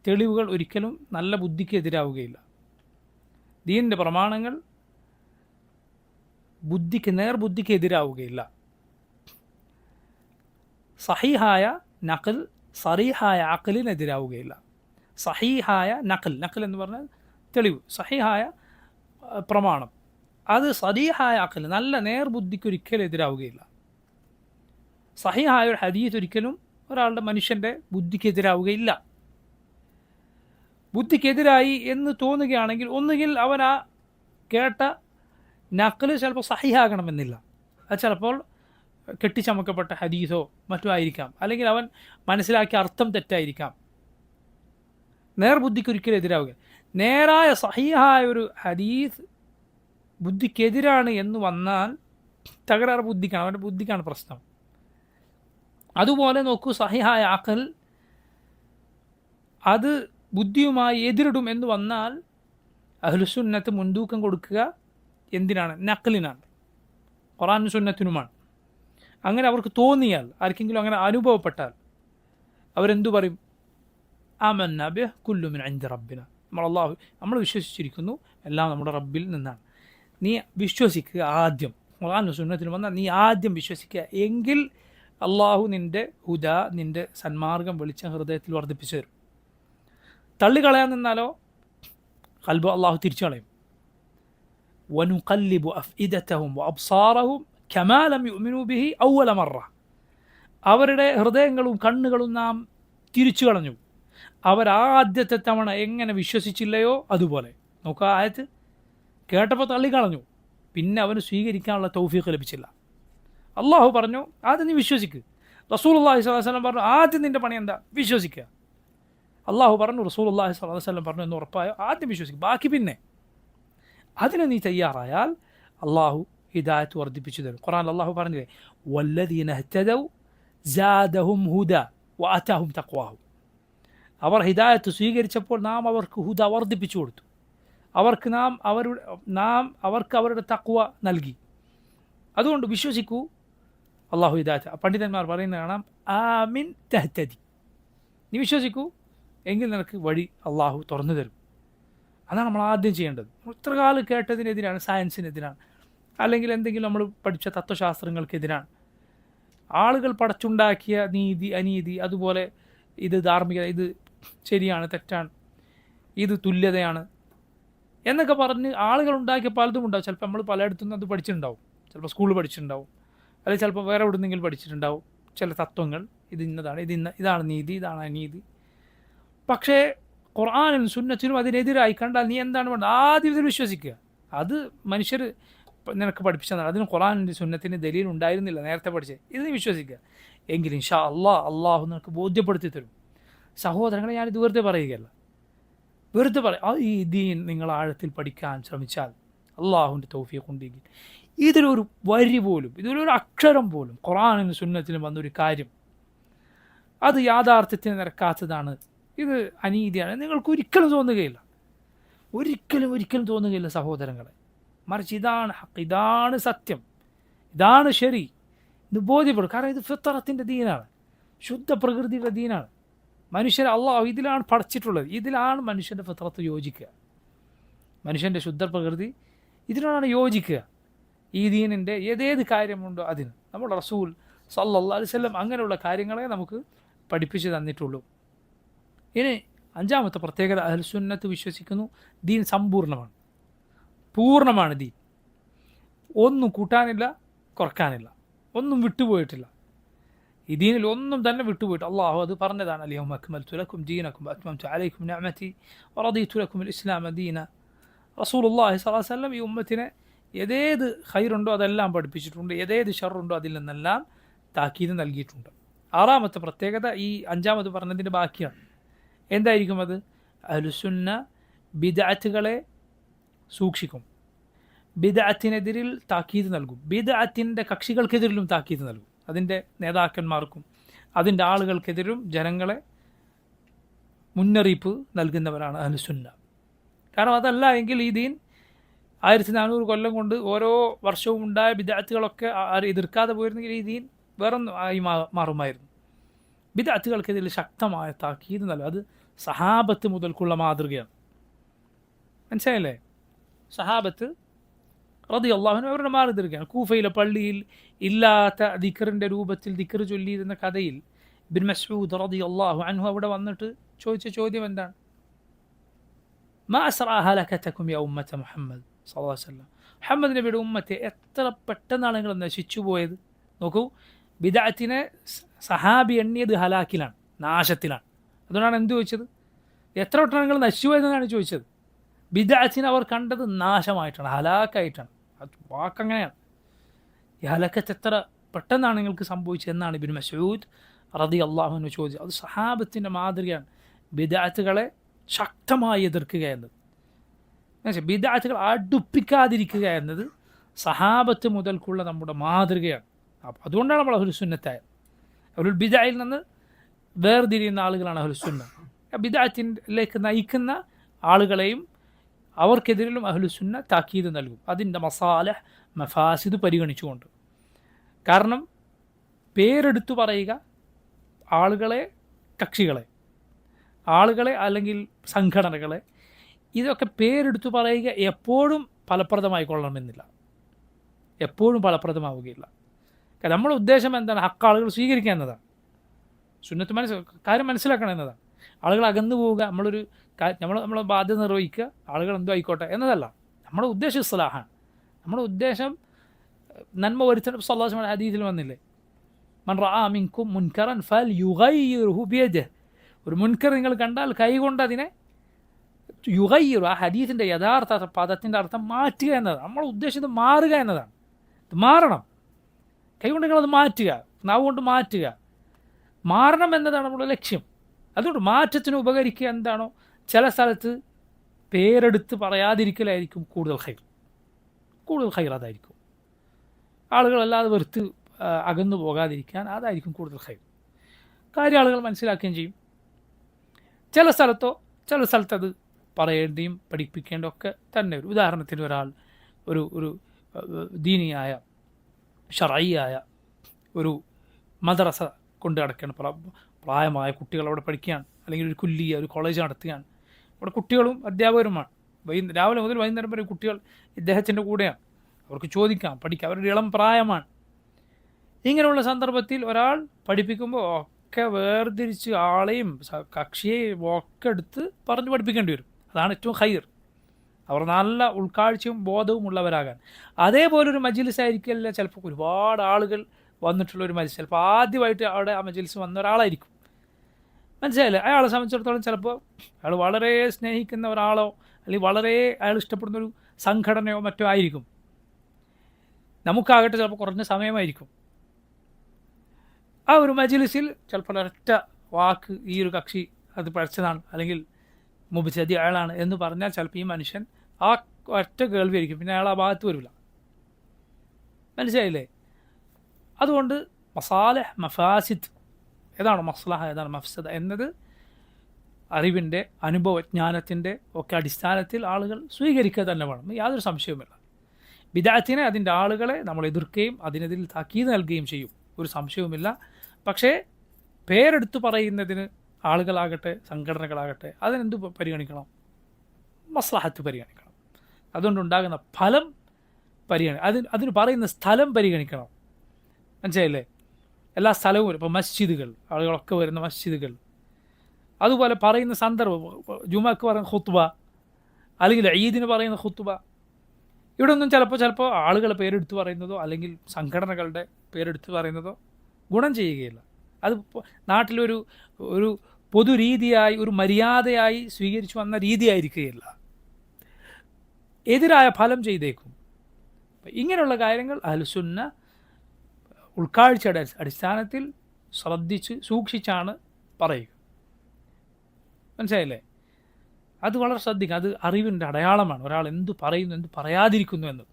തെളിവുകൾ ഒരിക്കലും നല്ല ബുദ്ധിക്ക് എതിരാവുകയില്ല. ദീനിൻ്റെ പ്രമാണങ്ങൾ നേർബുദ്ധിക്ക് എതിരാവുകയില്ല. സഹീഹായ നഖൽ സറീഹായ അഖലിനെതിരാവുകയില്ല. സഹീഹായ നഖൽ എന്ന് പറഞ്ഞാൽ തെളിവ്, സഹീഹായ പ്രമാണം, അത് സറീഹായ അഖൽ നല്ല നേർബുദ്ധിക്ക് ഒരിക്കലും എതിരാവുകയില്ല. സഹീഹായ ഒരു ഹദീസ് ഒരിക്കലും ഒരാളുടെ മനുഷ്യൻ്റെ ബുദ്ധിക്കെതിരാവുകയില്ല. ബുദ്ധിക്കെതിരായി എന്ന് തോന്നുകയാണെങ്കിൽ ഒന്നുകിൽ അവൻ ആ കേട്ട നഖൽ ചിലപ്പോൾ സഹിയാകണമെന്നില്ല, അത് ചിലപ്പോൾ കെട്ടിച്ചമക്കപ്പെട്ട ഹദീസോ മറ്റോ ആയിരിക്കാം, അല്ലെങ്കിൽ അവൻ മനസ്സിലാക്കിയ അർത്ഥം തെറ്റായിരിക്കാം. നേർബുദ്ധിക്ക് ഒരിക്കലും എതിരാവുക. നേരായ സഹിയായ ഒരു ഹദീസ് ബുദ്ധിക്കെതിരാണ് എന്ന് വന്നാൽ തകരാറ് ബുദ്ധിക്കാണ്, അവൻ്റെ ബുദ്ധിക്കാണ് പ്രശ്നം. അതുപോലെ നോക്കൂ, സഹിഹായ അഖൽ അത് ബുദ്ധിയുമായി എതിരിടും എന്ന് വന്നാൽ അഹ്ലുസുന്നത്ത് മുൻതൂക്കം കൊടുക്കുക എന്തിനാണ്? നഖലിനാണ്, ഖുർആനും സുന്നത്തിനുമാണ്. അങ്ങനെ അവർക്ക് തോന്നിയാൽ, ആർക്കെങ്കിലും അങ്ങനെ അനുഭവപ്പെട്ടാൽ അവരെന്തു പറയും? ആമന്ന ബിഹി കുല്ലു മിൻ ഇൻദി റബ്ബിന, നമ്മൾ വിശ്വസിച്ചിരിക്കുന്നു എല്ലാം നമ്മുടെ റബ്ബിൽ നിന്നാണ്. നീ വിശ്വസിക്കുക ആദ്യം, ഖുർആനും സുന്നത്തിനും വന്നാൽ നീ ആദ്യം വിശ്വസിക്കുക. എങ്കിൽ അള്ളാഹു നിൻ്റെ ഹുദ, നിൻ്റെ സന്മാർഗം വെളിച്ചം ഹൃദയത്തിൽ വർദ്ധിപ്പിച്ചു തരും. തള്ളിക്കളയാൻ നിന്നാലോ ഖൽബ് അള്ളാഹു തിരിച്ചു കളയും. വനുഖല്ലിബു അഫ്ഇദതഹും വഅബ്സാറഹും കമാ ലം യുഅ്മിനൂ ബിഹി അവ്വല മറ, അവരുടെ ഹൃദയങ്ങളും കണ്ണുകളും നാം തിരിച്ചു കളഞ്ഞു, അവരാദ്യത്തെ തവണ എങ്ങനെ വിശ്വസിച്ചില്ലയോ അതുപോലെ. നോക്കുക, ആയത്ത് കേട്ടപ്പോൾ തള്ളിക്കളഞ്ഞു, പിന്നെ അവന് സ്വീകരിക്കാനുള്ള തൗഫീഖ് ലഭിച്ചില്ല. അള്ളാഹു പറഞ്ഞു ആദ്യം നീ വിശ്വസിക്കുക. റസൂലുള്ളാഹി സ്വല്ലല്ലാഹു അലൈഹി വസല്ലം പറഞ്ഞു ആദ്യം നിൻ്റെ പണി എന്താ? വിശ്വസിക്കുക. അള്ളാഹു പറഞ്ഞു, റസൂലുള്ളാഹി സ്വല്ലല്ലാഹു അലൈഹി വസല്ലം പറഞ്ഞു എന്ന് ഉറപ്പായോ ആദ്യം വിശ്വസിക്കുക, ബാക്കി പിന്നെ. അതിന് നീ തയ്യാറായാൽ അള്ളാഹു ഹിദായത്ത് വർദ്ധിപ്പിച്ചു തരും. ഖുർആനിൽ അള്ളാഹു പറഞ്ഞില്ലേ, വല്ലദീന ഇഹ്തദൗ സാദഹും ഹുദ വഅതാഹും തഖ്വാഹും, അവർ ഹിദായത്ത് സ്വീകരിച്ചപ്പോൾ നാം അവർക്ക് ഹുദ വർദ്ധിപ്പിച്ചു കൊടുത്തു, അവർക്ക് അവരുടെ തഖ്വ നൽകി. അതുകൊണ്ട് വിശ്വസിക്കൂ, അള്ളാഹു ഹിദായത്ത്. പണ്ഡിതന്മാർ പറയുന്നത് കാണാം, ആമിൻ തഹ്തദി, നീ വിശ്വസിക്കൂ എങ്കിൽ നിനക്ക് വഴി അള്ളാഹു തുറന്നു തരും. അതാണ് നമ്മൾ ആദ്യം ചെയ്യേണ്ടത്. ഇത്ര കാലം കേട്ടതിനെതിരാണ്, സയൻസിനെതിരാണ്, അല്ലെങ്കിൽ എന്തെങ്കിലും നമ്മൾ പഠിച്ച തത്വശാസ്ത്രങ്ങൾക്കെതിരാണ്. ആളുകൾ പടച്ചുണ്ടാക്കിയ നീതി അനീതി, അതുപോലെ ഇത് ധാർമ്മികത, ഇത് ശരിയാണ് തെറ്റാണ്, ഇത് തുല്യതയാണ് എന്നൊക്കെ പറഞ്ഞ് ആളുകൾ ഉണ്ടാക്കിയ പലതും ഉണ്ടാവും. ചിലപ്പോൾ നമ്മൾ പലയിടത്തുനിന്നും അത് പഠിച്ചിട്ടുണ്ടാവും, ചിലപ്പോൾ സ്കൂളിൽ പഠിച്ചിട്ടുണ്ടാവും, അല്ലെങ്കിൽ ചിലപ്പോൾ വേറെ എവിടെന്നെങ്കിലും പഠിച്ചിട്ടുണ്ടാവും ചില തത്വങ്ങൾ. ഇന്നതാണ്, ഇതാണ് നീതി, ഇതാണ് അനീതി. പക്ഷേ ഖുർആനും സുന്നത്തിനും അതിനെതിരായി കണ്ടാൽ നീ എന്താണ് വേണ്ടത്? ആദ്യം ഇതിൽ വിശ്വസിക്കുക. അത് മനുഷ്യർ നിനക്ക് പഠിപ്പിച്ചതാണ്. അതിന് ഖുർആനിൻ്റെ സുന്നത്തിന് ദലീൽ ഉണ്ടായിരുന്നില്ല, നേരത്തെ പഠിച്ചത്. ഇത് നീ വിശ്വസിക്കുക. എങ്കിൽ ഇൻഷാ അള്ളാഹു നിനക്ക് ബോധ്യപ്പെടുത്തി തരും. സഹോദരങ്ങളെ, ഞാനിത് വെറുതെ പറയുകയല്ല, വെറുതെ ഈ ദീൻ നിങ്ങൾ ആഴത്തിൽ പഠിക്കാൻ ശ്രമിച്ചാൽ അള്ളാഹുവിൻ്റെ തൗഫീഖ് ഉണ്ടെങ്കിൽ ഇതിലൊരു വരി പോലും, ഇതിലൊരു അക്ഷരം പോലും ഖുർആനിലും സുന്നത്തിലും വന്നൊരു കാര്യം അത് യാഥാർത്ഥ്യത്തിന് നിരക്കാത്തതാണ്, ഇത് അനീതിയാണ്, നിങ്ങൾക്ക് ഒരിക്കലും തോന്നുകയില്ല. ഒരിക്കലും തോന്നുകയില്ല സഹോദരങ്ങളെ. മറിച്ച് ഇതാണ് ഹക്ക്, ഇതാണ് സത്യം ഇതാണ് ശരി, ഇത് ബോധ്യപ്പെടും. കാരണം ഇത് ഫിത്രത്തിൻ്റെ ദീനാണ്, ശുദ്ധ പ്രകൃതിയുടെ ദീനാണ്. മനുഷ്യരെ അള്ളാഹു ഇതിലാണ് പഠിച്ചിട്ടുള്ളത്, ഇതിലാണ് മനുഷ്യൻ്റെ ഫിത്രത്ത് യോജിക്കുക, മനുഷ്യൻ്റെ ശുദ്ധ പ്രകൃതി ഇതിനോടാണ് യോജിക്കുക. ഈ ദീനിൻ്റെ ഏതേത് കാര്യമുണ്ടോ അതിന് നമ്മുടെ റസൂൽ സല്ലല്ലാഹു അലൈഹി വസല്ലം അങ്ങനെയുള്ള കാര്യങ്ങളെ നമുക്ക് പഠിപ്പിച്ചു തന്നിട്ടുള്ളൂ. ഇനി അഞ്ചാമത്തെ പ്രത്യേകത, അഹ്ലുസുന്നത്ത് വിശ്വസിക്കുന്നു ദീൻ സമ്പൂർണ്ണമാണ്, പൂർണ്ണമാണ് ദീൻ. ഒന്നും കൂട്ടാനില്ല, കുറക്കാനില്ല, ഒന്നും വിട്ടുപോയിട്ടില്ല. ഈ ദീനിൽ ഒന്നും തന്നെ വിട്ടുപോയിട്ട് അള്ളാഹു അത് പറഞ്ഞതാണ്, അൽയൗമ അക്മൽതു ലക്കും ദീനക്കും വഅത്മംതു അലൈക്കും നിഅമതി വറദീതു ലക്കും അൽ ഇസ്ലാമ ദീന. റസൂലുള്ളാഹി സ്വല്ലല്ലാഹു അലൈഹി വസല്ലം ഈ ഉമ്മത്തിനെ ഏതേത് ഖൈറുണ്ടോ അതെല്ലാം പഠിപ്പിച്ചിട്ടുണ്ട്, ഏതേത് ഷർറുണ്ടോ അതിൽ നിന്നെല്ലാം താക്കീത് നൽകിയിട്ടുണ്ട്. ആറാമത്തെ പ്രത്യേകത ഈ അഞ്ചാമത് പറഞ്ഞതിൻ്റെ ബാക്കിയാണ്. എന്തായിരിക്കും അത്? അഹ്ലുസുന്ന ബിദ്അത്തുകളെ സൂക്ഷിക്കും, ബിദ്അത്തിനെതിരിൽ താക്കീത് നൽകും, ബിദ്അത്തിൻ്റെ കക്ഷികൾക്കെതിരിലും താക്കീത് നൽകും, അതിൻ്റെ നേതാക്കന്മാർക്കും അതിൻ്റെ ആളുകൾക്കെതിരും ജനങ്ങളെ മുന്നറിയിപ്പ് നൽകുന്നവരാണ് അഹ്ലുസുന്ന. കാരണം അതല്ല എങ്കിൽ ഈ ദീൻ 1400 കൊല്ലം കൊണ്ട് ഓരോ വർഷവും ഉണ്ടായ ബിദ്അത്തുകളൊക്കെ എതിർക്കാതെ പോയിരുന്നെങ്കിൽ ഈ ദീൻ വേറൊന്നും ആയി മാറുമായിരുന്നു. ബിദ്അത്തുകൾക്കെതിരെ ശക്തമായ താക്കീത് നൽകും. അത് സഹാബത്ത് മുതൽക്കുള്ള മാതൃകയാണ്. മനസ്സിലായില്ലേ? സഹാബത്ത് റളിയല്ലാഹു അൻഹു അവരുടെ മാതൃകയാണ്. കൂഫയിലെ പള്ളിയിൽ ഇല്ലാത്ത ദിക്റിൻ്റെ രൂപത്തിൽ ദിക്ർ ചൊല്ലിയിരുന്ന കഥയിൽ ഇബ്നു മസ്ഊദ് റളിയല്ലാഹു അൻഹു അവിടെ വന്നിട്ട് ചോദിച്ച ചോദ്യം എന്താണ്? മാ അസ്റാ ഹലകതകും യാ ഉമ്മത മുഹമ്മദ് സല്ലല്ലാഹു അലൈഹി വസല്ലം, മുഹമ്മദ് നബിയുടെ ഉമ്മത്തെ എത്ര പെട്ടെന്നാണ് നിങ്ങൾ നശിച്ചു പോയത്. നോക്കൂ, ബിദ്അത്തിനെ സഹാബി എണ്ണിയത് ഹലാക്കിലാണ്, നാശത്തിലാണ്. അതുകൊണ്ടാണ് എന്ത് ചോദിച്ചത്? എത്ര വട്ടം നിങ്ങൾ നശിച്ചു പോയതെന്നാണ് ചോദിച്ചത്. ബിദ്അത്തിനെ അവർ കണ്ടത് നാശമായിട്ടാണ്, ഹലാക്കായിട്ടാണ്. അത് വാക്കങ്ങനെയാണ്. ഈ ഹലക്കത്ത് എത്ര പെട്ടെന്നാണ് നിങ്ങൾക്ക് സംഭവിച്ചതെന്നാണ് ഇബ്നു മസ്ഊദ് റളിയല്ലാഹു അൻഹു ചോദിച്ചത്. അത് സഹാബത്തിൻ്റെ മാതൃകയാണ്, ബിദ്അത്തുകളെ ശക്തമായി എതിർക്കുക എന്നത്. ബിദ്അത്തുകൾ അടുപ്പിക്കാതിരിക്കുക എന്നത് സഹാബത്ത് മുതൽക്കുള്ള നമ്മുടെ മാതൃകയാണ്. അപ്പോൾ അതുകൊണ്ടാണ് നമ്മൾ അഹ്ലുസുന്നത്തായത്. അഹ്ലുൽ ബിദ്അയിൽ നിന്ന് വേർതിരിയുന്ന ആളുകളാണ് അഹ്ലുസുന്ന. ബിദ്അത്തിലേക്ക് നയിക്കുന്ന ആളുകളെയും അവർക്കെതിരിലും അഹ്ലുസുന്ന താക്കീത് നൽകും, അതിൻ്റെ മസാലഹ് മഫാസിദ് പരിഗണിച്ചുകൊണ്ട്. കാരണം പേരെടുത്തു പറയുക ആളുകളെ, കക്ഷികളെ, ആളുകളെ അല്ലെങ്കിൽ സംഘടനകളെ, ഇതൊക്കെ പേരെടുത്തു പറയുക എപ്പോഴും ഫലപ്രദമായി കൊള്ളണമെന്നില്ല, എപ്പോഴും ഫലപ്രദമാവുകയില്ല. കാരണം നമ്മുടെ ഉദ്ദേശം എന്താണ്? ഹക്കാളുകൾ സ്വീകരിക്കുക എന്നതാണ്. സുന്നത്ത് കാര്യം മനസ്സിലാക്കണം എന്നതാണ്. ആളുകൾ അകന്നു പോവുക, നമ്മളെ ബാധ്യത നിർവഹിക്കുക, ആളുകൾ എന്തോ ആയിക്കോട്ടെ എന്നതല്ല. നമ്മുടെ ഉദ്ദേശം ഇസ്ലാഹാണ്. നമ്മുടെ ഉദ്ദേശം നന്മ വരുത്തണം. സല്ലല്ലാഹു അലൈഹി വസല്ലം ഹദീസിൽ വന്നില്ലേ, മൻ റആ മിൻകും മുൻകറൻ ഫൽയുഗയ്യിർഹു ബിയദിഹി, ഒരു മുൻകർ നിങ്ങൾ കണ്ടാൽ കൈകൊണ്ട് അതിനെ യുഗയ്യിറു, ആ ഹദീസിൻ്റെ യഥാർത്ഥ പദത്തിൻ്റെ അർത്ഥം മാറ്റുക എന്നതാണ്. നമ്മൾ ഉദ്ദേശിച്ചത് മാറുക എന്നതാണ്. ഇത് മാറണം, കൈകൊണ്ട് നിങ്ങളത് മാറ്റുക, നാവ് കൊണ്ട് മാറ്റുക, മാറണം എന്നതാണ് നമ്മുടെ ലക്ഷ്യം. അതുകൊണ്ട് മാറ്റത്തിന് ഉപകരിക്കുക എന്താണോ, ചില സ്ഥലത്ത് പേരെടുത്ത് പറയാതിരിക്കലായിരിക്കും കൂടുതൽ ഖൈർ അതായിരിക്കും. ആളുകളല്ലാതെ വെറുത്ത് അകന്നു പോകാതിരിക്കാൻ അതായിരിക്കും കൂടുതൽ ഖൈർ. കാര്യം ആളുകൾ മനസ്സിലാക്കുകയും ചെയ്യും. ചില സ്ഥലത്തത് പറയേണ്ടിയും പഠിപ്പിക്കേണ്ട ഒക്കെ തന്നെ വരും. ഉദാഹരണത്തിന് ഒരാൾ ഒരു ദീനിയായ ശർഈയായ ഒരു മദ്രസ കൊണ്ട് നടക്കുകയാണ്, പ്രായമായ കുട്ടികൾ അവിടെ പഠിക്കുകയാണ്, അല്ലെങ്കിൽ ഒരു കുല്ലിയ, ഒരു കോളേജ് നടത്തുകയാണ്. അവിടെ കുട്ടികളും അധ്യാപകരുമാണ്. രാവിലെ മുതൽ വൈകുന്നേരം വരെ കുട്ടികൾ ഇദ്ദേഹത്തിൻ്റെ കൂടെയാണ്. അവർക്ക് ചോദിക്കാം, പഠിക്കാം, അവരുടെ ഇളം പ്രായമാണ്. ഇങ്ങനെയുള്ള സന്ദർഭത്തിൽ ഒരാൾ പഠിപ്പിക്കുമ്പോൾ ഒക്കെ വേർതിരിച്ച് ആളെയും കക്ഷിയെയും ഒക്കെ എടുത്ത് പറഞ്ഞ് പഠിപ്പിക്കേണ്ടി വരും. അതാണ് ഏറ്റവും ഖൈർ. അവർ നല്ല ഉൾക്കാഴ്ചയും ബോധവും ഉള്ളവരാകാൻ. അതേപോലൊരു മജ്ലിസ് ആയിരിക്കില്ല ചിലപ്പോൾ ഒരുപാട് ആളുകൾ വന്നിട്ടുള്ളൊരു മജ്ലിസ്. ചിലപ്പോൾ ആദ്യമായിട്ട് അവിടെ ആ മജ്ലിസ് വന്ന ഒരാളായിരിക്കും. മനസ്സിലായില്ലേ? അയാളെ സംബന്ധിച്ചിടത്തോളം ചിലപ്പോൾ അയാൾ വളരെ സ്നേഹിക്കുന്ന ഒരാളോ അല്ലെങ്കിൽ വളരെ അയാൾ ഇഷ്ടപ്പെടുന്നൊരു സംഘടനയോ മറ്റോ ആയിരിക്കും. നമുക്കാകട്ടെ ചിലപ്പോൾ കുറഞ്ഞ സമയമായിരിക്കും. ആ ഒരു മജ്ലിസിൽ ചിലപ്പോൾ ഒരൊറ്റ വാക്ക് ഈ ഒരു കക്ഷി അത് പഠിച്ചതാണ് അല്ലെങ്കിൽ മുബിച്ചതി അയാളാണ് എന്ന് പറഞ്ഞാൽ ചിലപ്പോൾ ഈ മനുഷ്യൻ ആ ഒറ്റ കേൾവിയായിരിക്കും, പിന്നെ അയാൾ ആ ഭാഗത്ത് വരില്ല. മനസ്സിലായില്ലേ? അതുകൊണ്ട് മസാലഹ് മഫാസിദ്, ഏതാണ് മസ്ലഹ ഏതാണ് മഫ്സദ എന്നത് അറിവിൻ്റെ അനുഭവജ്ഞാനത്തിൻ്റെ ഒക്കെ അടിസ്ഥാനത്തിൽ ആളുകൾ സ്വീകരിക്കുക തന്നെ വേണം, യാതൊരു സംശയവുമില്ല. ബിദഅത്തിനെ, അതിൻ്റെ ആളുകളെ നമ്മൾ എതിർക്കുകയും അതിനെതിൽ താക്കീത് നൽകുകയും ചെയ്യും, ഒരു സംശയവുമില്ല. പക്ഷേ പേരെടുത്ത് പറയുന്നതിന് ആളുകളാകട്ടെ സംഘടനകളാകട്ടെ അതിനെന്ത് പരിഗണിക്കണം? മസ്ലഹത്ത് പരിഗണിക്കണം. അതുകൊണ്ടുണ്ടാകുന്ന ഫലം അതിന് പറയുന്ന സ്ഥലം പരിഗണിക്കണം. മനസ്സിലായില്ലേ? എല്ലാ സ്ഥലവും, ഇപ്പോൾ മസ്ജിദുകൾ, ആളുകളൊക്കെ വരുന്ന മസ്ജിദുകൾ, അതുപോലെ പറയുന്ന സന്ദർഭം, ജുമക്ക് പറയുന്ന ഖുത്ബ അല്ലെങ്കിൽ ഈദിന് പറയുന്ന ഖുത്ബ, ഇവിടെ ഒന്നും ചിലപ്പോൾ ആളുകളെ പേരെടുത്ത് പറയുന്നതോ അല്ലെങ്കിൽ സംഘടനകളുടെ പേരെടുത്ത് പറയുന്നതോ ഗുണം ചെയ്യുകയില്ല. അത് നാട്ടിലൊരു ഒരു പൊതു രീതിയായി, ഒരു മര്യാദയായി സ്വീകരിച്ചു വന്ന രീതിയായിരിക്കുകയില്ല, എതിരായ ഫലം ചെയ്തേക്കും. ഇങ്ങനെയുള്ള കാര്യങ്ങൾ അഹ്ലുസുന്ന ഉൾക്കാഴ്ചയുടെ അടിസ്ഥാനത്തിൽ ശ്രദ്ധിച്ച് സൂക്ഷിച്ചാണ് പറയുക. മനസ്സിലായില്ലേ? അത് വളരെ ശ്രദ്ധിക്കുക. അത് അറിവിൻ്റെ അടയാളമാണ്. ഒരാൾ എന്തു പറയുന്നു, എന്ത് പറയാതിരിക്കുന്നു എന്നത്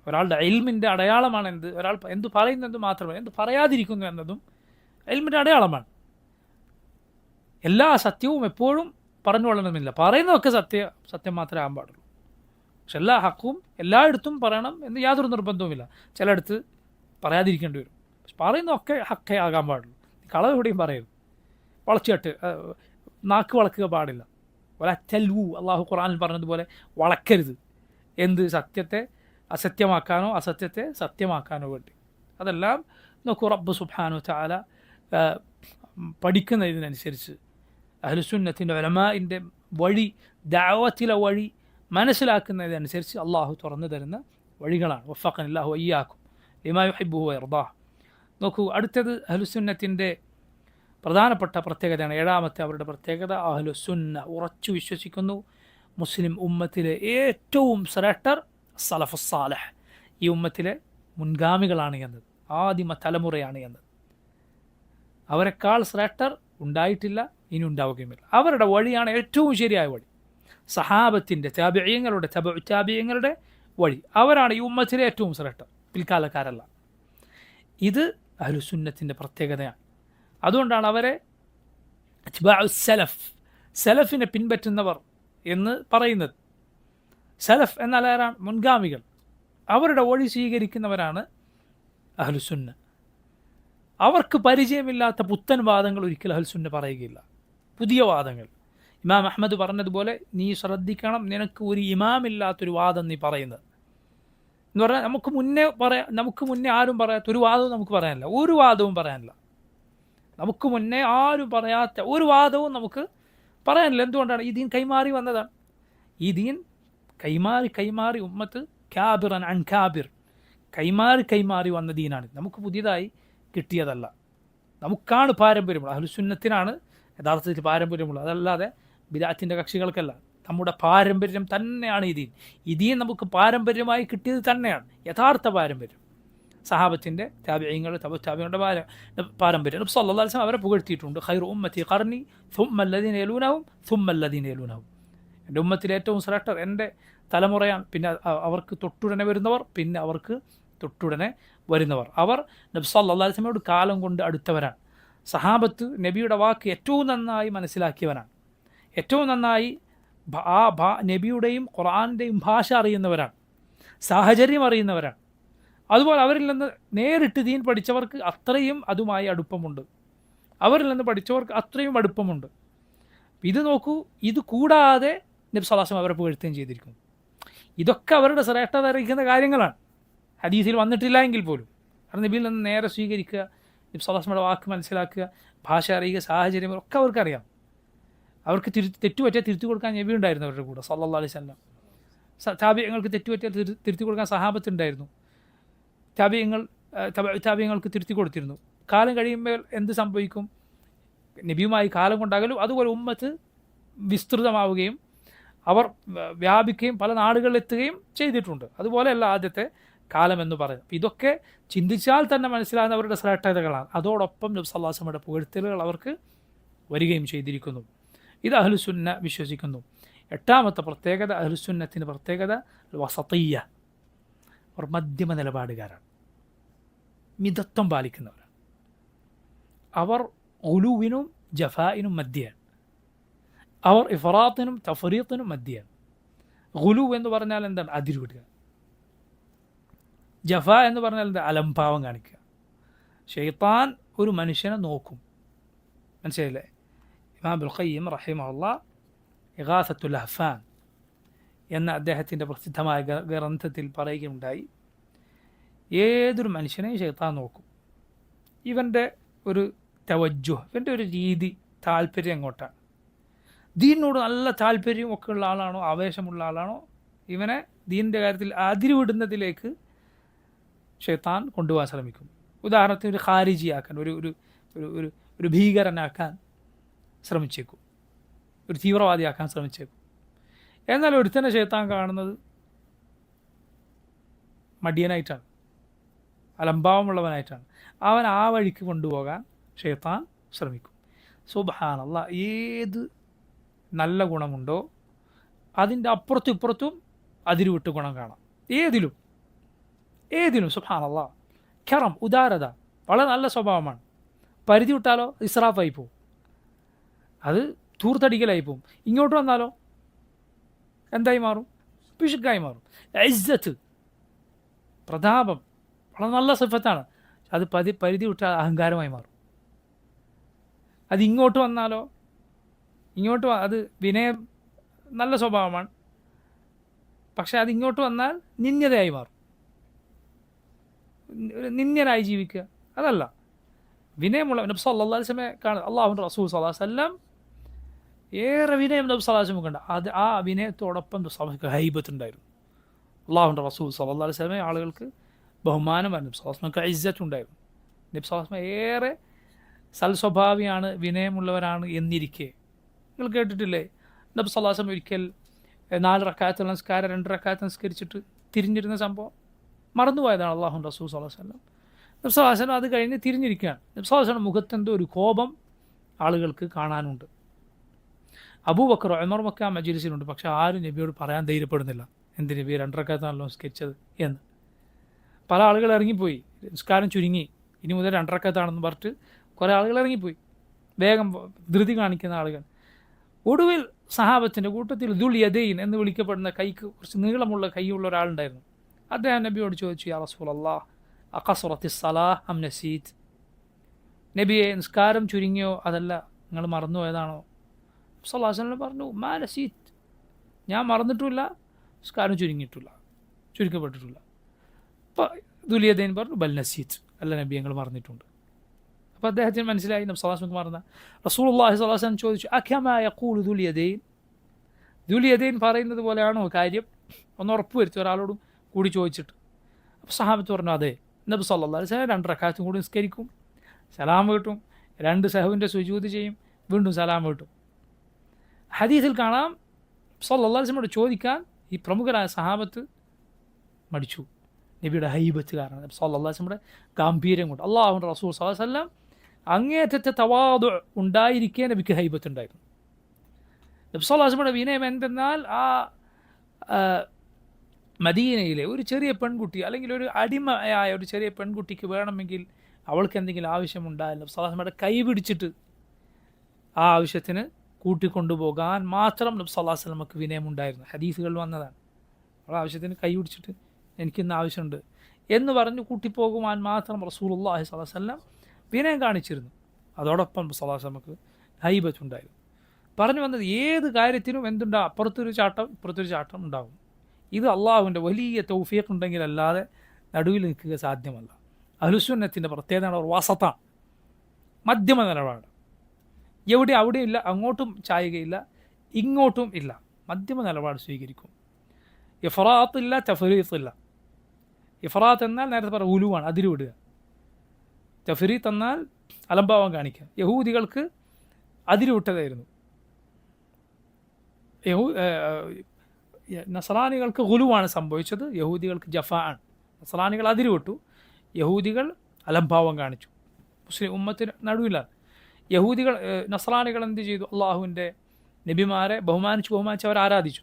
ഒരാളുടെ ഇൽമിൻ്റെ അടയാളമാണ്. ഒരാൾ എന്തു പറയുന്നു എന്ന് മാത്രമല്ല, എന്ത് പറയാതിരിക്കുന്നു എന്നതും ഇൽമിൻ്റെ അടയാളമാണ്. എല്ലാ സത്യവും എപ്പോഴും പറഞ്ഞുകൊള്ളണമെന്നില്ല. പറയുന്നതൊക്കെ സത്യം മാത്രമേ ആകാൻ പാടുള്ളൂ. പക്ഷെ എല്ലാ ഹക്കും എല്ലായിടത്തും പറയണം എന്ന് യാതൊരു നിർബന്ധവുമില്ല. ചിലയിടത്ത് പറയാതിരിക്കേണ്ടി വരും. പക്ഷെ പറയുന്നതൊക്കെ ഹക്കേ ആകാൻ പാടുള്ളൂ. കളവ് എവിടെയും പറയരുത്. വളച്ചിട്ട് നാക്ക് വളക്കുക പാടില്ല. ഒലറ്റൽവു, അള്ളാഹു ഖുർആനിൽ പറഞ്ഞതുപോലെ വളക്കരുത്. എന്ത്? സത്യത്തെ അസത്യമാക്കാനോ അസത്യത്തെ സത്യമാക്കാനോ വേണ്ടി. അതെല്ലാം നോക്കൂ, റബ്ബ് സുബ്ഹാനഹു തആല പഠിക്കുന്നതിനനുസരിച്ച് അഹ്ലുസുന്നത്തിൻ്റെ ഉലമാഇൻ്റെ വഴി, ദഅവത്തിലെ വഴി മനസ്സിലാക്കുന്നതിനനുസരിച്ച് അള്ളാഹു തുറന്നു തരുന്ന വഴികളാണ്. വഫഖനല്ലാഹു വഇയ്യാക്കും ലിമാ യുഹിബ്ബുഹു വയർദാഹ്. നോക്കൂ, അടുത്തത് അഹ്ലുസുന്നത്തിൻ്റെ പ്രധാനപ്പെട്ട പ്രത്യേകതയാണ്. ഏഴാമത്തെ അവരുടെ പ്രത്യേകത, അഹ്ലുസുന്ന ഉറച്ചു വിശ്വസിക്കുന്നു മുസ്ലിം ഉമ്മത്തിലെ ഏറ്റവും ശ്രേഷ്ഠർ സലഫുസ് സാലിഹ്, ഈ ഉമ്മത്തിലെ മുൻഗാമികളാണ് എന്നത്, ആദിമ തലമുറയാണ് എന്നത്. അവരെക്കാൾ ശ്രേഷ്ഠർ ഉണ്ടായിട്ടില്ല, ഇനി ഉണ്ടാവുകയുമില്ല. അവരുടെ വഴിയാണ് ഏറ്റവും ശരിയായ വഴി. സഹാബത്തിൻ്റെ, താബിഈങ്ങളുടെ വഴി. അവരാണ് ഈ ഉമ്മത്തിലെ ഏറ്റവും ശ്രേഷ്ഠർ, പിൽക്കാലക്കാരല്ല. ഇത് അഹ്ലുസുന്നത്തിൻ്റെ പ്രത്യേകതയാണ്. അതുകൊണ്ടാണ് അവരെ സലഫിനെ പിൻപറ്റുന്നവർ എന്ന് പറയുന്നത്. സലഫ് എന്നാൽ ആരാണ്? മുൻഗാമികൾ. അവരുടെ വഴി സ്വീകരിക്കുന്നവരാണ് അഹ്ലുസുന്ന. അവർക്ക് പരിചയമില്ലാത്ത പുത്തൻ വാദങ്ങൾ ഒരിക്കലും അഹ്ലുസുന്ന പറയുകയില്ല. പുതിയ വാദങ്ങൾ. ഇമാം അഹ്മദ് പറഞ്ഞതുപോലെ, നീ ശ്രദ്ധിക്കണം, നിനക്ക് ഒരു ഇമാമില്ലാത്തൊരു വാദം നീ പറയുന്നത് എന്ന് പറഞ്ഞാൽ നമുക്ക് മുന്നേ ആരും പറയാത്ത ഒരു വാദവും നമുക്ക് പറയാനില്ല. ഒരു വാദവും പറയാനില്ല. നമുക്ക് മുന്നേ ആരും പറയാത്ത ഒരു വാദവും നമുക്ക് പറയാനില്ല. എന്തുകൊണ്ടാണ്? ഈ ദീൻ കൈമാറി വന്നതാണ്. ഈ ദീൻ കൈമാറി ഉമ്മത്ത് കാബിറൻ അൻ കാബിർ, കൈമാറി വന്ന ദീനാണ്. നമുക്ക് പുതിയതായി കിട്ടിയതല്ല. നമുക്കാണ് പാരമ്പര്യമുള്ളത്. അഹ്ലുസുന്നത്തിനാണ് യഥാർത്ഥത്തിൽ പാരമ്പര്യമുള്ളത്. അതല്ലാതെ ബിദഅത്തിൻ്റെ കക്ഷികൾക്കല്ല. നമ്മുടെ പാരമ്പര്യം തന്നെയാണ് ഈ ദീൻ. ഈ ദീൻ നമുക്ക് പാരമ്പര്യമായി കിട്ടിയത് തന്നെയാണ് യഥാർത്ഥ പാരമ്പര്യം. സഹാബത്തിൻ്റെ, താബിഈങ്ങളുടെ, തബഅത്താബിഈങ്ങളുടെ പാരമ്പര്യം. നബി സല്ലല്ലാഹു അലൈഹി വസല്ലം അവരെ പുകഴ്ത്തിയിട്ടുണ്ട്. ഖൈറു ഉമ്മത്തി ഖർനി സുമ്മ അല്ലദീന യലൂനഹും സുമ്മ അല്ലദീന യലൂനഹും. എൻ്റെ ഉമ്മത്തിലെ ഏറ്റവും ശ്രേഷ്ഠർ എൻ്റെ തലമുറയാണ്, പിന്നെ അവർക്ക് തൊട്ടുടനെ വരുന്നവർ, പിന്നെ അവർക്ക് തൊട്ടുടനെ വരുന്നവർ. അവർ നബി സല്ലല്ലാഹു അലൈഹി വസല്ലമയോട് കാലം കൊണ്ട് അടുത്തവരാണ്. സഹാബത്ത് നബിയുടെ വാക്ക് ഏറ്റവും നന്നായി മനസ്സിലാക്കിയവരാണ്. ഏറ്റവും നന്നായി നബിയുടെയും ഖുർആൻ്റെയും ഭാഷ അറിയുന്നവരാണ്. സാഹചര്യം അറിയുന്നവരാണ്. അതുപോലെ അവരിൽ നിന്ന് നേരിട്ട് ദീൻ പഠിച്ചവർക്ക് അത്രയും അതുമായി അടുപ്പമുണ്ട്. അവരിൽ നിന്ന് പഠിച്ചവർക്ക് അത്രയും അടുപ്പമുണ്ട്. ഇത് നോക്കൂ, ഇത് കൂടാതെ നബി സല്ലല്ലാഹു അലൈഹി വസല്ലം അവരെ പുകഴ്ത്തുകയും ചെയ്തിരിക്കുന്നു. ഇതൊക്കെ അവരുടെ ശ്രേഷ്ഠത അറിയിക്കുന്ന കാര്യങ്ങളാണ്. ഹദീസിൽ വന്നിട്ടില്ല എങ്കിൽ പോലും. കാരണം നബിയിൽ നിന്ന് നേരെ സ്വീകരിക്കുക, നബി സല്ലല്ലാഹു അലൈഹി വസല്ലമയുടെ വാക്ക് മനസ്സിലാക്കുക, ഭാഷ അറിയുക, സാഹചര്യം ഒക്കെ അവർക്കറിയാം. അവർക്ക് തെറ്റുപറ്റിയാൽ തിരുത്തി കൊടുക്കാൻ നബി ഉണ്ടായിരുന്നു അവരുടെ കൂടെ സല്ലല്ലാഹു അലൈഹി വസല്ലം. താബിഈങ്ങൾക്ക് തെറ്റുപറ്റിയാൽ തിരുത്തി കൊടുക്കാൻ സഹാബത്ത് ഉണ്ടായിരുന്നു. താബിഈങ്ങൾക്ക് തിരുത്തി കൊടുത്തിരുന്നു. കാലം കഴിയുമ്പോൾ എന്ത് സംഭവിക്കും? നബിയുമായി കാലം കൊണ്ടാകലും അതുപോലെ ഉമ്മത്ത് വിസ്തൃതമാവുകയും അവർ വ്യാപിക്കുകയും പല നാടുകളിലെത്തുകയും ചെയ്തിട്ടുണ്ട്. അതുപോലെയല്ല ആദ്യത്തെ കാലം എന്ന് പറയുന്നത്. ഇതൊക്കെ ചിന്തിച്ചാൽ തന്നെ മനസ്സിലാകുന്ന അവരുടെ ശ്രേഷ്ഠതകളാണ്. അതോടൊപ്പം നബി സല്ലല്ലാഹു അലൈഹി വസല്ലമയുടെ പുകഴ്ത്തലുകൾ അവർക്ക് വരികയും ചെയ്തിരിക്കുന്നു. ഇത് അഹ്ലുസുന്ന വിശ്വസിക്കുന്നു. എട്ടാമത്തെ പ്രത്യേകത, അഹ്ലുസുന്നത്തിൻ്റെ പ്രത്യേകത വസതിയ്യ, അവർ മധ്യമ നിലപാടുകാരാണ്, മിതത്വം പാലിക്കുന്നവരാണ്. അവർ ഉലുവിനും ജഫായിനും മധ്യയാണ്. അവർ ഇഫ്റാത്തിനും തഫ്രീത്തിനും മധ്യയാണ്. ഗുലു എന്ന് പറഞ്ഞാൽ എന്താണ്? അതിരുവിടുക. ജഫ എന്ന് പറഞ്ഞാൽ എന്താ? അലംഭാവം കാണിക്കുക. ഷെയ്ത്താൻ ഒരു മനുഷ്യനെ നോക്കും. മനസ്സിലായില്ലേ? ഇമാം ഇബ്നുൽ ഖയ്യിം റഹിമഹുല്ലാഹ് ഇഗാസത്തുൽ ലഹ്ഫാൻ എന്ന അദ്ദേഹത്തിൻ്റെ പ്രസിദ്ധമായ ഗ്രന്ഥത്തിൽ പറയുകയുണ്ടായി, ഏതൊരു മനുഷ്യനെയും ഷെയ്ത്താൻ നോക്കും. ഇവൻ്റെ ഒരു തവജ്ജുഹ്, ഇവൻ്റെ ഒരു രീതി, താല്പര്യം എങ്ങോട്ടാണ്? ദീനിനോട് നല്ല താല്പര്യം ഒക്കെ ഉള്ള ആളാണോ, ആവേശമുള്ള ആളാണോ, ഇവനെ ദീനിൻ്റെ കാര്യത്തിൽ അതിരുവിടുന്നതിലേക്ക് ഷെയ്ത്താൻ കൊണ്ടുപോകാൻ ശ്രമിക്കും. ഉദാഹരണത്തിന് ഒരു ഖാരിജിയാക്കാൻ, ഒരു ഒരു ഒരു ഒരു ഭീകരനാക്കാൻ ശ്രമിച്ചേക്കും, ഒരു തീവ്രവാദിയാക്കാൻ ശ്രമിച്ചേക്കും. എന്നാൽ ഒരുത്തനെ ഷെയ്ത്താൻ കാണുന്നത് മടിയനായിട്ടാണ്, അലംഭാവമുള്ളവനായിട്ടാണ്. അവൻ ആ വഴിക്ക് കൊണ്ടുപോകാൻ ഷെയ്ത്താൻ ശ്രമിക്കും. സുബ്ഹാനല്ലാഹ്, ഏത് നല്ല ഗുണമുണ്ടോ അതിൻ്റെ അപ്പുറത്തും ഇപ്പുറത്തും അതിരുവിട്ട് ഗുണം കാണാം. ഏതിലും സുബ്ഹാനല്ലാഹ്. കറം, ഉദാരത വളരെ നല്ല സ്വഭാവമാണ്. പരിധി വിട്ടാലോ ഇസ്രാഫായി പോവും, അത് തൂർത്തടിക്കലായി പോവും. ഇങ്ങോട്ട് വന്നാലോ എന്തായി മാറും? പിശുക്കായി മാറും. ഇസ്സത്ത്, പ്രതാപം വളരെ നല്ല സിഫത്താണ്, അത് പരിധി വിട്ടാൽ അഹങ്കാരമായി മാറും. അത് ഇങ്ങോട്ട് വന്നാലോ, അത് വിനയം നല്ല സ്വഭാവമാണ്, പക്ഷെ അത് ഇങ്ങോട്ട് വന്നാൽ നിന്ദ്യതയായി മാറും. ഒരു നിന്ദ്യനായി ജീവിക്കുക അതല്ല. വിനയമുള്ള നബി സല്ലല്ലാഹു അലൈഹി വസല്ലമയെ കാണുക, അല്ലാഹുവിൻ്റെ റസൂൽ സല്ലല്ലാഹു അലൈഹി വസല്ലം ഏറെ വിനയം നബി സല്ലല്ലാഹു അലൈഹി വസല്ലം കണ്ട. അത് ആ വിനയത്തോടൊപ്പം സഭയ്ക്ക് ഹൈബത്തുണ്ടായിരുന്നു. അല്ലാഹുവിൻ്റെ റസൂൽ സല്ലല്ലാഹു അലൈഹി വസല്ലമയെ ആളുകൾക്ക് ബഹുമാനമായിരുന്നു. നബി സല്ലല്ലാഹു അലൈഹി വസല്ലമക്ക് ഇസ്സത്തുണ്ടായിരുന്നു. നബി സല്ലല്ലാഹു അലൈഹി വസല്ലം ഏറെ സൽസ്വഭാവിയാണ്, വിനയമുള്ളവരാണ് എന്നിരിക്കെ, നിങ്ങൾ കേട്ടിട്ടില്ലേ നബി സല്ലല്ലാഹു അലൈഹി വസല്ലം ഒരിക്കൽ 4 റക്അത്ത് നമസ്കാരം 2 റക്അത്ത് നിസ്കരിച്ചിട്ട് തിരിഞ്ഞിരുന്ന സംഭവം മറന്നുപോയതാണ് അല്ലാഹുവിൻ്റെ റസൂൽ സല്ലല്ലാഹു അലൈഹി വസല്ലം. നബി സല്ലല്ലാഹു അലൈഹി വസല്ലം അത് കഴിഞ്ഞ് തിരിഞ്ഞിരിക്കുകയാണ്. നബി സല്ലല്ലാഹു അലൈഹി വസല്ലം മുഖത്തെന്തോ ഒരു കോപം ആളുകൾക്ക് കാണാനുണ്ട്. അബൂബക്കർ, ഉമർ ഒക്കെ ആ മജ്‌ലിസിലുണ്ട്, പക്ഷെ ആരും നബിയോട് പറയാൻ ധൈര്യപ്പെടുന്നില്ല, എന്ത് നബി 2 റക്അത്താണല്ലോ നിസ്കരിച്ചത് എന്ന്. പല ആളുകൾ ഇറങ്ങിപ്പോയി, നിസ്കാരം ചുരുങ്ങി, ഇനി മുതൽ 2 റക്അത്താണെന്ന് പറഞ്ഞിട്ട് കുറേ ആളുകൾ ഇറങ്ങിപ്പോയി, വേഗം ധൃതി കാണിക്കുന്ന ആളുകൾ. ഒടുവിൽ സഹാബത്തിൻ്റെ കൂട്ടത്തിൽ ദുൽ യദൈൻ എന്ന് വിളിക്കപ്പെടുന്ന കൈക്ക് കുറച്ച് നീളമുള്ള കൈയുള്ള ഒരാളുണ്ടായിരുന്നു. അദ്ദേഹം നബിയോട് ചോദിച്ചു, യാ റസൂലല്ലാഹ് അഖസ്റത്തിസ് സലാഹ് അം നസീത്? നബിയെ, നിസ്കാരം ചുരുങ്ങിയോ അതല്ല നിങ്ങൾ മറന്നുപോയതാണോ? സല്ലല്ലാഹു അലൈഹി വസല്ലം പറഞ്ഞു, മാ നസീത്, ഞാൻ മറന്നിട്ടുമില്ല, നിസ്കാരം ചുരുക്കപ്പെട്ടിട്ടില്ല. അപ്പോൾ ദുൽ യദൈൻ പറഞ്ഞു, ബൽ നസീത്, അല്ല നബി ഞങ്ങൾ മറന്നിട്ടുണ്ട്. അപ്പോൾ അദ്ദേഹത്തിന് മനസ്സിലായി നബി സല്ലല്ലാഹു അലൈഹി വസല്ലം മറന്ന. റസൂലുള്ളാഹി സ്വല്ലല്ലാഹു അലൈഹി വസല്ലം ചോദിച്ചു, അകമാ യഖൂലു ദുൽ യദൈൻ, ദുൽ യദൈൻ പറയുന്നത് പോലെയാണോ കാര്യം? ഒന്ന് ഉറപ്പ് വരുത്തി ഒരാളോടും കൂടി ചോദിച്ചിട്ട്. അപ്പോൾ സഹാബത്ത് പറഞ്ഞു, അതെ. നബി സല്ലല്ലാഹു അലൈഹി വസല്ലം 2 റക്അത്തും കൂടി നിസ്കരിക്കും, സലാം വീട്ടും, 2 സഹവിൻ്റെ സുജൂദ് ചെയ്യും, വീണ്ടും സലാം വീട്ടും. ഹദീസിൽ കാണാം സല്ലല്ലാഹു അലൈഹി വസല്ലമയോട് ചോദിക്കാൻ ഈ പ്രമുഖരായ സഹാബത്ത് മടിച്ചു, നബിയുടെ ഹൈബത്ത് കാരണം, നബി സല്ലല്ലാഹു അലൈഹി വസല്ലമയുടെ ഗാംഭീര്യം കൊണ്ട്. അല്ലാഹുവിൻ്റെ റസൂൽ സല്ലല്ലാഹു അലൈഹി വസല്ലം അങ്ങേയറ്റത്തെ തവാദു ഉണ്ടായിരിക്കെ നബിക്ക് ഹൈബത്ത് ഉണ്ടായിരുന്നു. നബി സല്ലല്ലാഹു അലൈഹി വസല്ലമയുടെ വിനയം എന്തെന്നാൽ, ആ മദീനയിലെ ഒരു ചെറിയ പെൺകുട്ടി, അല്ലെങ്കിൽ ഒരു അടിമയായ ഒരു ചെറിയ പെൺകുട്ടിക്ക് വേണമെങ്കിൽ അവൾക്ക് എന്തെങ്കിലും ആവശ്യമുണ്ടായാൽ നബി സല്ലല്ലാഹു അലൈഹി വസല്ലമയുടെ കൈ പിടിച്ചിട്ട് ആ ആവശ്യത്തിന് കൂട്ടിക്കൊണ്ടുപോകാൻ മാത്രം നബി സല്ലല്ലാഹു അലൈഹി വസല്ലമക്ക് വിനയമുണ്ടായിരുന്നു. ഹദീസുകളിൽ വന്നതാണ്. അവൾ ആവശ്യത്തിന് കൈ പിടിച്ചിട്ട് എനിക്കിന്ന് ആവശ്യമുണ്ട് എന്ന് പറഞ്ഞ് കൂട്ടിപ്പോകുവാൻ മാത്രം റസൂലുള്ളാഹി സ്വല്ലല്ലാഹു അലൈഹി വസല്ലം വിനയം കാണിച്ചിരുന്നു. അതോടൊപ്പം സ്വല്ലല്ലാഹു അലൈഹി വസല്ലമക്ക് ഹൈബത്തുണ്ടായിരുന്നു. പറഞ്ഞു വന്നത്, ഏത് കാര്യത്തിനും എന്തുണ്ടാകും, അപ്പുറത്തൊരു ചാട്ടം ഇപ്പുറത്തൊരു ചാട്ടം ഉണ്ടാകും. ഇത് അള്ളാഹുവിൻ്റെ വലിയ തൗഫീഖ് ഉണ്ടെങ്കിൽ അല്ലാതെ നടുവിൽ നിൽക്കുക സാധ്യമല്ല. അഹ്ലുസുന്നത്തിൻ്റെ പ്രത്യേകത വസത്താണ്, മധ്യമ നിലപാട്. അവിടെയും ഇല്ല, അങ്ങോട്ടും ചായുകയില്ല, ഇങ്ങോട്ടും ഇല്ല, മധ്യമ നിലപാട് സ്വീകരിക്കും. ഇഫ്റാത്തില്ല, തഫ്രീത്തില്ല. ഇഫ്റാത്ത് എന്നാൽ നേരത്തെ പറഞ്ഞ ഉലുവാണ്, അതിരുവിടുക. തഫ്രീത്ത് എന്നാൽ അലംഭാവം കാണിക്കുക. യഹൂദികൾക്ക് അതിരുവിട്ടതായിരുന്നു. നസ്രാനികൾക്ക് ഗുലുവാണ് സംഭവിച്ചത്, യഹൂദികൾക്ക് ജഫ ആണ്. നസ്രാനികൾ അതിരുവിട്ടു, യഹൂദികൾ അലംഭാവം കാണിച്ചു. മുസ്ലിം ഉമ്മത്തിന് നടുവിലാണ്. നസ്രാനികൾ എന്ത് ചെയ്തു? അള്ളാഹുവിൻ്റെ നബിമാരെ ബഹുമാനിച്ച് അവർ ആരാധിച്ചു.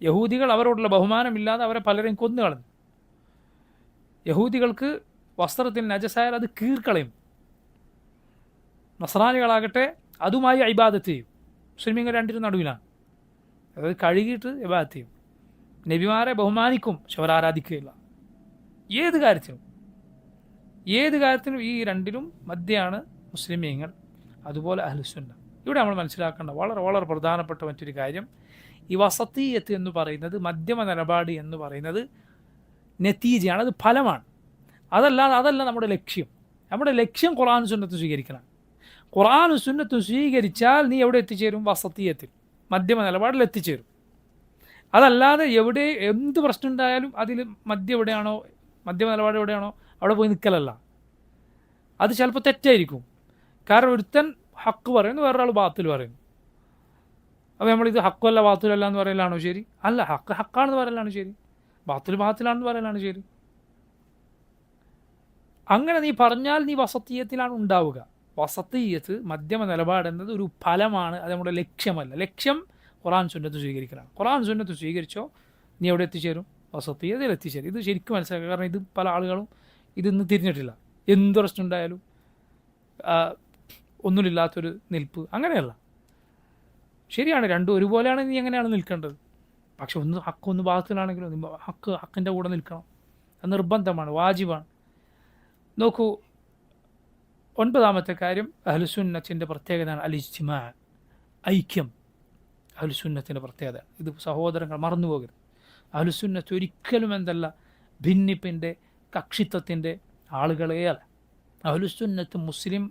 യഹൂദികൾ അവരോടുള്ള ബഹുമാനമില്ലാതെ അവരെ പലരെയും കൊന്നുകളഞ്ഞു. യഹൂദികൾക്ക് വസ്ത്രത്തിൽ നജസായാൽ അത് കീർക്കളയും. നസ്രാനികളാകട്ടെ അതുമായി ഇബാദത്ത് ചെയ്യും. മുസ്ലിമീങ്ങൾ രണ്ടിനും നടുവിലാണ്. അതായത് കഴുകിയിട്ട് ഇബാദത്ത് ചെയ്യും. നബിമാരെ ബഹുമാനിക്കും, പക്ഷെ അവർ ആരാധിക്കുകയില്ല. ഏത് കാര്യത്തിലും ഈ രണ്ടിലും മധ്യയാണ് മുസ്ലിമീങ്ങൾ, അതുപോലെ അഹ്ലുസുന്ന. ഇവിടെ നമ്മൾ മനസ്സിലാക്കേണ്ട വളരെ വളരെ പ്രധാനപ്പെട്ട മറ്റൊരു കാര്യം, ഈ വസത്തിയത്ത് എന്ന് പറയുന്നത്, മധ്യമ നിലപാട് എന്ന് പറയുന്നത് നതീജയാണ്, അത് ഫലമാണ്. അതല്ല നമ്മുടെ ലക്ഷ്യം. നമ്മുടെ ലക്ഷ്യം ഖുർആനും സുന്നത്തും സ്വീകരിക്കണം. ഖുർആനും സുന്നത്തും സ്വീകരിച്ചാൽ നീ എവിടെ എത്തിച്ചേരും? വസത്തിയത്തിൽ, മധ്യമ നിലപാടിൽ എത്തിച്ചേരും. അതല്ലാതെ എവിടെ എന്ത് പ്രശ്നം ഉണ്ടായാലും അതിൽ മധ്യമ നിലപാട് എവിടെയാണോ അവിടെ പോയി നിൽക്കലല്ല. അത് ചിലപ്പോൾ തെറ്റായിരിക്കും. കാരണം ഒരുത്തൻ ഹക്ക് പറയുന്നു, വേറൊരാൾ ബാത്തിൽ പറയുന്നു. അപ്പോൾ നമ്മളിത് ഹക്കല്ല ബാത്തിലല്ല എന്ന് പറയലാണോ ശരി? അല്ല, ഹക്കാണെന്ന് പറയലാണ് ശരി, ബാത്തിലാണെന്ന് പറയലാണ് ശരി. അങ്ങനെ നീ പറഞ്ഞാൽ നീ വസത്തിയത്തിലാണ് ഉണ്ടാവുക. വസത്തിയത്ത്, മധ്യമ നിലപാട് എന്നത് ഒരു ഫലമാണ്, അത് നമ്മുടെ ലക്ഷ്യമല്ല. ലക്ഷ്യം ഖുർആൻ സുന്നത്ത് സ്വീകരിക്കലാണ്. ഖുർആൻ സുന്നത്ത് സ്വീകരിച്ചോ നീ എവിടെ എത്തിച്ചേരും? വസത്തിയത്തിൽ എത്തിച്ചേരും. ഇത് ശരിക്കും മനസ്സിലാക്കുക. കാരണം ഇത് പല ആളുകളും ഇതൊന്നും തിരിഞ്ഞിട്ടില്ല. എന്ത് പ്രശ്നം ഉണ്ടായാലും ഒന്നുമില്ലാത്തൊരു നിൽപ്പ്, അങ്ങനെയല്ല. ശരിയാണ്, രണ്ടും ഒരുപോലെയാണ് നീ എങ്ങനെയാണ് നിൽക്കേണ്ടത്. പക്ഷെ ഒന്ന് ബാത്തിലാണെങ്കിലും ഹക്കിൻ്റെ കൂടെ നിൽക്കണം. അത് നിർബന്ധമാണ്, വാജിബാണ്. നോക്കൂ, 9ാമത്തെ കാര്യം, അഹ്ലുസുന്നത്തിൻ്റെ പ്രത്യേകതയാണ് അൽ-ഇജ്തിമാ, ഐക്യം. അഹ്ലുസുന്നത്തിൻ്റെ പ്രത്യേകത ഇത് സഹോദരങ്ങൾ മറന്നു പോകരുത്. അഹ്ലുസുന്നത്ത് ഒരിക്കലും എന്തല്ല ഭിന്നിപ്പിൻ്റെ, കക്ഷിത്വത്തിൻ്റെ ആളുകളേ അല്ല. അഹ്ലുസുന്നത്ത് മുസ്ലിം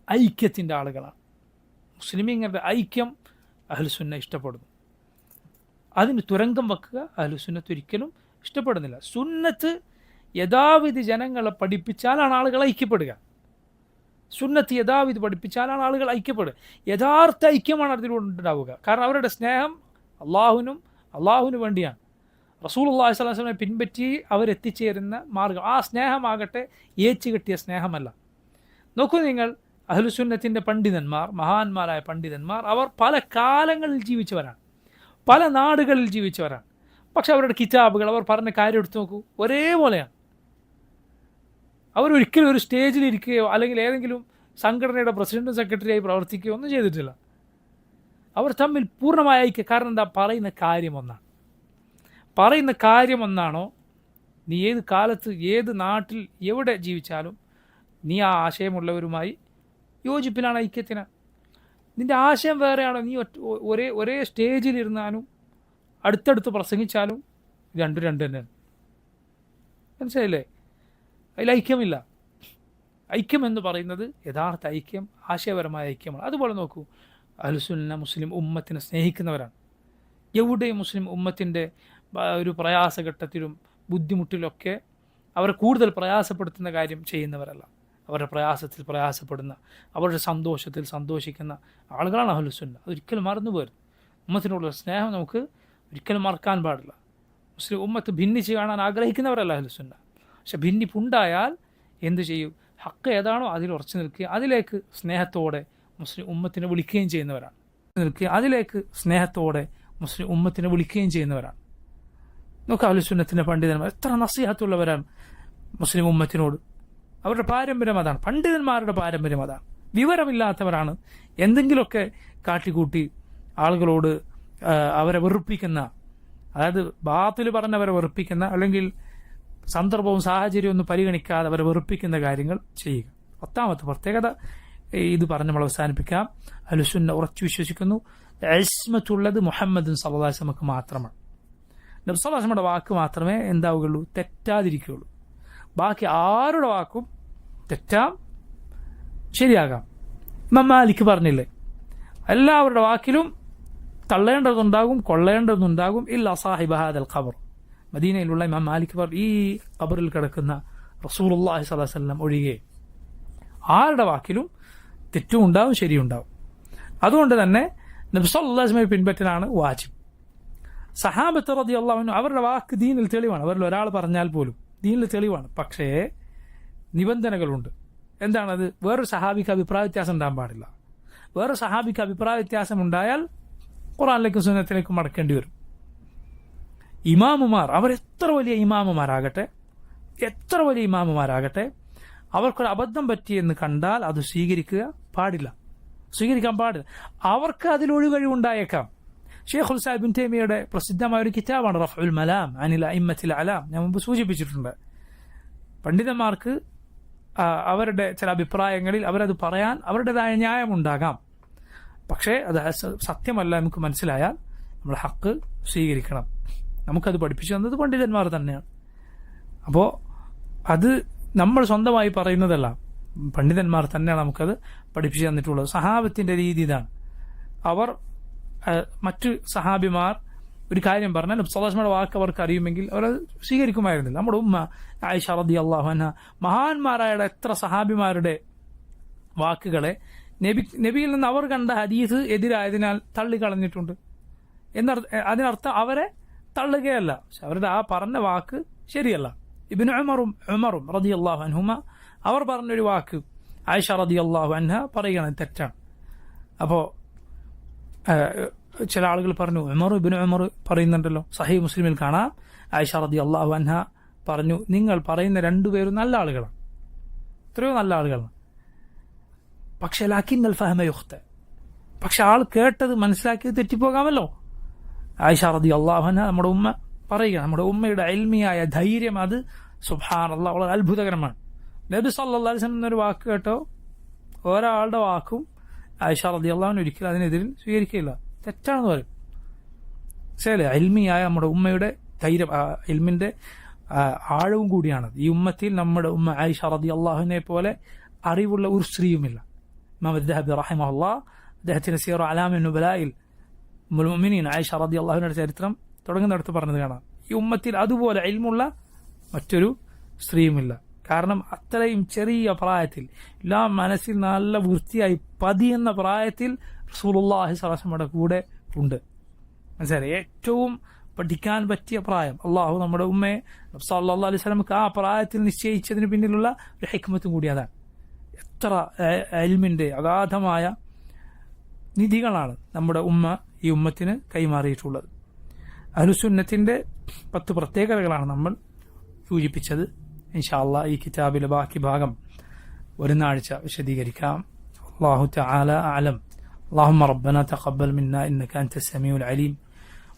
ഐക്യത്തിൻ്റെ ആളുകളാണ്. മുസ്ലിമീങ്ങളുടെ ഐക്യം അഹ്ലുസുന്ന ഇഷ്ടപ്പെടുന്നു. അതിന് തുരങ്കം വെക്കുക അഹ്ലുസുന്നത്ത് ഒരിക്കലും ഇഷ്ടപ്പെടുന്നില്ല. സുന്നത്ത് യഥാവിധി ജനങ്ങളെ പഠിപ്പിച്ചാലാണ് ആളുകൾ ഐക്യപ്പെടുക. സുന്നത്ത് യഥാവിധി പഠിപ്പിച്ചാലാണ് ആളുകൾ ഐക്യപ്പെടുക. യഥാർത്ഥ ഐക്യമാണ് അതിലുണ്ടാവുക. കാരണം അവരുടെ സ്നേഹം അള്ളാഹുവിന് വേണ്ടിയാണ്. റസൂലുള്ളാഹി സ്വല്ലല്ലാഹു അലൈഹി വസല്ലമയെ പിൻപറ്റി അവരെത്തിച്ചേരുന്ന മാർഗം, ആ സ്നേഹമാകട്ടെ ഏച്ചുകെട്ടിയ സ്നേഹമല്ല. നോക്കൂ നിങ്ങൾ, അഹ്ലുസുന്നത്തിൻ്റെ പണ്ഡിതന്മാർ, മഹാന്മാരായ പണ്ഡിതന്മാർ, അവർ പല കാലങ്ങളിൽ ജീവിച്ചവരാണ്, പല നാടുകളിൽ ജീവിച്ചവരാണ്. പക്ഷെ അവരുടെ കിതാബുകൾ, അവർ പറഞ്ഞ കാര്യം എടുത്തു നോക്കൂ, ഒരേപോലെയാണ്. അവരൊരിക്കലും ഒരു സ്റ്റേജിലിരിക്കുകയോ അല്ലെങ്കിൽ ഏതെങ്കിലും സംഘടനയുടെ പ്രസിഡന്റും സെക്രട്ടറിയായി പ്രവർത്തിക്കുകയോ ഒന്നും ചെയ്തിട്ടില്ല. അവർ തമ്മിൽ പൂർണ്ണമായ ഐക്യം. കാരണം എന്താ? പറയുന്ന കാര്യം ഒന്നാണോ, നീ ഏത് കാലത്ത് ഏത് നാട്ടിൽ എവിടെ ജീവിച്ചാലും നീ ആ ആശയമുള്ളവരുമായി യോജിപ്പിലാണ്, ഐക്യത്തിന്. നിൻ്റെ ആശയം വേറെയാണോ, നീ ഒരേ സ്റ്റേജിലിരുന്നാലും അടുത്തടുത്ത് പ്രസംഗിച്ചാലും രണ്ടും തന്നെയാണ്. മനസ്സിലായില്ലേ? അതിൽ ഐക്യമില്ല. ഐക്യം എന്ന് പറയുന്നത് യഥാർത്ഥ ഐക്യം, ആശയപരമായ ഐക്യമാണ്. അതുപോലെ നോക്കൂ, അഹ്ലുസുന്ന മുസ്ലിം ഉമ്മത്തിനെ സ്നേഹിക്കുന്നവരാണ്. എവിടെയും മുസ്ലിം ഉമ്മത്തിൻ്റെ ഒരു പ്രയാസഘട്ടത്തിലും ബുദ്ധിമുട്ടിലൊക്കെ അവരെ കൂടുതൽ പ്രയാസപ്പെടുത്തുന്ന കാര്യം ചെയ്യുന്നവരല്ല. അവരുടെ പ്രയാസത്തിൽ പ്രയാസപ്പെടുന്ന, അവരുടെ സന്തോഷത്തിൽ സന്തോഷിക്കുന്ന ആളുകളാണ് അഹ്ലുസുന്ന. അതൊരിക്കലും മറന്നു പോരുത്. ഉമ്മത്തിനുള്ള സ്നേഹം നമുക്ക് ഒരിക്കലും മറക്കാൻ പാടില്ല. മുസ്ലിം ഉമ്മത്ത് ഭിന്നിച്ച് കാണാൻ ആഗ്രഹിക്കുന്നവരല്ല അഹ്ലുസുന്ന. പക്ഷെ ഭിന്നിപ്പുണ്ടായാൽ എന്തു ചെയ്യും? ഹക്ക് ഏതാണോ അതിൽ ഉറച്ചു നിൽക്കുക, അതിലേക്ക് സ്നേഹത്തോടെ മുസ്ലിം ഉമ്മത്തിനെ വിളിക്കുകയും ചെയ്യുന്നവരാണ്. നോക്കുക, അഹ്ലുസുന്നത്തിൻ്റെ പണ്ഡിതന്മാർ എത്ര നസീഹത്തുള്ളവരാണ് മുസ്ലിം ഉമ്മത്തിനോട്. അവരുടെ പാരമ്പര്യം അതാണ്, പണ്ഡിതന്മാരുടെ പാരമ്പര്യം അതാണ്. വിവരമില്ലാത്തവരാണ് എന്തെങ്കിലുമൊക്കെ കാട്ടിക്കൂട്ടി ആളുകളോട് അവരെ വെറുപ്പിക്കുന്ന, അതായത് ബാത്തിൽ പറഞ്ഞവരെ വെറുപ്പിക്കുന്ന, അല്ലെങ്കിൽ സന്ദർഭവും സാഹചര്യവും ഒന്നും പരിഗണിക്കാതെ അവരെ വെറുപ്പിക്കുന്ന കാര്യങ്ങൾ ചെയ്യുക. 10ാമത്തെ പ്രത്യേകത ഇത് പറഞ്ഞ് നമ്മൾ അവസാനിപ്പിക്കാം. അഹ്ലുസുന്ന ഉറച്ചു വിശ്വസിക്കുന്നു ഇസ്മത്തുള്ളത് മുഹമ്മദ് സല്ലല്ലാഹു അലൈഹി വസല്ലമക്ക് മാത്രമാണ്. നബി സല്ലല്ലാഹു അലൈഹി വസല്ലമയുടെ വാക്ക് മാത്രമേ എന്താവുകയുള്ളൂ? തെറ്റാതിരിക്കുകയുള്ളൂ. ബാക്കി ആരുടെ വാക്കും തെറ്റാം, ശരിയാകാം. ഇമാം മാലിക് പറഞ്ഞില്ലേ, എല്ലാവരുടെ വാക്കിലും തള്ളേണ്ടതുണ്ടാകും, കൊള്ളേണ്ടതുണ്ടാകും. ഇല്ല സാഹിബ ഹാദൽ ഖബർ. മദീനയിലുള്ള ഇമാം മാലിക് ഈ ഖബറിൽ കിടക്കുന്ന റസൂലുള്ളാഹി സ്വല്ലല്ലാഹു അലൈഹി വസല്ലം ഒഴികെ ആരുടെ വാക്കിലും തെറ്റും ഉണ്ടാവും, ശരിയുണ്ടാവും. അതുകൊണ്ട് തന്നെ നബി സല്ലല്ലാഹു അലൈഹി വസല്ലമയെ പിൻപറ്റലാണ് വാജിബ്. സഹാബത്ത് റളിയല്ലാഹു അൻഹു അവരുടെ വാക്ക് ദീനിൽ തെളിവാണ്. അവരിൽ ഒരാൾ പറഞ്ഞാൽ പോലും ദീനിൽ തെളിവാണ്. പക്ഷേ നിബന്ധനകളുണ്ട്. എന്താണത്? വേറൊരു സഹാബിക്ക് അഭിപ്രായ വ്യത്യാസം ഉണ്ടാകാൻ പാടില്ല. വേറെ സഹാബിക്ക് അഭിപ്രായ വ്യത്യാസം ഉണ്ടായാൽ ഖുർആനിലേക്കും സുന്നത്തിലേക്കും മടക്കേണ്ടി വരും. ഇമാമുമാർ, അവരെത്ര വലിയ ഇമാമുമാരാകട്ടെ, അവർക്കൊരു അബദ്ധം പറ്റിയെന്ന് കണ്ടാൽ അത് സ്വീകരിക്കാൻ പാടില്ല. അവർക്ക് അതിലൊഴികഴിവുണ്ടായേക്കാം. ഷെയ്ഖുൽ ഇസ്ലാം ഇബ്നു തൈമിയ്യയുടെ പ്രസിദ്ധമായ ഒരു കിതാബാണ് റഫ്ഉൽ മലാം അനിൽ അഇമ്മത്തിൽ അലാം. ഞാൻ മുമ്പ് സൂചിപ്പിച്ചിട്ടുണ്ട്. പണ്ഡിതന്മാർക്ക് അവരുടെ ചില അഭിപ്രായങ്ങളിൽ അവരത് പറയാൻ അവരുടേതായ ന്യായമുണ്ടാകാം. പക്ഷേ അത് സത്യമല്ല നമുക്ക് മനസ്സിലായാൽ നമ്മൾ ഹക്ക് സ്വീകരിക്കണം. നമുക്കത് പഠിപ്പിച്ചു തന്നത് പണ്ഡിതന്മാർ തന്നെയാണ്. അപ്പോൾ അത് നമ്മൾ സ്വന്തമായി പറയുന്നതല്ല, പണ്ഡിതന്മാർ തന്നെയാണ് നമുക്കത് പഠിപ്പിച്ചു തന്നിട്ടുള്ളത്. സഹാബത്തിന്റെ രീതി ഇതാണ്. അവർ മറ്റു സഹാബിമാർ ഒരു കാര്യം പറഞ്ഞാൽ സല്ലല്ലാഹു വാക്ക് അവർക്ക് അറിയുമെങ്കിൽ അവരത് സ്വീകരിക്കുമായിരുന്നില്ല. നമ്മുടെ ഉമ്മ ആയിഷ റളിയല്ലാഹു അൻഹ, മഹാന്മാരായ എത്ര സഹാബിമാരുടെ വാക്കുകളെ നബിയിൽ നിന്ന് അവർ കണ്ട ഹദീസ് എതിരായതിനാൽ തള്ളിക്കളഞ്ഞിട്ടുണ്ട്. അതിനർത്ഥം അവരെ തള്ളുകയല്ല, അവരുടെ ആ പറഞ്ഞ വാക്ക് ശരിയല്ല. ഇബ്നു ഉമറും റളിയല്ലാഹു അൻഹുമ അവർ പറഞ്ഞൊരു വാക്ക് ആയിഷ റളിയല്ലാഹു അൻഹ പറയുകയാണ് തെറ്റാണ്. അപ്പോൾ ചില ആളുകൾ പറഞ്ഞു, ഇബ്നു ഉമർ പറയുന്നുണ്ടല്ലോ, സഹീഹ് മുസ്ലിമിൽ കാണാം, ആയിഷ റളിയല്ലാഹു അൻഹ പറഞ്ഞു, നിങ്ങൾ പറയുന്ന രണ്ടുപേരും നല്ല ആളുകളാണ്, എത്രയോ നല്ല ആളുകളാണ്. പക്ഷെ ലാക്കിന്നൽ ഫഹമ യുഖ്ത, പക്ഷെ ആൾ കേട്ടത് മനസ്സിലാക്കിയത് തെറ്റിപ്പോകാമല്ലോ. ആയിഷ റളിയല്ലാഹു അൻഹ നമ്മുടെ ഉമ്മ പറയുക, നമ്മുടെ ഉമ്മയുടെ ഇൽമിയായ ധൈര്യം, അത് സുബ്ഹാനല്ലാഹ് വളരെ അത്ഭുതകരമാണ്. നബി സല്ലല്ലാഹു അലൈഹി വസല്ലം ഒരു വാക്ക് കേട്ടോ, ഒരാളുടെ വാക്കും ആയിഷ റളിയല്ലാഹു അൻഹ ഒരിക്കലും അതിനെതിരിൽ സ്വീകരിക്കില്ല, തെറ്റാണെന്ന് പറയും. ശരി, ഇൽമിയായ നമ്മുടെ ഉമ്മയുടെ ധൈര്യം, ഇൽമിന്റെ ആഴവും കൂടിയാണ്. ഈ ഉമ്മത്തിൽ നമ്മുടെ ഉമ്മ ആയിഷ റളിയല്ലാഹു അൻഹയെ പോലെ അറിവുള്ള ഒരു സ്ത്രീയുമില്ല. ഇമാം അദ്ദഹബി റഹിമഹുല്ലാഹ് അദ്ദേഹത്തിന്റെ സിയറു അലാമിൻ നുബലായിൽ ഉമ്മുൽ മുഅ്മിനീൻ ആയിഷ റളിയല്ലാഹു അൻഹയുടെ ചരിത്രം തുടങ്ങുന്നിടത്ത് പറഞ്ഞത് കാണാം, ഈ ഉമ്മത്തിൽ അതുപോലെ ഇൽമുള്ള മറ്റൊരു സ്ത്രീയുമില്ല. കാരണം അത്രയും ചെറിയ പ്രായത്തിൽ, എല്ലാം മനസ്സിൽ നല്ല വൃത്തിയായി പതിയുന്ന പ്രായത്തിൽ റസൂലുള്ളാഹി സ്വല്ലല്ലാഹു അലൈഹി വസല്ലമയുടെ കൂടെ ഉണ്ട്. മനസ്സിലായി, ഏറ്റവും പഠിക്കാൻ പറ്റിയ പ്രായം. അള്ളാഹു നമ്മുടെ ഉമ്മയെ സല്ലല്ലാഹു അലൈഹി വസല്ലമക്ക് ആ പ്രായത്തിൽ നിശ്ചയിച്ചതിന് പിന്നിലുള്ള ഒരു ഹിക്മത്തും കൂടി അതാണ്. എത്ര ഇൽമിന്റെ അഗാധമായ നിധികളാണ് നമ്മുടെ ഉമ്മ ഈ ഉമ്മത്തിന് കൈമാറിയിട്ടുള്ളത്. അഹ്ലുസുന്നത്തിന്റെ 10 പ്രത്യേകതകളാണ് നമ്മൾ സൂചിപ്പിച്ചത്. ഇൻഷാ അല്ലാഹ് ഈ കിതാബിലെ ബാക്കി ഭാഗം ഒരു നാഴ്ച വിശദീകരിക്കാം. അല്ലാഹു തആല അഅലം. اللهم ربنا تقبل منا إنك أنت السميع العليم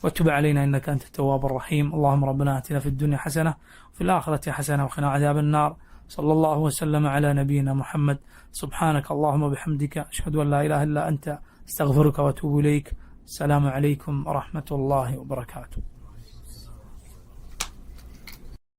وتب علينا إنك أنت التواب الرحيم. اللهم ربنا آتنا في الدنيا حسنة وفي الآخرة حسنة وقنا عذاب النار. صلى الله وسلم على نبينا محمد. سبحانك اللهم وبحمدك أشهد أن لا إله إلا أنت استغفرك وأتوب إليك. السلام عليكم ورحمة الله وبركاته.